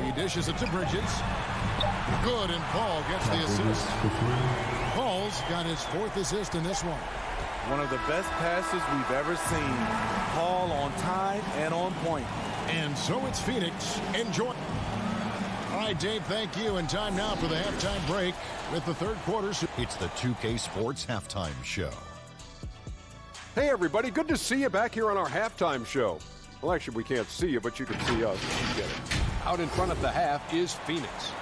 He dishes it to Bridges. Good, and Paul gets the assist. Paul's got his 4th assist in this one. One of the best passes we've ever seen. Paul on time and on point. And so it's Phoenix. Enjoy. right, Dave, thank you. And time now for the halftime break with the third quarter. It's the 2K Sports Halftime Show. Hey, everybody. Good to see you back here on our halftime show. Well, actually, we can't see you, but you can see us. You get it. Out in front of the half is Phoenix.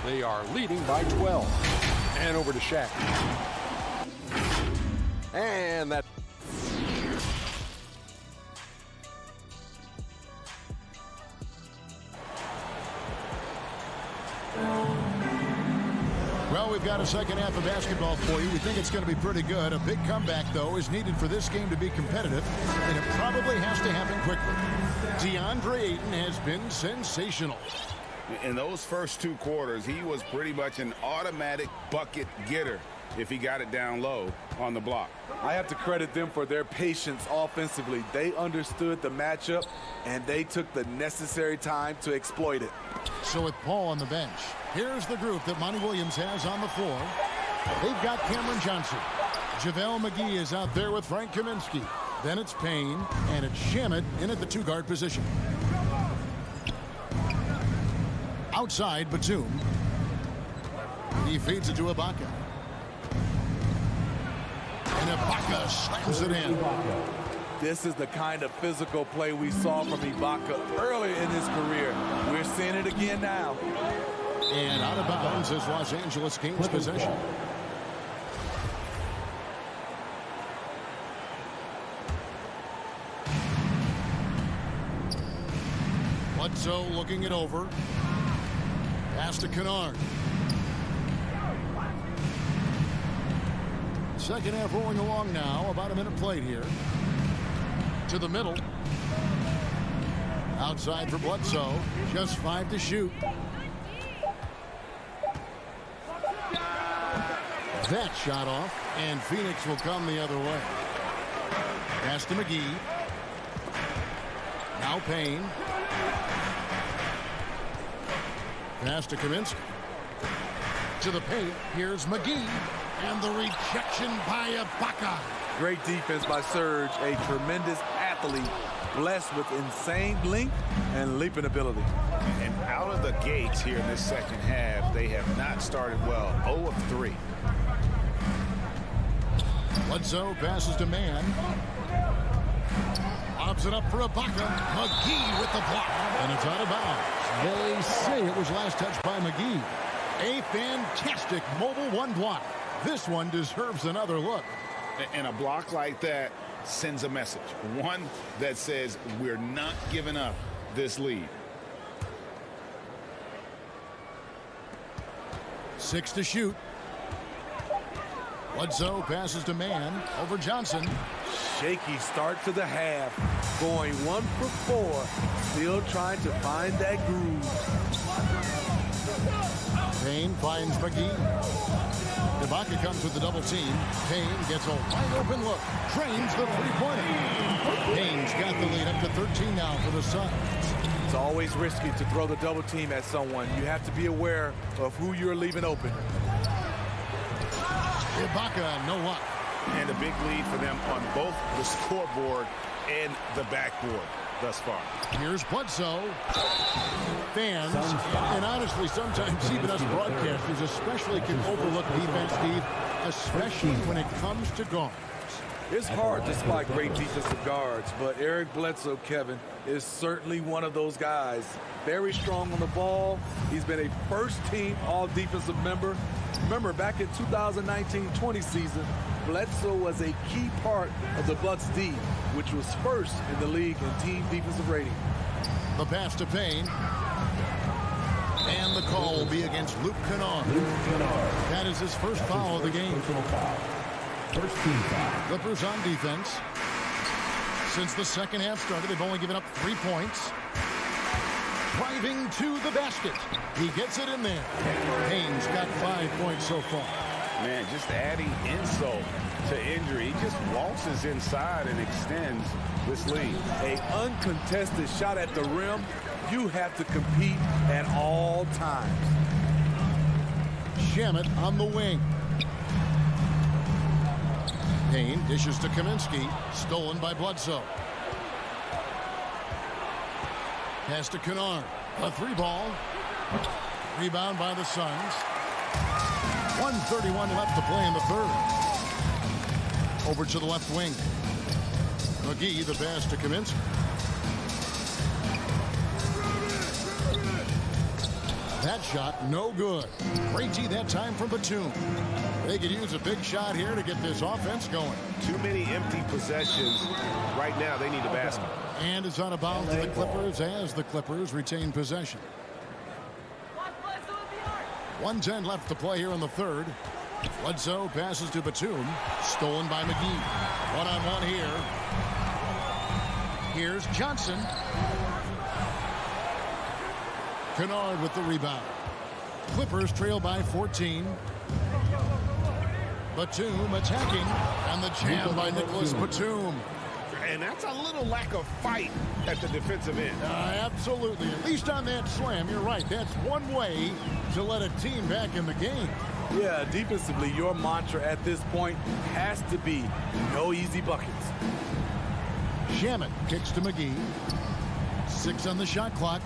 They are leading by 12. And over to Shaq. And that... Well, we've got a second half of basketball for you. We think it's going to be pretty good. A big comeback, though, is needed for this game to be competitive, and it probably has to happen quickly. DeAndre Ayton has been sensational. In those first 2 quarters, he was pretty much an automatic bucket getter if he got it down low on the block. I have to credit them for their patience offensively. They understood the matchup, and they took the necessary time to exploit it. So with Paul on the bench, here's the group that Monty Williams has on the floor. They've got Cameron Johnson. JaVale McGee is out there with Frank Kaminsky. Then it's Payne, and it's Shamet in at the 2-guard position. Outside, Batum. He feeds it to Ibaka. And Ibaka slams it in. This is the kind of physical play we saw from Ibaka earlier in his career. We're seeing it again now. And out of bounds as Los Angeles gains possession. Bledsoe looking it over. Pass to Kennard. Second half rolling along now. About a minute played here. To the middle. Outside for Bledsoe. Just 5 to shoot. That shot off, and Phoenix will come the other way. Pass to McGee. Now Payne. Pass to Kaminsky. To the paint. Here's McGee. And the rejection by Ibaka. Great defense by Serge, a tremendous athlete, blessed with insane length and leaping ability. And out of the gates here in this second half, they have not started well. 0 of 3. Bledsoe passes to Mann. Lobs it up for Ibaka. McGee with the block. And it's out of bounds. They say it was last touched by McGee. A fantastic mobile 1 block. This one deserves another look. And a block like that sends a message. One that says we're not giving up this lead. 6 to shoot. Bledsoe passes to Mann over Johnson. Shaky start to the half. Going 1 for 4. Still trying to find that groove. Payne finds McGee. Ibaka comes with the double team. Payne gets a wide open look. Trains the 3-pointer. Payne's got the lead up to 13 now for the Suns. It's always risky to throw the double team at someone. You have to be aware of who you're leaving open. Ibaka, no luck. And a big lead for them on both the scoreboard and the backboard thus far. Here's Bledsoe. Fans, and honestly, sometimes even us broadcasters especially can overlook defense, Steve, especially when it comes to guards. It's hard to spot great defensive guards, but Eric Bledsoe, Kevin, is certainly one of those guys. Very strong on the ball. He's been a first-team all-defensive member. Remember, back in 2019-20 season, Bledsoe was a key part of the Bucks D, which was first in the league in team defensive rating. The pass to Payne. And the call will be against Luke Kennard. That is his first foul of the game. First team foul. Clippers on defense. Since the second half started, they've only given up 3 points. Driving to the basket. He gets it in there. Payne's got 5 points so far. Man, just adding insult to injury. He just waltzes inside and extends this lead. An uncontested shot at the rim. You have to compete at all times. Shamet on the wing. Payne dishes to Kaminsky. Stolen by Bledsoe. Pass to Kennard. A 3 ball. Rebound by the Suns. 1:31 left to play in the third. Over to the left wing. McGee, the pass to Kaminsky. That shot, no good. Great D that time from Batum. They could use a big shot here to get this offense going. Too many empty possessions. Right now, they need a basket. And it's out of bounds to the Clippers as the Clippers retain possession. 1:10 left to play here in the third. Bledsoe passes to Batum. Stolen by McGee. One-on-one here. Here's Johnson. Kennard with the rebound. Clippers trail by 14. Batum attacking. And the jam by Nicholas Batum. And that's a little lack of fight at the defensive end. Absolutely. At least on that slam, you're right. That's one way to let a team back in the game. Yeah, defensively, your mantra at this point has to be no easy buckets. Shamet kicks to McGee. 6 on the shot clock.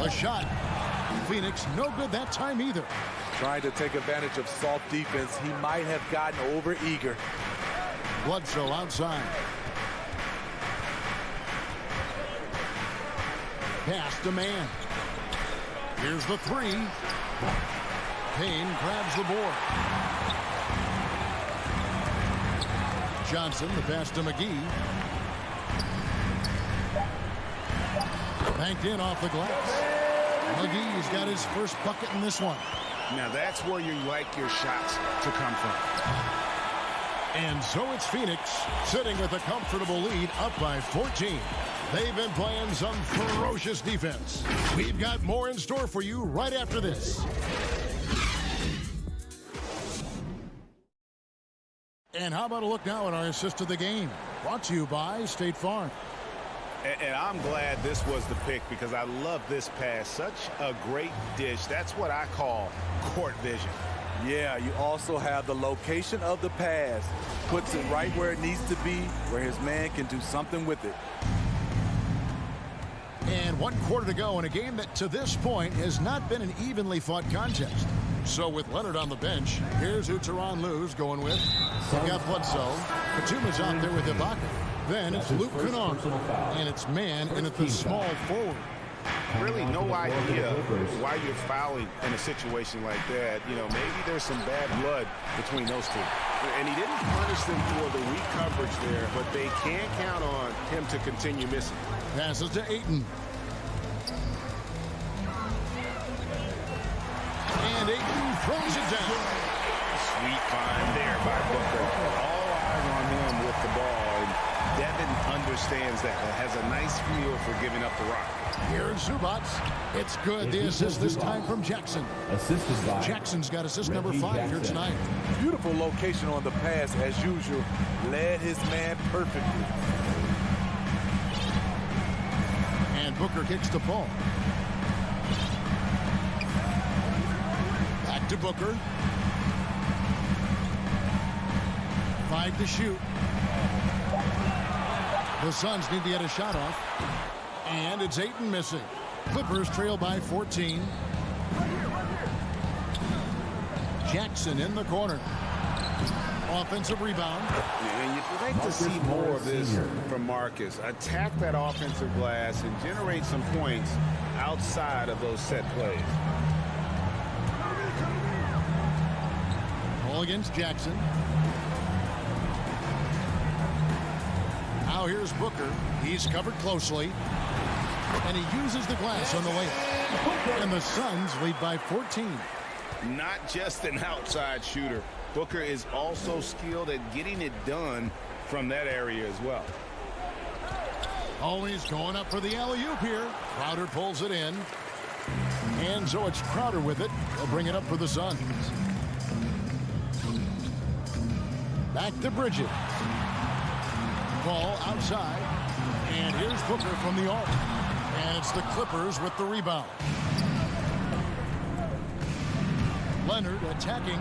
A shot. Phoenix, no good that time either. Trying to take advantage of soft defense. He might have gotten over eager. Bledsoe outside. Pass to man. Here's the three. Payne grabs the board. Johnson, the pass to McGee. Banked in off the glass. McGee's got his first bucket in this one. Now that's where you like your shots to come from. And so it's Phoenix sitting with a comfortable lead up by 14. They've been playing some ferocious defense. We've got more in store for you right after this. And how about a look now at our assist of the game? Brought to you by State Farm. And I'm glad this was the pick because I love this pass. Such a great dish. That's what I call court vision. Yeah, you also have the location of the pass. Puts it right where it needs to be, where his man can do something with it. And 1 quarter to go in a game that to this point has not been an evenly fought contest. So with Leonard on the bench, here's who Tyronn Lue's going with. We've got Bledsoe. Batum is out there with Ibaka. Then it's Luke Kennard. And it's man in at the small forward. Really no idea why you're fouling in a situation like that. You know, maybe there's some bad blood between those two. And he didn't punish them for the weak coverage there, but they can't count on him to continue missing. Passes to Ayton. And Ayton throws it down. Sweet find there by Booker. All eyes on him with the ball. And Devin understands that. Has a nice feel for giving up the rock. Here's Zubac. It's good. The assist this time from Jackson. Assisted by Jackson's got assist number 5 here tonight. Beautiful location on the pass as usual. Led his man perfectly. And Booker kicks to Paul. Back to Booker. 5 to shoot. The Suns need to get a shot off. And it's Ayton missing. Clippers trail by 14. Jackson in the corner. Offensive rebound. And you'd like to see more of this from Marcus. Attack that offensive glass and generate some points outside of those set plays. Ball against Jackson. Now here's Booker. He's covered closely. And he uses the glass on the layup. And the Suns lead by 14. Not just an outside shooter. Booker is also skilled at getting it done from that area as well. Always going up for the alley-oop here. Crowder pulls it in. And so it's Crowder with it. He'll bring it up for the Suns. Back to Bridges. Ball outside. And here's Booker from the arc. And it's the Clippers with the rebound. Leonard attacking.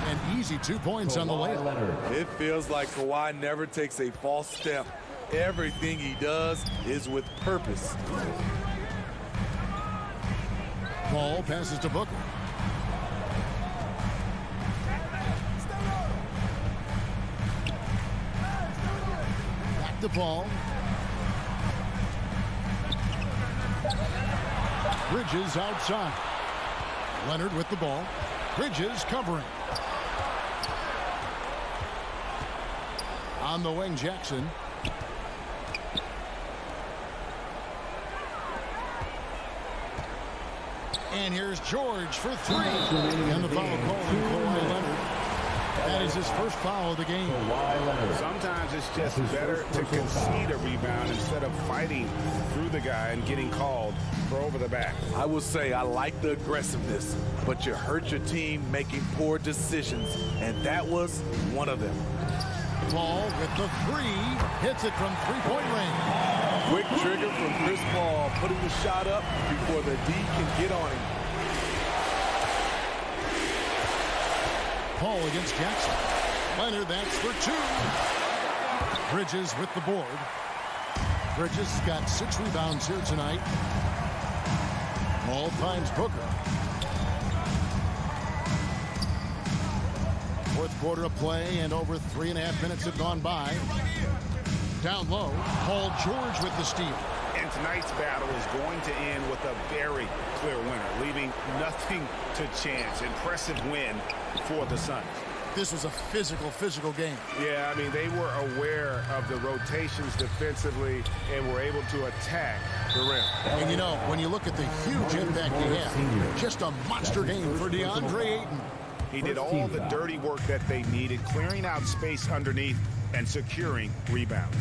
An easy 2 points on the layup. It feels like Kawhi never takes a false step. Everything he does is with purpose. Ball passes to Booker. Back to Paul. Bridges outside. Leonard with the ball. Bridges covering. On the wing, Jackson. And here's George for three. And the foul call on Kawhi Leonard. That is his first foul of the game. Sometimes it's just better to concede a rebound instead of fighting through the guy and getting called for over the back. I will say I like the aggressiveness, but you hurt your team making poor decisions, and that was one of them. Paul with the three. Hits it from three-point range. Quick trigger from Chris Paul, putting the shot up before the D can get on him. Paul against Jackson. Leonard, that's for two. Bridges with the board. Bridges got 6 rebounds here tonight. Paul finds Booker. Fourth quarter of play, and over 3.5 minutes have gone by. Down low, Paul George with the steal. And tonight's battle is going to end with a very clear winner, leaving nothing to chance. Impressive win for the Suns. This was a physical game. Yeah, I mean, they were aware of the rotations defensively and were able to attack the rim. And you know, when you look at the huge impact he had, just a monster game for DeAndre Ayton. He did all the dirty work that they needed, clearing out space underneath and securing rebounds.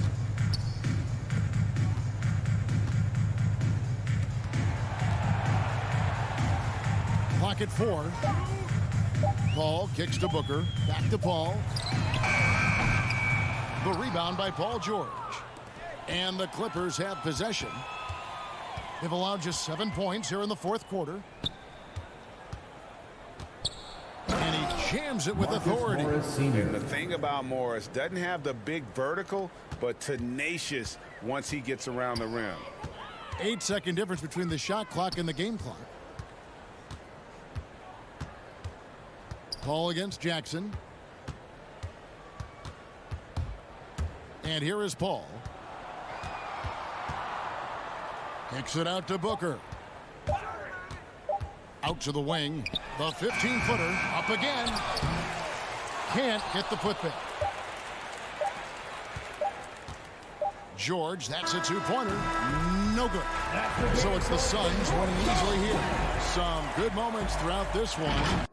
Clock at 4. Paul kicks to Booker. Back to Paul. The rebound by Paul George. And the Clippers have possession. They've allowed just 7 points here in the fourth quarter. And he jams it with authority. And the thing about Morris, doesn't have the big vertical, but tenacious once he gets around the rim. 8-second difference between the shot clock and the game clock. Paul against Jackson. And here is Paul. Kicks it out to Booker. Out to the wing. The 15-footer up again. Can't get the putback. George, that's a two-pointer. No good. So it's the Suns winning easily here. Some good moments throughout this one.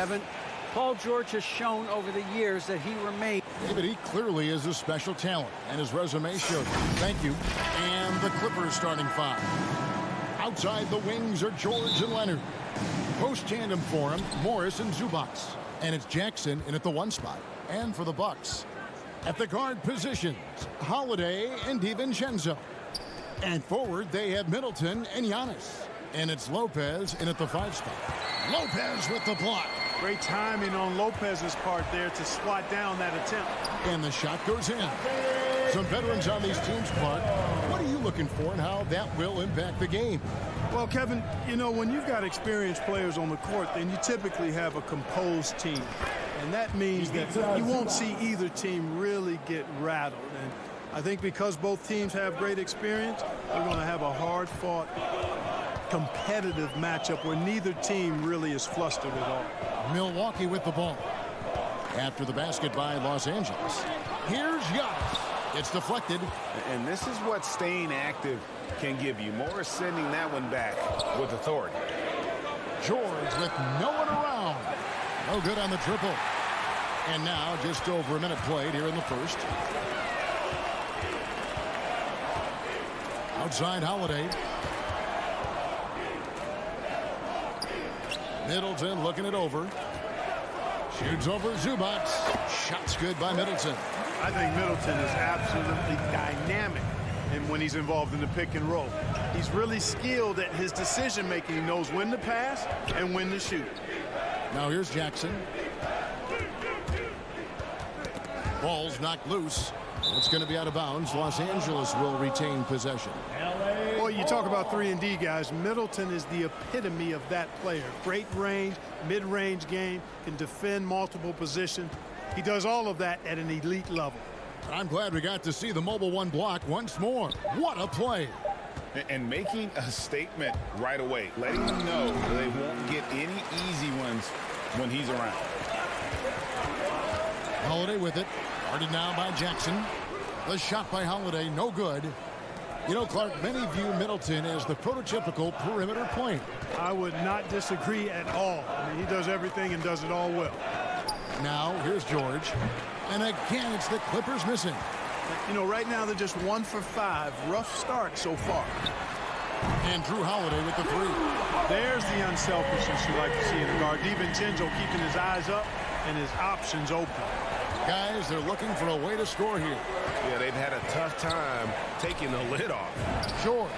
Kevin. Paul George has shown over the years that he remains. David, he clearly is a special talent, and his resume shows it. Thank you. And the Clippers starting five. Outside the wings are George and Leonard. Post tandem for him, Morris and Zubac. And it's Jackson in at the 1 spot. And for the Bucks, at the guard positions, Holiday and DiVincenzo. And forward, they have Middleton and Giannis. And it's Lopez in at the 5 spot. Lopez with the block. Great timing on Lopez's part there to swat down that attempt. And the shot goes in. Some veterans on these teams, Clark. What are you looking for and how that will impact the game? Well, Kevin, you know, when you've got experienced players on the court, then you typically have a composed team. And that means that you won't see either team really get rattled. And I think because both teams have great experience, we're going to have a hard-fought, competitive matchup where neither team really is flustered at all. Milwaukee with the ball. After the basket by Los Angeles. Here's Giannis. It's deflected. And this is what staying active can give you. Morris sending that one back with authority. George with no one around. No good on the triple. And now just over a minute played here in the first. Outside Holiday. Middleton looking it over. Shoots over Zubac. Shot's good by Middleton. I think Middleton is absolutely dynamic and when he's involved in the pick and roll. He's really skilled at his decision making. He knows when to pass and when to shoot. Now here's Jackson. Ball's knocked loose. It's going to be out of bounds. Los Angeles will retain possession. Boy, you talk about 3-and-D guys. Middleton is the epitome of that player. Great range, mid-range game, can defend multiple positions. He does all of that at an elite level. I'm glad we got to see the mobile 1 block once more. What a play. And making a statement right away, letting them know they won't get any easy ones when he's around. Holiday with it. Guarded now by Jackson. The shot by Holiday, no good. You know, Clark, many view Middleton as the prototypical perimeter point. I would not disagree at all. I mean, he does everything and does it all well. Now, here's George. And again, it's the Clippers missing. You know, right now they're just 1 for 5. Rough start so far. And Drew Holiday with the 3. There's the unselfishness you like to see in a guard. DiVincenzo keeping his eyes up and his options open. Guys, they're looking for a way to score here. Yeah, they've had a tough time taking the lid off. Sure.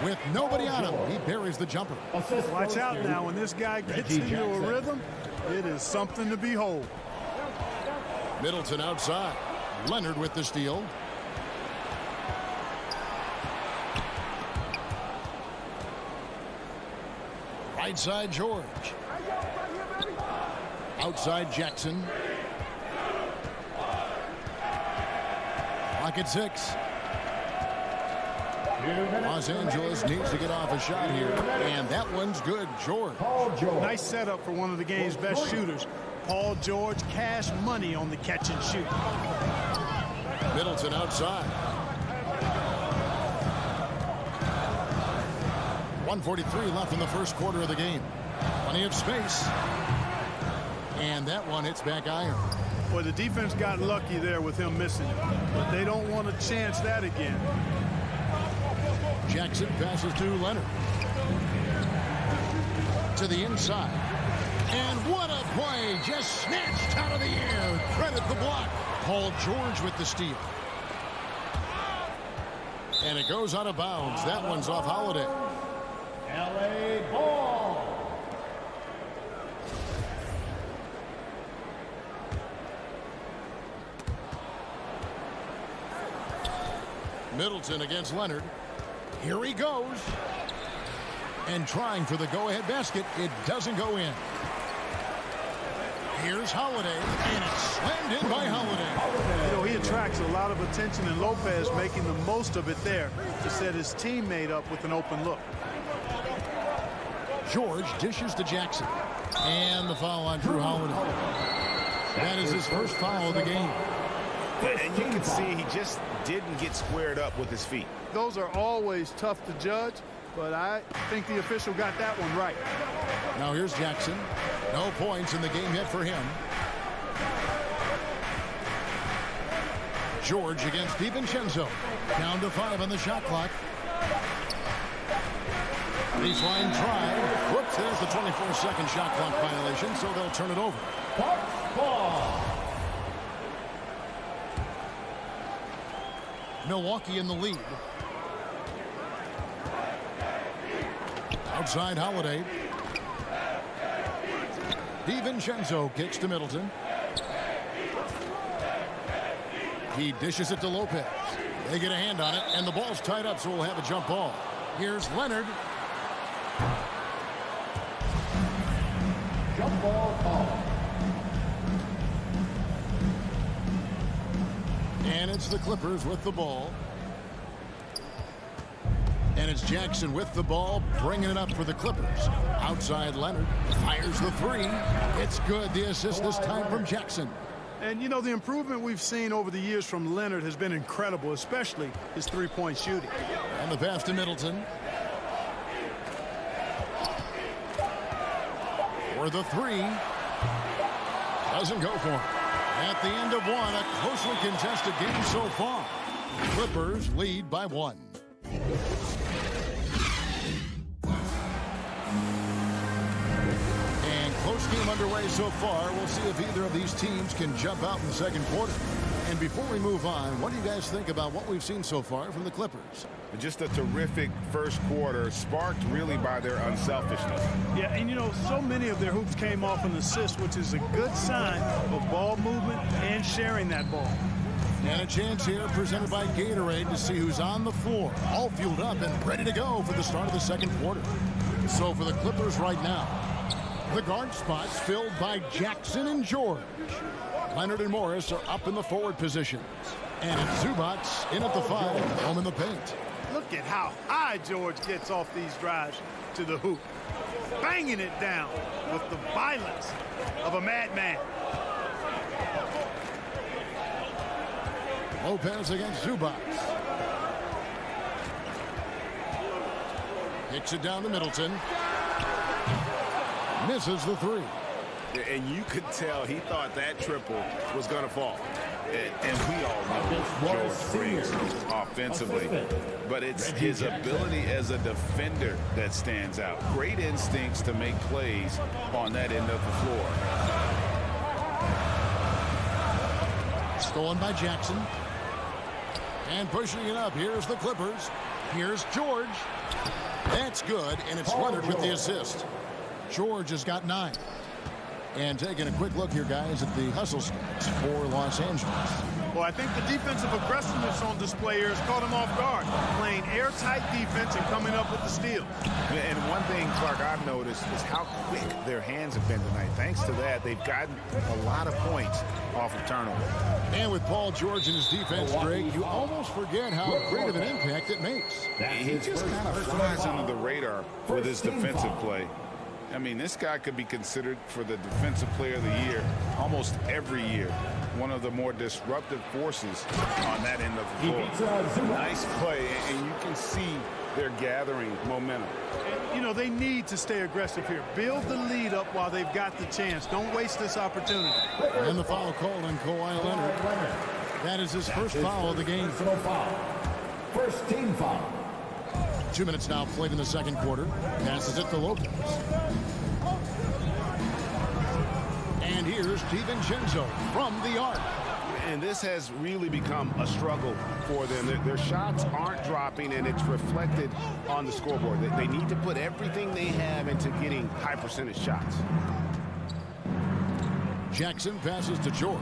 With nobody on him, he buries the jumper. Watch out now. When this guy gets into a rhythm, it is something to behold. Middleton outside. Leonard with the steal. Right side George. Outside Jackson. Clock at 6. Los Angeles needs to get off a shot here, and that one's good. George. Nice setup for one of the game's best shooters. Paul George, cash money on the catch and shoot. Middleton outside. 1:43 left in the first quarter of the game. Plenty of space. And that one hits back iron. Boy, the defense got lucky there with him missing it, but they don't want to chance that again. Jackson passes to Leonard. To the inside. And what a play! Just snatched out of the air. Credit the block. Paul George with the steal. And it goes out of bounds. That one's off Holiday. LA ball. Middleton against Leonard. Here he goes. And trying for the go-ahead basket. It doesn't go in. Here's Holiday. And it's slammed in by Holiday. You know, he attracts a lot of attention, and Lopez making the most of it there to set his teammate up with an open look. George dishes to Jackson. And the foul on Drew Holiday. That is his first foul of the game. And you can see he just didn't get squared up with his feet. Those are always tough to judge, but I think the official got that one right. Now here's Jackson. No points in the game yet for him. George against DiVincenzo. Down to 5 on the shot clock. Baseline try. Whoops, there's the 24-second shot clock violation, so they'll turn it over. Ball. Milwaukee in the lead. Outside Holiday. DiVincenzo kicks to Middleton. He dishes it to Lopez. They get a hand on it, and the ball's tied up, so we'll have a jump ball. Here's Leonard. Jump ball call. And it's the Clippers with the ball. And it's Jackson with the ball, bringing it up for the Clippers. Outside Leonard fires the three. It's good. The assist this time from Jackson. And, you know, the improvement we've seen over the years from Leonard has been incredible, especially his three-point shooting. And the pass to Middleton. For the three. Doesn't go for him. At the end of one, a closely contested game so far. Clippers lead by 1. And close game underway so far. We'll see if either of these teams can jump out in the second quarter. And before we move on, what do you guys think about what we've seen so far from the Clippers? Just a terrific first quarter, sparked really by their unselfishness. Yeah, and you know, so many of their hoops came off an assist, which is a good sign of ball movement and sharing that ball. And a chance here presented by Gatorade to see who's on the floor, all fueled up and ready to go for the start of the second quarter. So for the Clippers right now, the guard spots filled by Jackson and George. Leonard and Morris are up in the forward positions. And it's Zubats in at the 5, home in the paint. Look at how high George gets off these drives to the hoop. Banging it down with the violence of a madman. Lopez against Zubats. Kicks it down to Middleton. Misses the three. And you could tell he thought that triple was going to fall. And we all know George brings offensively. But it's his ability as a defender that stands out. Great instincts to make plays on that end of the floor. Stolen by Jackson. And pushing it up. Here's the Clippers. Here's George. That's good, and it's Leonard with the assist. George has got 9. And taking a quick look here, guys, at the hustle stats for Los Angeles. Well, I think the defensive aggressiveness on display here has caught him off guard. Playing airtight defense and coming up with the steal. And one thing, Clark, I've noticed is how quick their hands have been tonight. Thanks to that, they've gotten a lot of points off of turnover. And with Paul George and his defense, Greg, you almost forget how great of an impact it makes. He just kind of flies under the radar with his defensive play. I mean, this guy could be considered for the Defensive Player of the Year almost every year. One of the more disruptive forces on that end of the floor. Nice play, and you can see they're gathering momentum. And, you know, they need to stay aggressive here. Build the lead up while they've got the chance. Don't waste this opportunity. And the foul called on Kawhi Leonard. That is his first foul of the game. First team foul. 2 minutes now played in the second quarter. Passes it to Lopez. And here's DiVincenzo from the arc. And this has really become a struggle for them. Their shots aren't dropping, and it's reflected on the scoreboard. They need to put everything they have into getting high percentage shots. Jackson passes to George.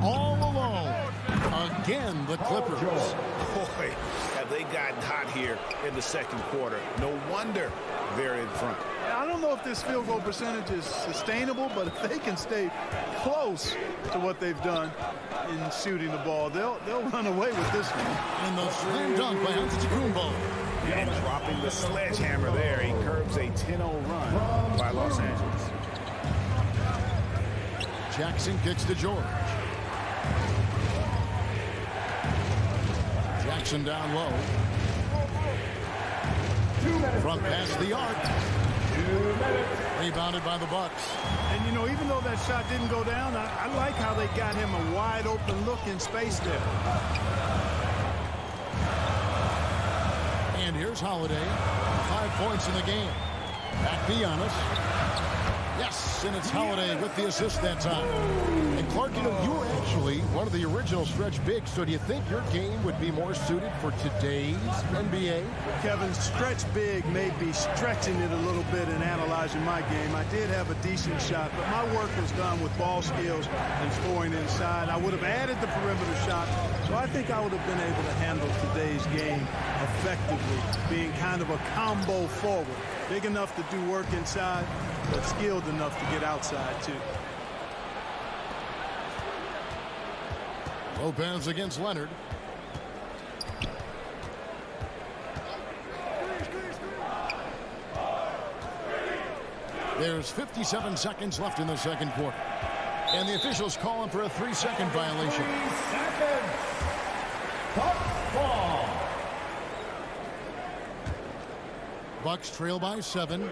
All alone. Again, the Clippers. Boy, have they gotten hot here in the second quarter. No wonder they're in front. I don't know if this field goal percentage is sustainable, but if they can stay close to what they've done in shooting the ball, they'll run away with this one. And the slam dunk by Antetokounmpo. And dropping the sledgehammer there, he curbs a 10-0 run by Los Angeles. Jackson kicks to George. Jackson down low. From past the arc. Rebounded by the Bucks. And, you know, even though that shot didn't go down, I like how they got him a wide open look in space there. And here's Holiday. 5 points in the game. Back to Giannis. Yes, and it's Holiday with the assist that time. And Clark, you know, you were actually one of the original stretch bigs, so do you think your game would be more suited for today's NBA? Kevin, stretch big may be stretching it a little bit in analyzing my game. I did have a decent shot, but my work was done with ball skills and scoring inside. I would have added the perimeter shot, so I think I would have been able to handle today's game effectively, being kind of a combo forward. Big enough to do work inside, but skilled enough to get outside, too. Lopez against Leonard. There's 57 seconds left in the second quarter. And the officials calling for a 3-second violation. 3 seconds. Bucks ball. Bucks trail by 7.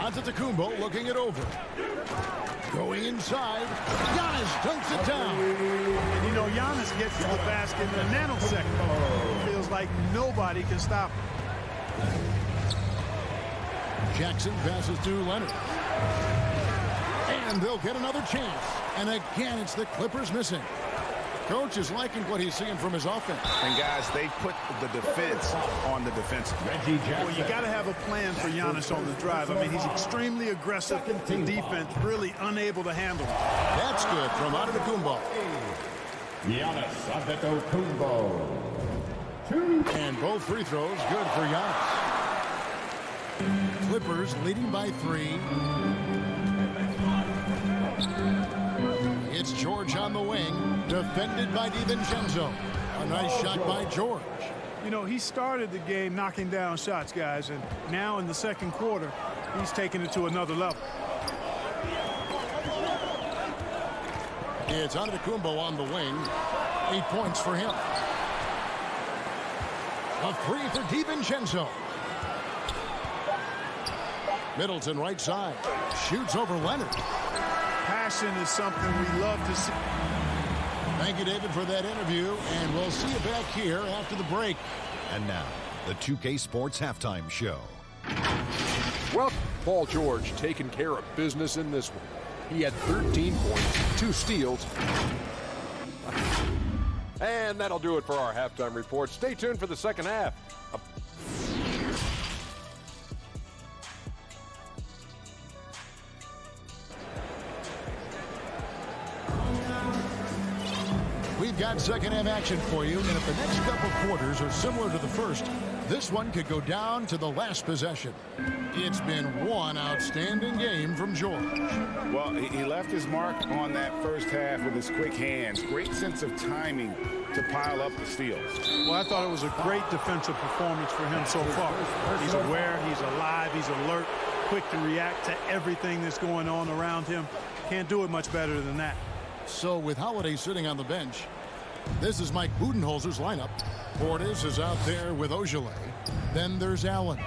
Antetokounmpo looking it over. Going inside. Giannis dunks it down. And you know, Giannis gets to the basket in a nanosecond. Feels like nobody can stop him. Jackson passes to Leonard. And they'll get another chance. And again, it's the Clippers missing. Coach is liking what he's seeing from his offense. And guys, they put the defense on the defensive. Well, you got to have a plan for Giannis on the drive. I mean, he's extremely aggressive. The defense really unable to handle him. That's good from Antetokounmpo. Giannis Antetokounmpo. 2. And both free throws good for Giannis. Clippers leading by 3. It's George on the wing, defended by DiVincenzo. A nice shot by George. You know, he started the game knocking down shots, guys, and now in the second quarter, he's taking it to another level. It's Antetokounmpo on the wing. 8 points for him. A 3 for DiVincenzo. Middleton right side. Shoots over Leonard. Passion is something we love to see. Thank you, David, for that interview, and we'll see you back here after the break. And now, the 2K Sports Halftime Show. Well, Paul George taking care of business in this one. He had 13 points, 2 steals. And that'll do it for our halftime report. Stay tuned for the second half. We've got second half action for you, and if the next couple quarters are similar to the first, this one could go down to the last possession. It's been one outstanding game from George. Well, he left his mark on that first half with his quick hands. Great sense of timing to pile up the steals. Well, I thought it was a great defensive performance for him so far. He's aware, he's alive, he's alert, quick to react to everything that's going on around him. Can't do it much better than that. So with Holiday sitting on the bench, this is Mike Budenholzer's lineup. Portis is out there with Ojale. Then there's Allen.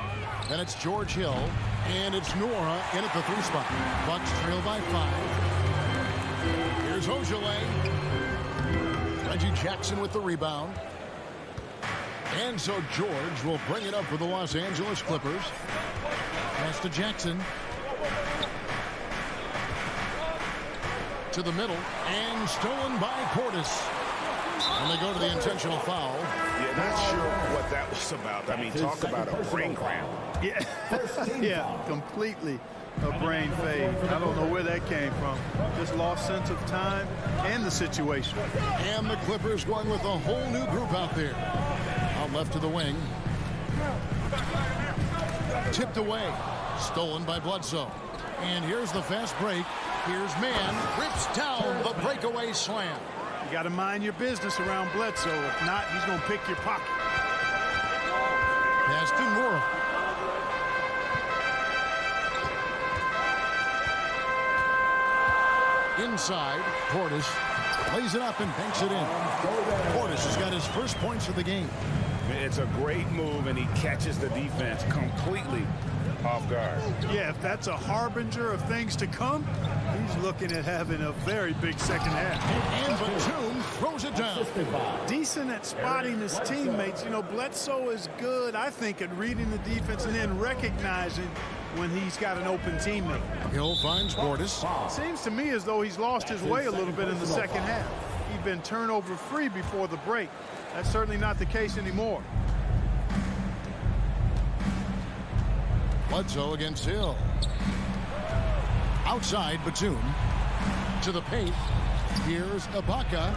Then it's George Hill. And it's Nora in at the 3 spot. Bucks trail by 5. Here's Ojale. Reggie Jackson with the rebound. And so George will bring it up for the Los Angeles Clippers. Pass to Jackson. To the middle, and stolen by Portis. And they go to the intentional foul. Yeah, not sure what that was about. I mean, talk about a brain cramp. Yeah, yeah, completely a brain fade. I don't know where that came from. Just lost sense of time and the situation. And the Clippers going with a whole new group out there. Out left to the wing. Tipped away. Stolen by Bledsoe. And here's the fast break. Here's Mann, rips down the breakaway slam. You got to mind your business around Bledsoe. If not, he's going to pick your pocket. Pass to Nora. Inside, Portis lays it up and banks it in. Portis has got his first points of the game. It's a great move, and he catches the defense completely off guard. Yeah, if that's a harbinger of things to come, he's looking at having a very big second half. And Batum throws it down. Decent at spotting his teammates. You know, Bledsoe is good, I think, at reading the defense and then recognizing when he's got an open teammate. Hill finds Portis. Seems to me as though he's lost his way a little bit in the second half. He'd been turnover free before the break. That's certainly not the case anymore. Bledsoe against Hill. Outside, Batum. To the paint. Here's Ibaka.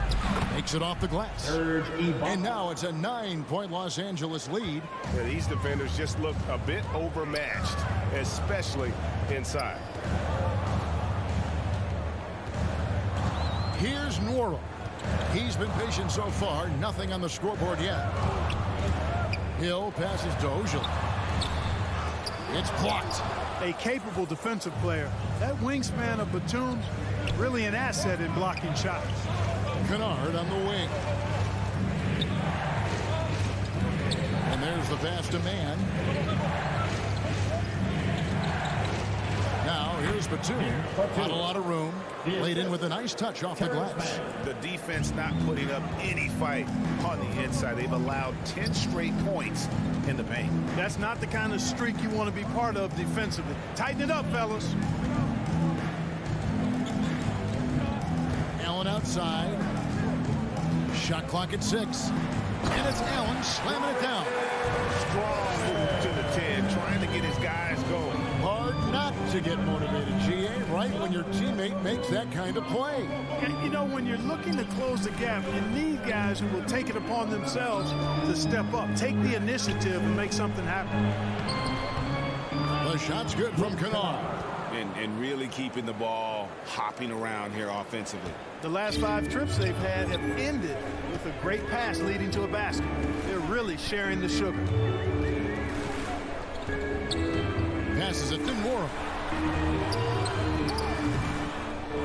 Makes it off the glass. And now it's a 9-point Los Angeles lead. Yeah, these defenders just look a bit overmatched, especially inside. Here's Nwora. He's been patient so far. Nothing on the scoreboard yet. Hill passes to Ojala. It's blocked. A capable defensive player. That wingspan of Batum, really an asset in blocking shots. Kennard on the wing. And there's the pass to Man. Now here's Batum. Not a lot of room. Laid in with a nice touch off the glass. The defense not putting up any fight on the inside. They've allowed 10 straight points in the paint. That's not the kind of streak you want to be part of defensively. Tighten it up, fellas. Allen outside. Shot clock at 6. And it's Allen slamming it down. Strong move to the 10, trying to get his guys going. Hard not to get motivated, GA, right when your teammate makes that kind of play. And you know, when you're looking to close the gap, you need guys who will take it upon themselves to step up, take the initiative and make something happen. The shot's good from Kennard. And really keeping the ball hopping around here offensively. The last 5 trips they've had have ended with a great pass leading to a basket. They're really sharing the sugar. Passes it to Nwora.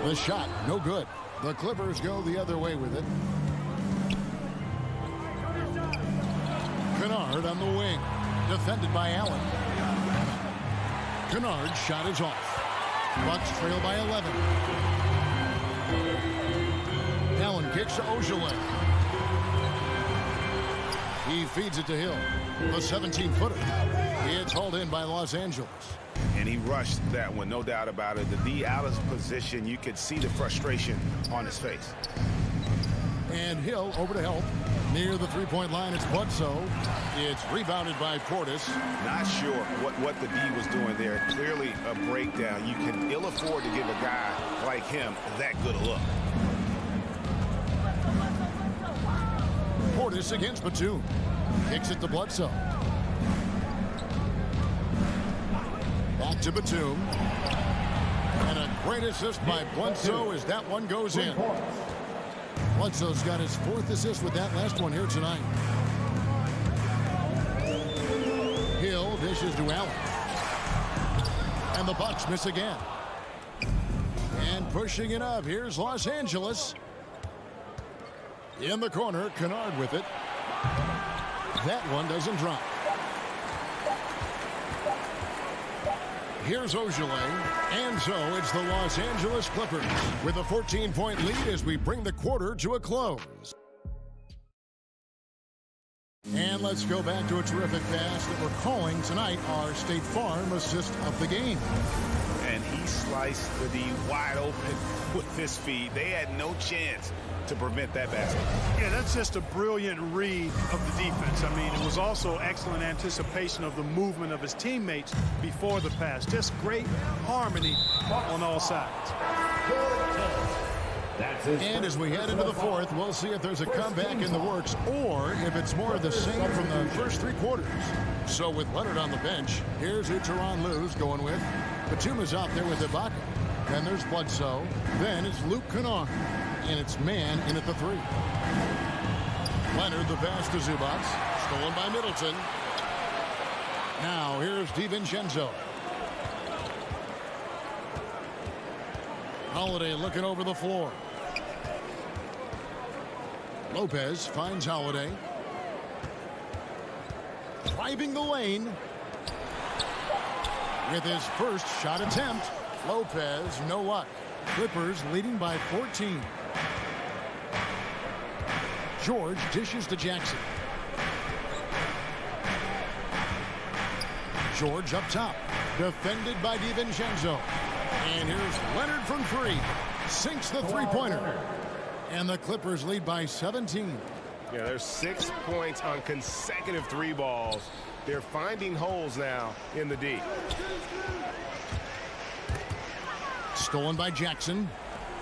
The shot, no good. The Clippers go the other way with it. Kennard on the wing. Defended by Allen. Kennard's shot is off. Bucks trail by 11. Allen kicks to Ojala. He feeds it to Hill. The 17-footer. It's hauled in by Los Angeles. And he rushed that one, no doubt about it. The D out of position, you could see the frustration on his face. And Hill over to help. Near the three-point line, it's Bledsoe. It's rebounded by Portis. Not sure what the D was doing there. Clearly a breakdown. You can ill afford to give a guy like him that good a look. Portis against Batum. Kicks it to Bledsoe. Back to Batum. And a great assist by Bledsoe as that one goes in. Bledsoe's got his 4th assist with that last one here tonight. Hill dishes to Allen. And the Bucks miss again. And pushing it up, here's Los Angeles. In the corner, Kennard with it. That one doesn't drop. Here's Ojala, and so it's the Los Angeles Clippers with a 14-point lead as we bring the quarter to a close. And let's go back to a terrific pass that we're calling tonight our State Farm assist of the game. And he sliced the D wide open with his feet. They had no chance to prevent that basket. Yeah, that's just a brilliant read of the defense. I mean, it was also excellent anticipation of the movement of his teammates before the pass. Just great harmony on all sides. And as we head into the 4th, we'll see if there's a comeback in the works or if it's more of the same from the first 3 quarters. So with Leonard on the bench, here's who Tyronn Lue's going with. Batum is out there with Ibaka. Then there's Bledsoe. Then it's Luke Kennard. And it's Man in at the 3. Leonard the pass to Zubac. Stolen by Middleton. Now here's DiVincenzo. Holiday looking over the floor. Lopez finds Holiday. driving the lane. With his first shot attempt, Lopez, no luck. Clippers leading by 14. George dishes to Jackson. George up top, defended by DiVincenzo. And here's Leonard from three. Sinks the three-pointer. And the Clippers lead by 17. Yeah, there's 6 points on consecutive three balls. They're finding holes now in the D. Stolen by Jackson.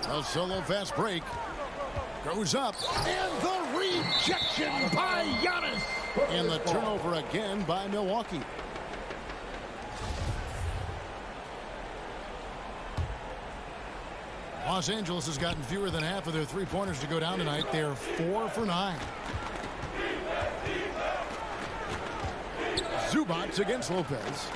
A solo fast break. Goes up. And the rejection by Giannis. And the turnover again by Milwaukee. Los Angeles has gotten fewer than half of their three-pointers to go down tonight. They're 4 for 9. Zubac against Lopez.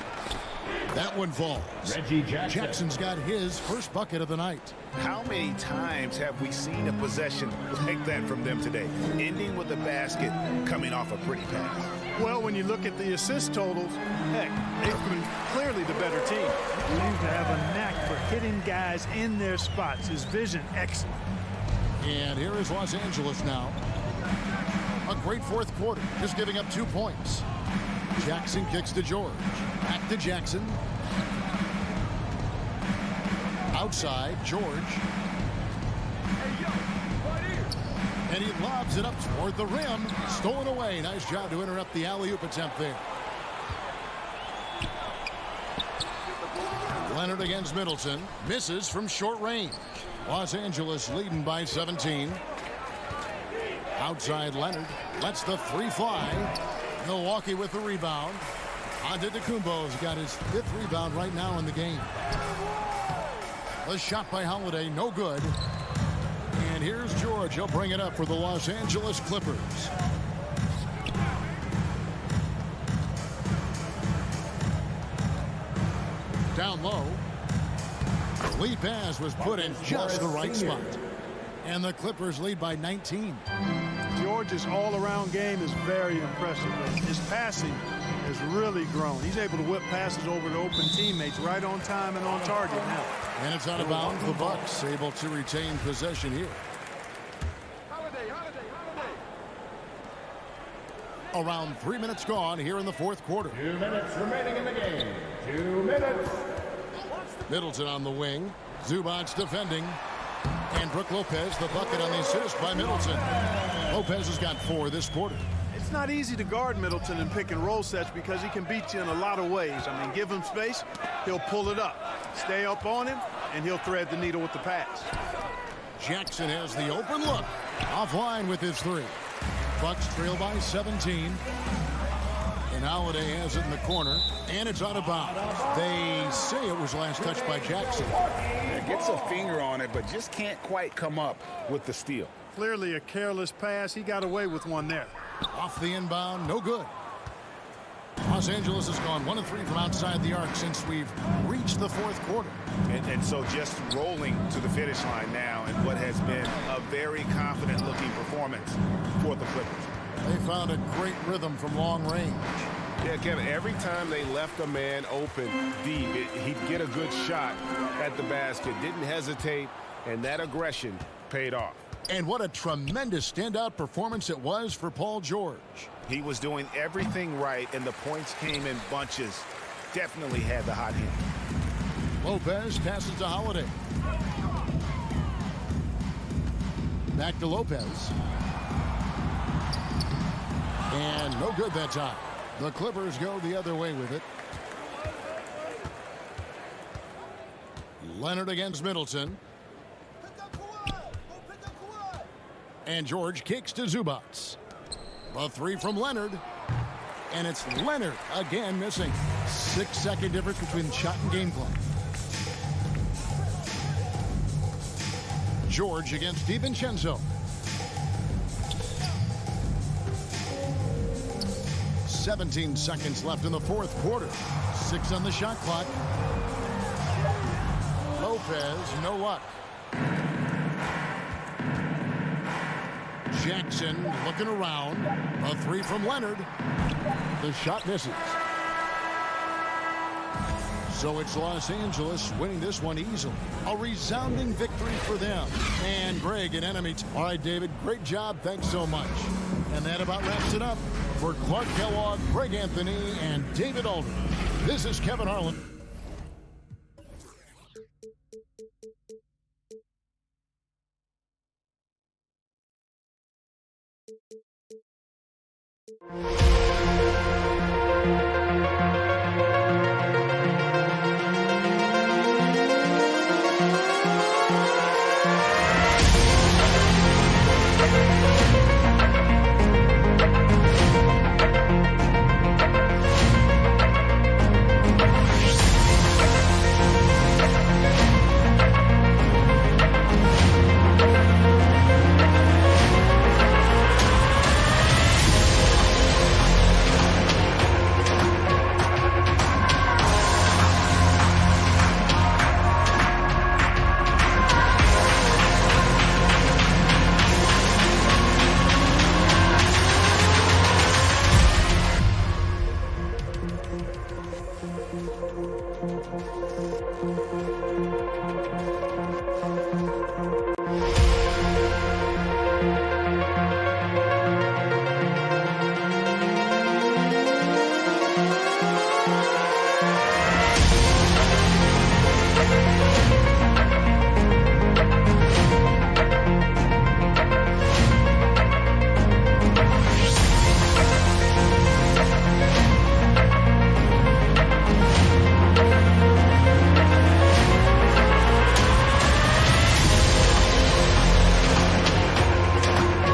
That one falls. Reggie Jackson. Jackson's got his first bucket of the night. How many times have we seen a possession like that from them today? Ending with a basket, coming off a pretty pass. Well, when you look at the assist totals, heck, they've been clearly the better team. He seems to have a knack for hitting guys in their spots. His vision, excellent. And here is Los Angeles now. A great fourth quarter, just giving up 2 points. Jackson kicks to George. Back to Jackson. Outside, George. And he lobs it up toward the rim. Stolen away. Nice job to interrupt the alley-oop attempt there. Leonard against Middleton. Misses from short range. Los Angeles leading by 17. Outside Leonard. Lets the three fly. Milwaukee with the rebound. Antetokounmpo's got his 5th rebound right now in the game. The shot by Holiday, no good. And here's George. He'll bring it up for the Los Angeles Clippers. Down low. Lead pass was put in just the right spot. And the Clippers lead by 19. George's all-around game is very impressive. His passing has really grown. He's able to whip passes over to open teammates right on time and on target now. And it's out of bounds. The Bucks able to retain possession here. Around 3 minutes gone here in the fourth quarter. 2 minutes remaining in the game. 2 minutes. Middleton on the wing. Zubac defending. And Brook Lopez, the bucket on the assist by Middleton. Lopez has got 4 this quarter. It's not easy to guard Middleton in pick and roll sets because he can beat you in a lot of ways. I mean, give him space, he'll pull it up. Stay up on him, and he'll thread the needle with the pass. Jackson has the open look. Offline with his 3. Bucks trail by 17. And Holiday has it in the corner. And it's out of bounds. They say it was last touched by Jackson. Yeah, gets a finger on it, but just can't quite come up with the steal. Clearly a careless pass. He got away with one there. Off the inbound, no good. Los Angeles has gone 1 of 3 from outside the arc since we've reached the fourth quarter. And so just rolling to the finish line now in what has been a very confident-looking performance for the Clippers. They found a great rhythm from long range. Yeah, Kevin, every time they left a man open deep, he'd get a good shot at the basket. Didn't hesitate, and that aggression paid off. And what a tremendous standout performance it was for Paul George. He was doing everything right, and the points came in bunches. Definitely had the hot hand. Lopez passes to Holiday. Back to Lopez. And no good that time. The Clippers go the other way with it. Leonard against Middleton. And George kicks to Zubac. A 3 from Leonard. And it's Leonard again missing. 6-second difference between shot and game clock. George against DiVincenzo. 17 seconds left in the fourth quarter. 6 on the shot clock. Lopez, no luck. Jackson looking around. A 3 from Leonard. The shot misses. So it's Los Angeles winning this one easily. A resounding victory for them. And Greg, an enemy. All right, David, great job. Thanks so much. And that about wraps it up. For Clark Kellogg, Greg Anthony, and David Alden, this is Kevin Harlan.